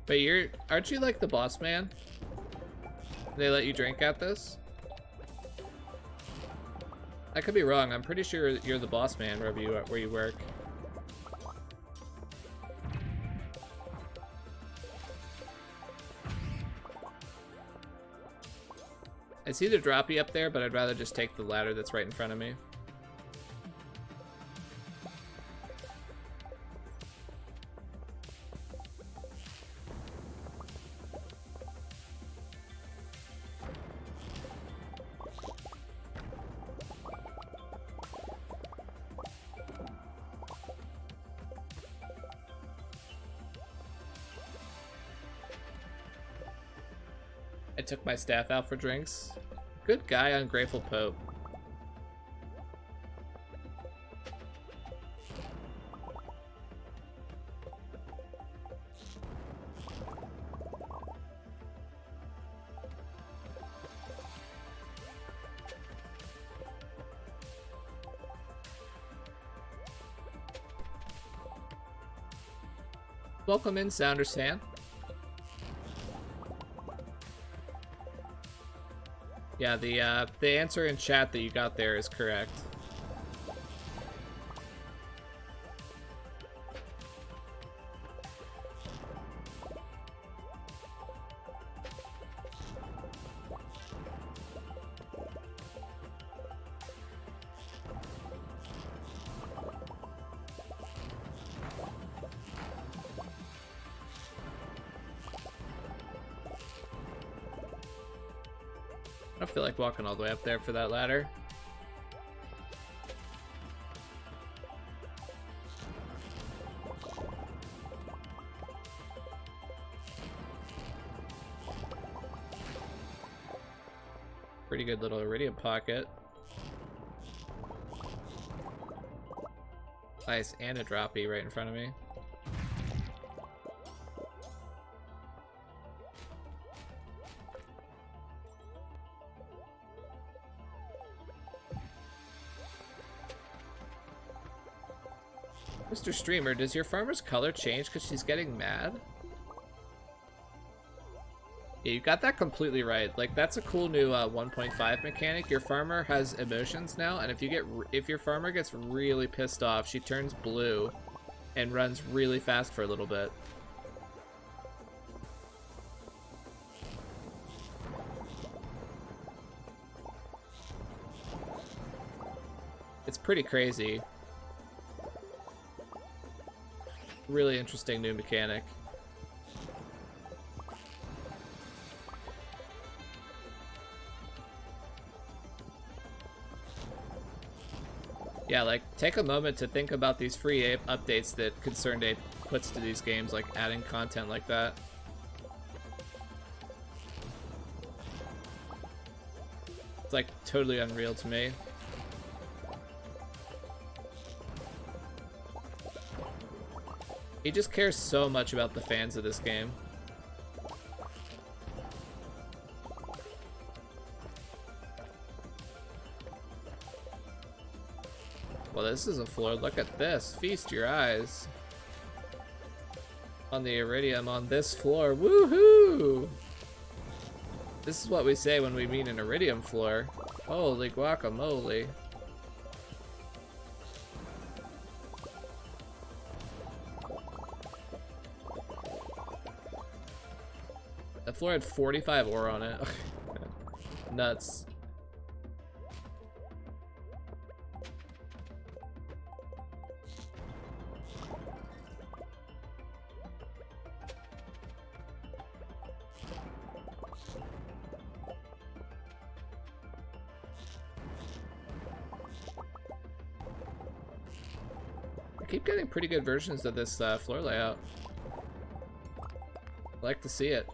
But aren't you like the boss man? They let you drink at this? I could be wrong. I'm pretty sure you're the boss man where you work. I see the droppy up there, but I'd rather just take the ladder that's right in front of me. I took my staff out for drinks. Good guy, Ungrateful Pope. Welcome in, Sounders fan. Yeah, the answer in chat that you got there is correct. I don't feel like walking all the way up there for that ladder. Pretty good little iridium pocket. Nice, and a droppy right in front of me. Mr. Streamer, does your farmer's color change because she's getting mad? Yeah, you got that completely right. Like, that's a cool new 1.5 mechanic. Your farmer has emotions now, and if your farmer gets really pissed off, she turns blue and runs really fast for a little bit. It's pretty crazy. Really interesting new mechanic. Yeah, like, take a moment to think about these free Ape updates that Concerned Ape puts to these games, like adding content like that. It's like totally unreal to me. He just cares so much about the fans of this game. Well, this is a floor. Look at this. Feast your eyes on the iridium on this floor. Woohoo! This is what we say when we mean an iridium floor. Holy guacamole. The floor had 45 ore on it. Nuts. I keep getting pretty good versions of this floor layout. Like to see it.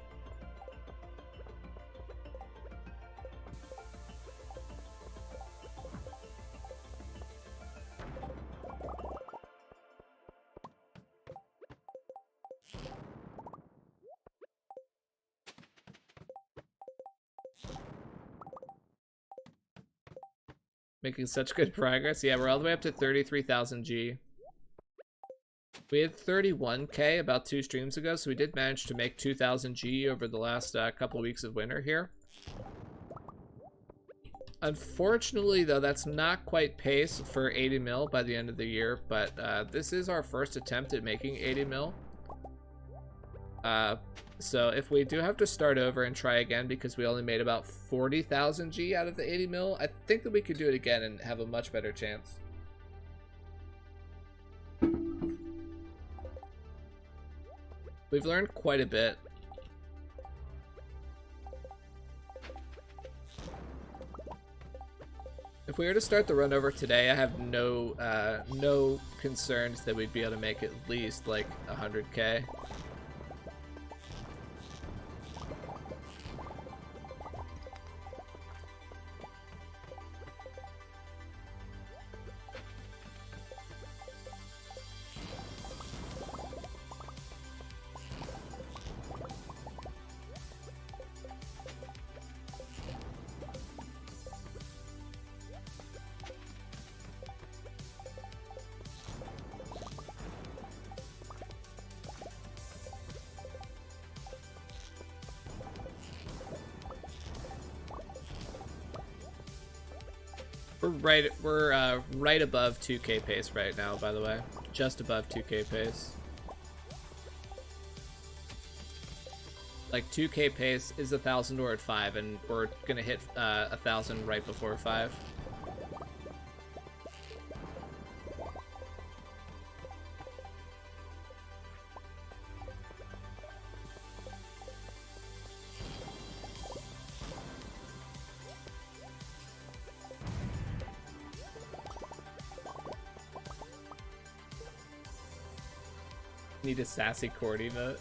Making such good progress. Yeah, we're all the way up to 33,000 G. We had 31K about 2 streams ago, so we did manage to make 2,000 G over the last couple weeks of winter here. Unfortunately, though, that's not quite pace for 80 mil by the end of the year, but this is our first attempt at making 80 mil. So if we do have to start over and try again because we only made about 40,000 G out of the 80 mil, I think that we could do it again and have a much better chance. We've learned quite a bit. If we were to start the run over today, I have no concerns that we'd be able to make at least like 100K. We're right above 2K pace right now, by the way. Just above 2K pace. Like 2K pace is 1,000 or at 5, and we're gonna hit 1,000 right before 5. Need a sassy chord emote.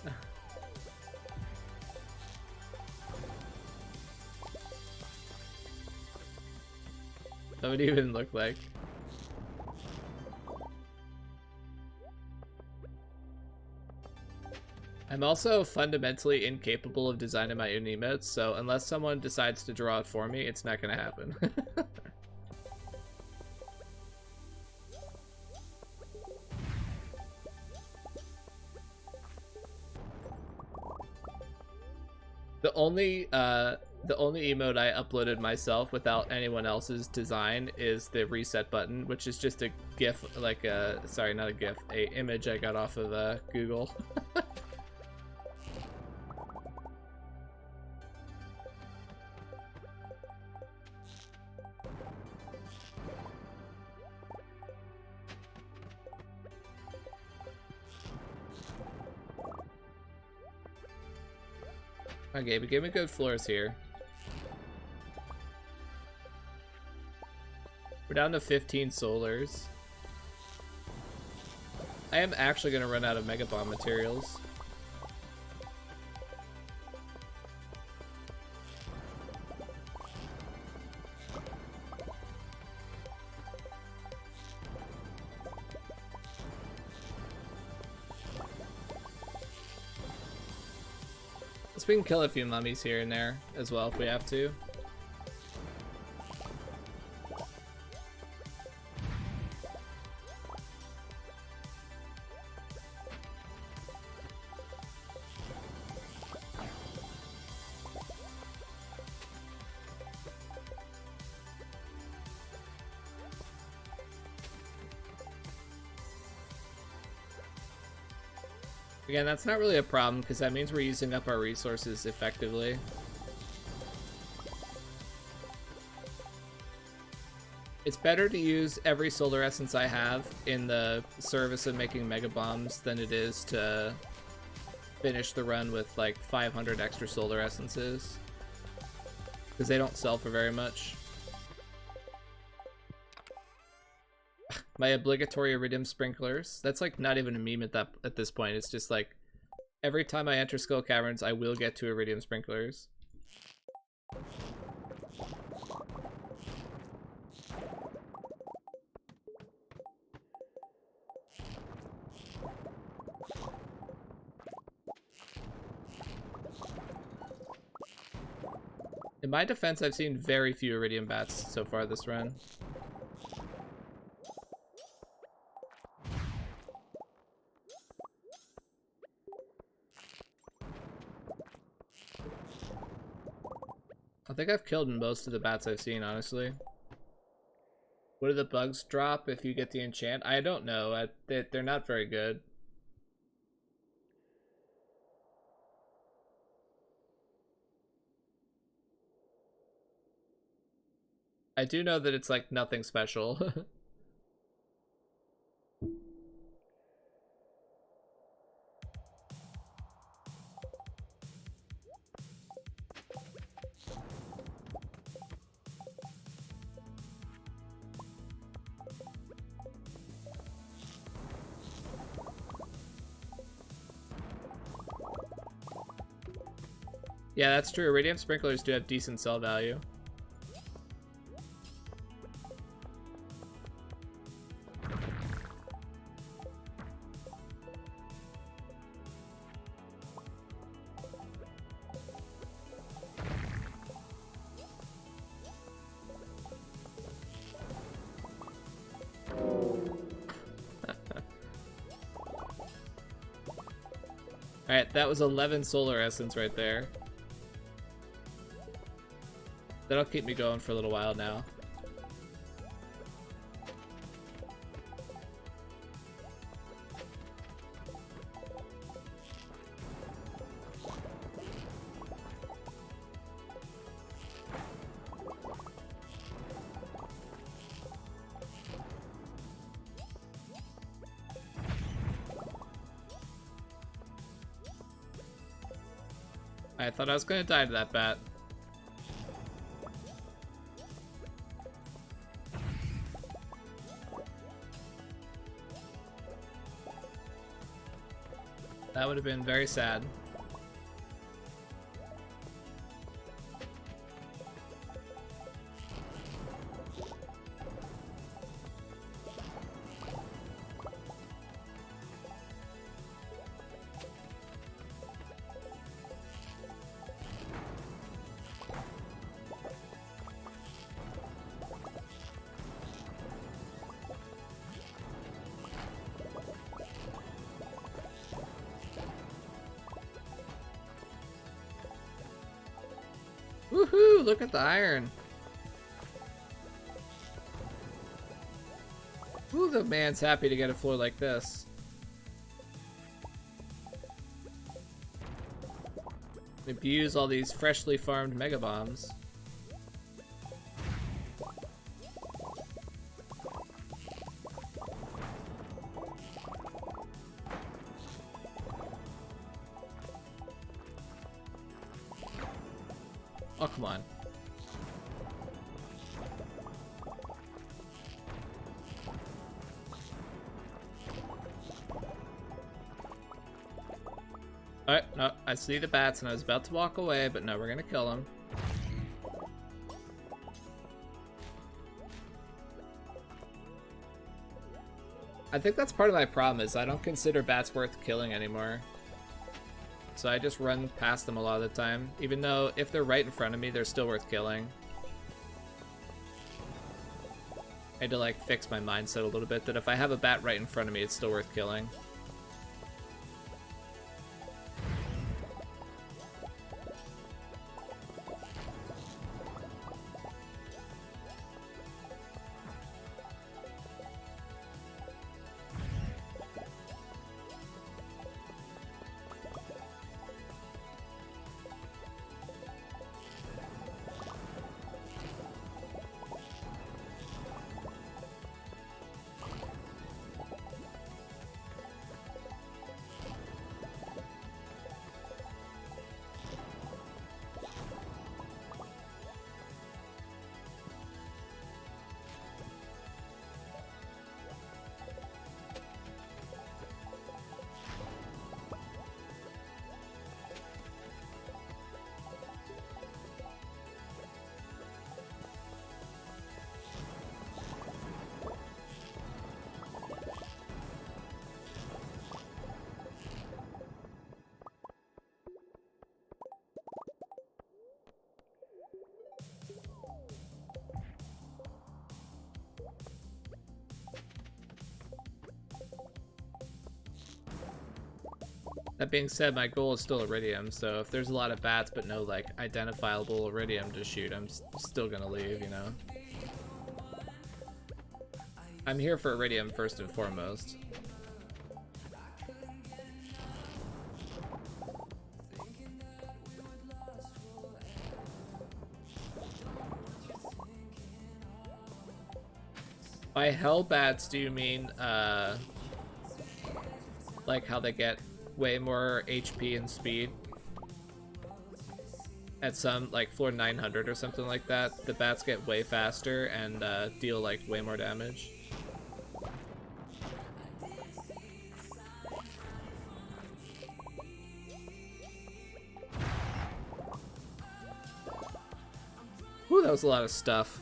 That would even look like. I'm also fundamentally incapable of designing my own emotes, so unless someone decides to draw it for me, it's not gonna happen. The only emote I uploaded myself without anyone else's design is the reset button, which is just a GIF, like a, sorry, not a GIF, a image I got off of Google. Okay, but give me good floors here. We're down to 15 solars. I am actually going to run out of Mega Bomb materials. We can kill a few mummies here and there as well if we have to. Again, that's not really a problem because that means we're using up our resources effectively. It's better to use every solar essence I have in the service of making mega bombs than it is to finish the run with like 500 extra solar essences, because they don't sell for very much. My obligatory iridium sprinklers. That's like not even a meme at this point. It's just like Every time I enter Skull Caverns, I will get to Iridium Sprinklers. In my defense, I've seen very few Iridium Bats so far this run. I think I've killed most of the bats I've seen, honestly. What do the bugs drop if you get the enchant? I don't know. They're not very good. I do know that it's like nothing special. Yeah, that's true. Iridium Sprinklers do have decent sell value. Alright, that was 11 Solar Essence right there. That'll keep me going for a little while now. I thought I was gonna die to that bat. That would have been very sad. Woohoo! Look at the iron. Ooh, the man's happy to get a floor like this. Abuse all these freshly farmed mega bombs. Oh, come on. Alright, no, I see the bats and I was about to walk away, but no, we're gonna kill them. I think that's part of my problem is I don't consider bats worth killing anymore. So I just run past them a lot of the time, even though if they're right in front of me, they're still worth killing. I had to like fix my mindset a little bit that if I have a bat right in front of me, it's still worth killing. That being said, my goal is still iridium, so if there's a lot of bats but no like identifiable iridium to shoot, I'm still gonna leave, you know? I'm here for iridium first and foremost. By hellbats, do you mean, like how they get way more HP and speed? At some, like, floor 900 or something like that, the bats get way faster and, deal, like, way more damage. Whew, that was a lot of stuff.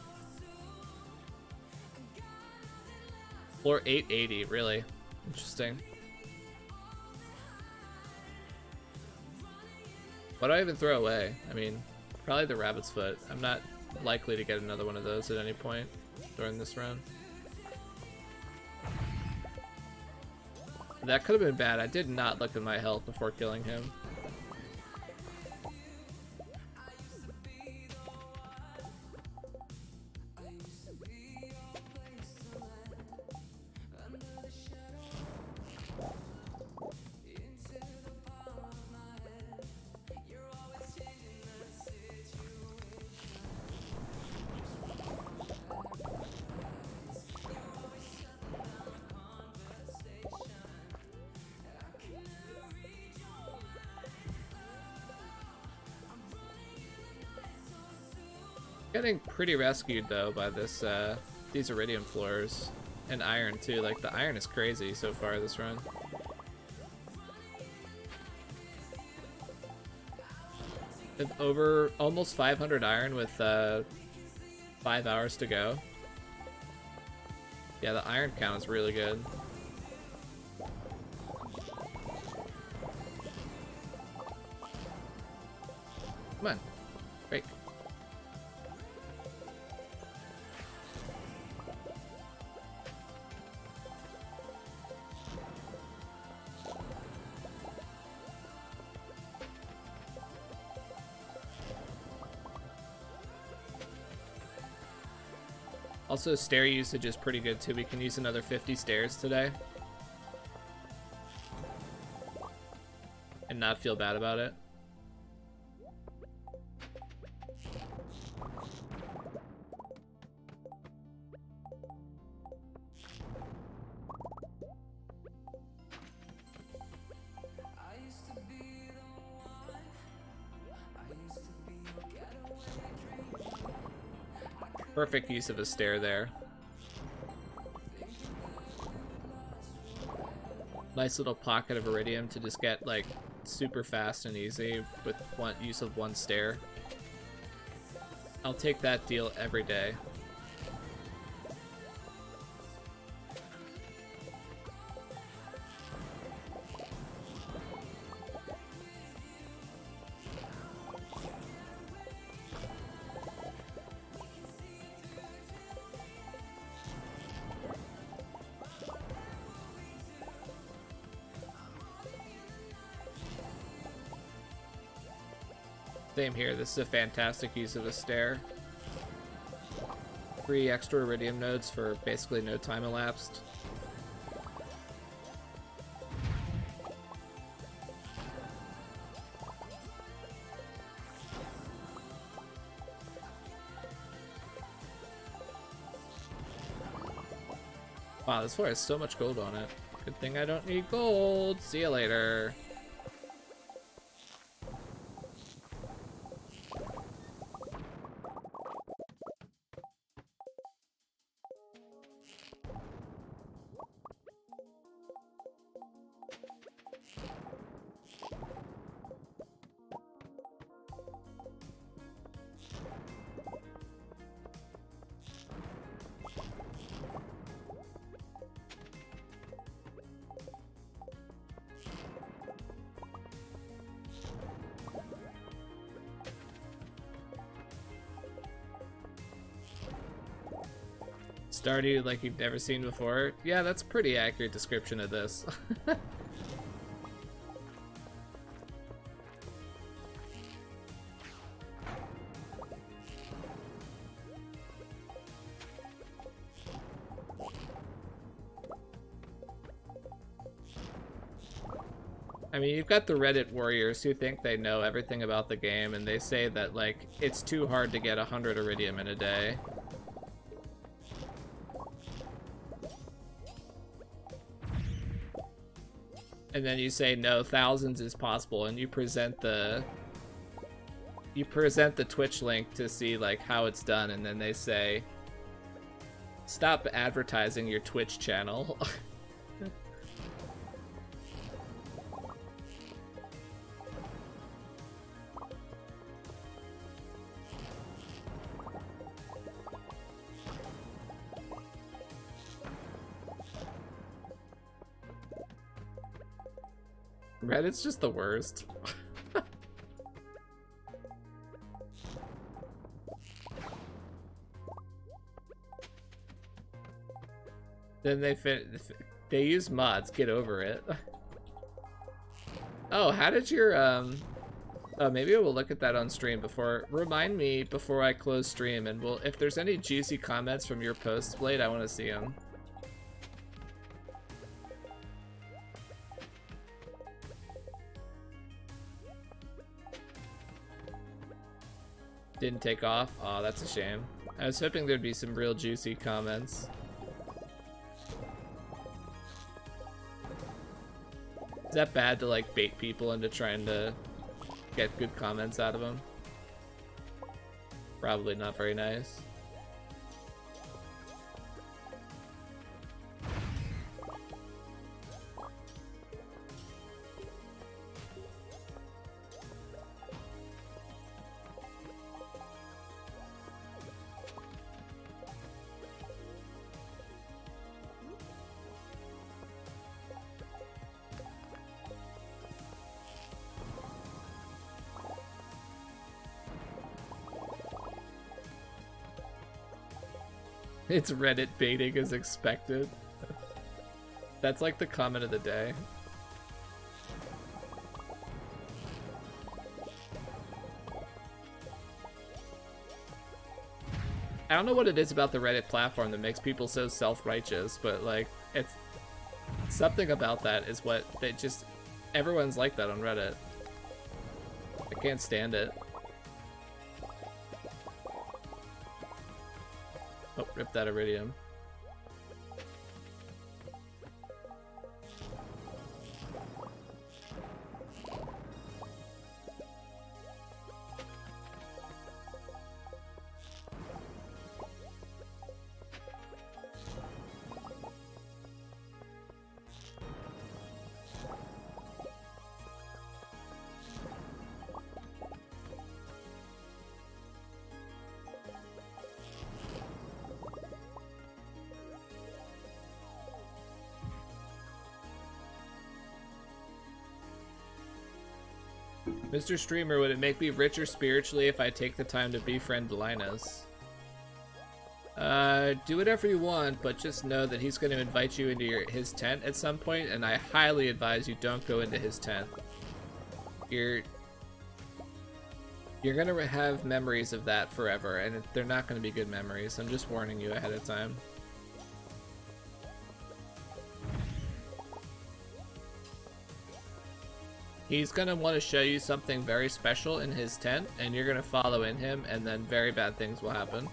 Floor 880, really. Interesting. What do I even throw away? I mean, probably the rabbit's foot. I'm not likely to get another one of those at any point during this run. That could have been bad. I did not look at my health before killing him. Getting pretty rescued though by this these iridium floors and iron too. Like the iron is crazy so far this run. I've over almost 500 iron with 5 hours to go. Yeah, the iron count is really good. Come on, break. Also, stair usage is pretty good too. We can use another 50 stairs today. And not feel bad about it. Perfect use of a stair there. Nice little pocket of iridium to just get like super fast and easy with one use of one stair. I'll take that deal every day. Same here, this is a fantastic use of a stair. 3 extra iridium nodes for basically no time elapsed. Wow, this floor has so much gold on it. Good thing I don't need gold. See you later. Stardew like you've never seen before. Yeah, that's a pretty accurate description of this. I mean, you've got the Reddit warriors who think they know everything about the game, and they say that, like, it's too hard to get 100 iridium in a day. And then you say, no, thousands is possible, and you present the Twitch link to see, like, how it's done, and then they say, stop advertising your Twitch channel. Reddit's just the worst. Then they use mods. Get over it. Oh, how did your oh, maybe we'll look at that on stream before. Remind me before I close stream, and we'll, if there's any juicy comments from your posts, Blade, I want to see them. Didn't take off? Oh, that's a shame. I was hoping there'd be some real juicy comments. Is that bad to, like, bait people into trying to get good comments out of them? Probably not very nice. It's Reddit baiting as expected. That's like the comment of the day. I don't know what it is about the Reddit platform that makes people so self-righteous, but like, it's something about that is what they just, everyone's like that on Reddit. I can't stand it. Oh, rip that iridium. Mr. Streamer, would it make me richer spiritually if I take the time to befriend Linus? Do whatever you want, but just know that he's going to invite you into his tent at some point, and I highly advise you don't go into his tent. You're going to have memories of that forever, and they're not going to be good memories. I'm just warning you ahead of time. He's gonna want to show you something very special in his tent, and you're gonna follow in him, and then very bad things will happen.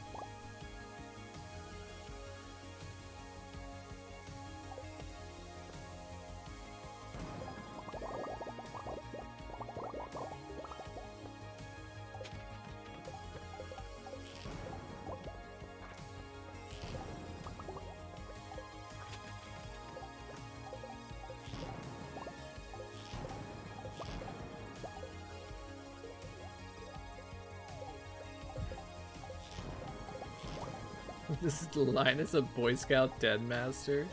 This is Linus, a Boy Scout Den Master.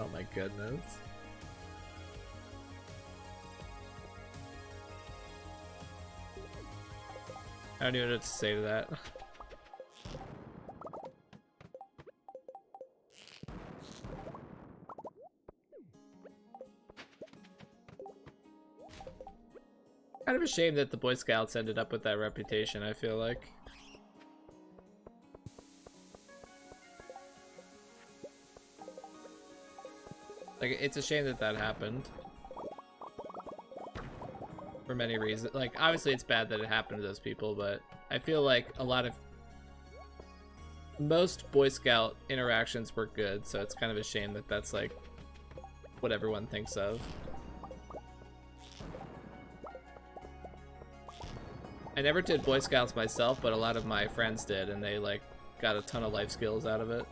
Oh my goodness. I don't even know what to say to that. Kind of a shame that the Boy Scouts ended up with that reputation, I feel like. Like, it's a shame that that happened. for many reasons. Like, obviously it's bad that it happened to those people, but I feel like most Boy Scout interactions were good, so it's kind of a shame that that's like what everyone thinks of. I never did Boy Scouts myself, but a lot of my friends did, and they like got a ton of life skills out of it.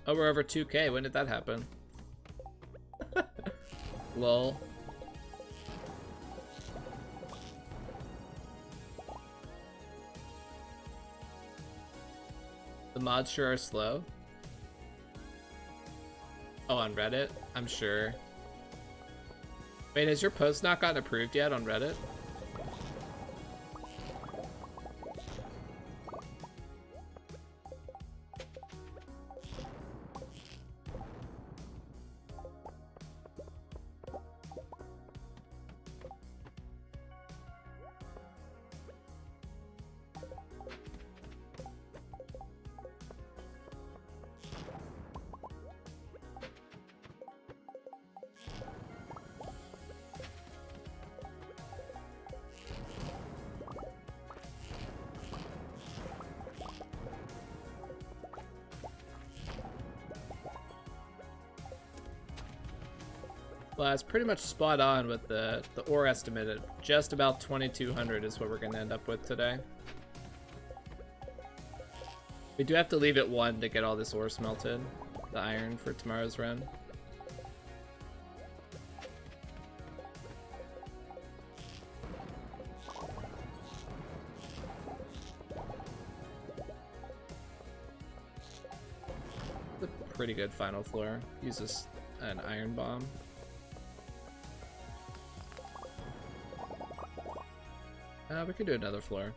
Oh, we're over 2K. When did that happen? Lol. The mods sure are slow. Oh, on Reddit? I'm sure. Wait, has your post not gotten approved yet on Reddit? Well, it's pretty much spot on with the ore estimate at just about 2,200 is what we're gonna end up with today. We do have to leave at 1 to get all this ore smelted, the iron for tomorrow's run. It's a pretty good final floor. Uses an iron bomb. We could do another floor.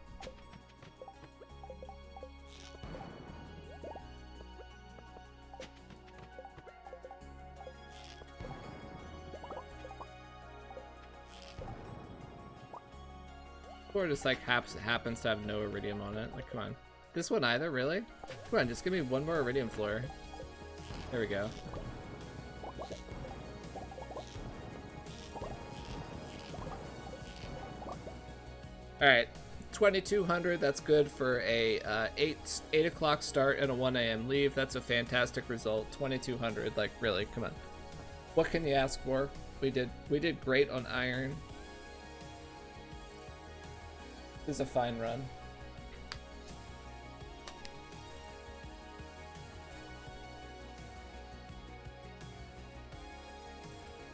Or just like happens to have no iridium on it. Like, come on. This one either, really? Come on, just give me one more iridium floor. There we go. Alright, 2,200, that's good for a 8 o'clock start and a 1 a.m. leave. That's a fantastic result. 2,200, like, really, come on. What can you ask for? We did great on iron. This is a fine run.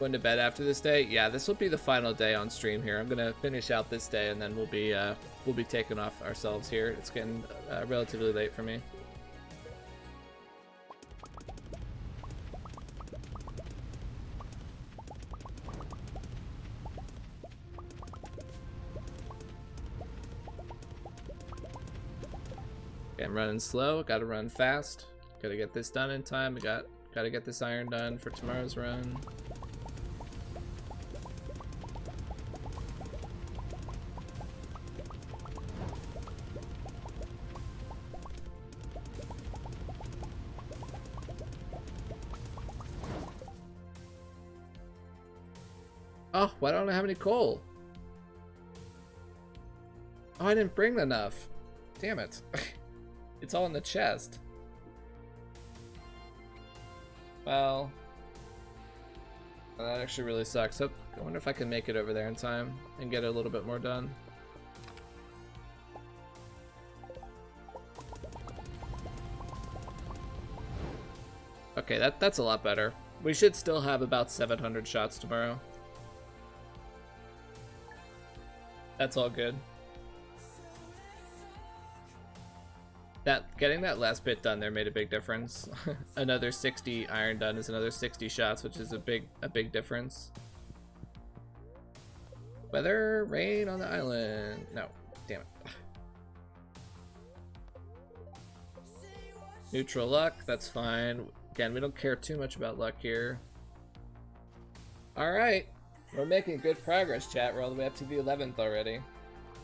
Going to bed after this day? Yeah, this will be the final day on stream here. I'm gonna finish out this day and then we'll be taking off ourselves here. It's getting relatively late for me. Okay, I'm running slow. Gotta run fast. Gotta get this done in time. Gotta get this iron done for tomorrow's run. Oh, why don't I have any coal? Oh, I didn't bring enough. Damn it. It's all in the chest. Well, that actually really sucks. I wonder if I can make it over there in time and get a little bit more done. Okay, that's a lot better. We should still have about 700 shots tomorrow. That's all good. Getting that last bit done there made a big difference. Another 60 iron done is another 60 shots, which is a big difference. Weather, rain on the island. No, damn it. Neutral luck, that's fine. Again, we don't care too much about luck here. Alright, we're making good progress, chat. We're all the way up to the 11th already.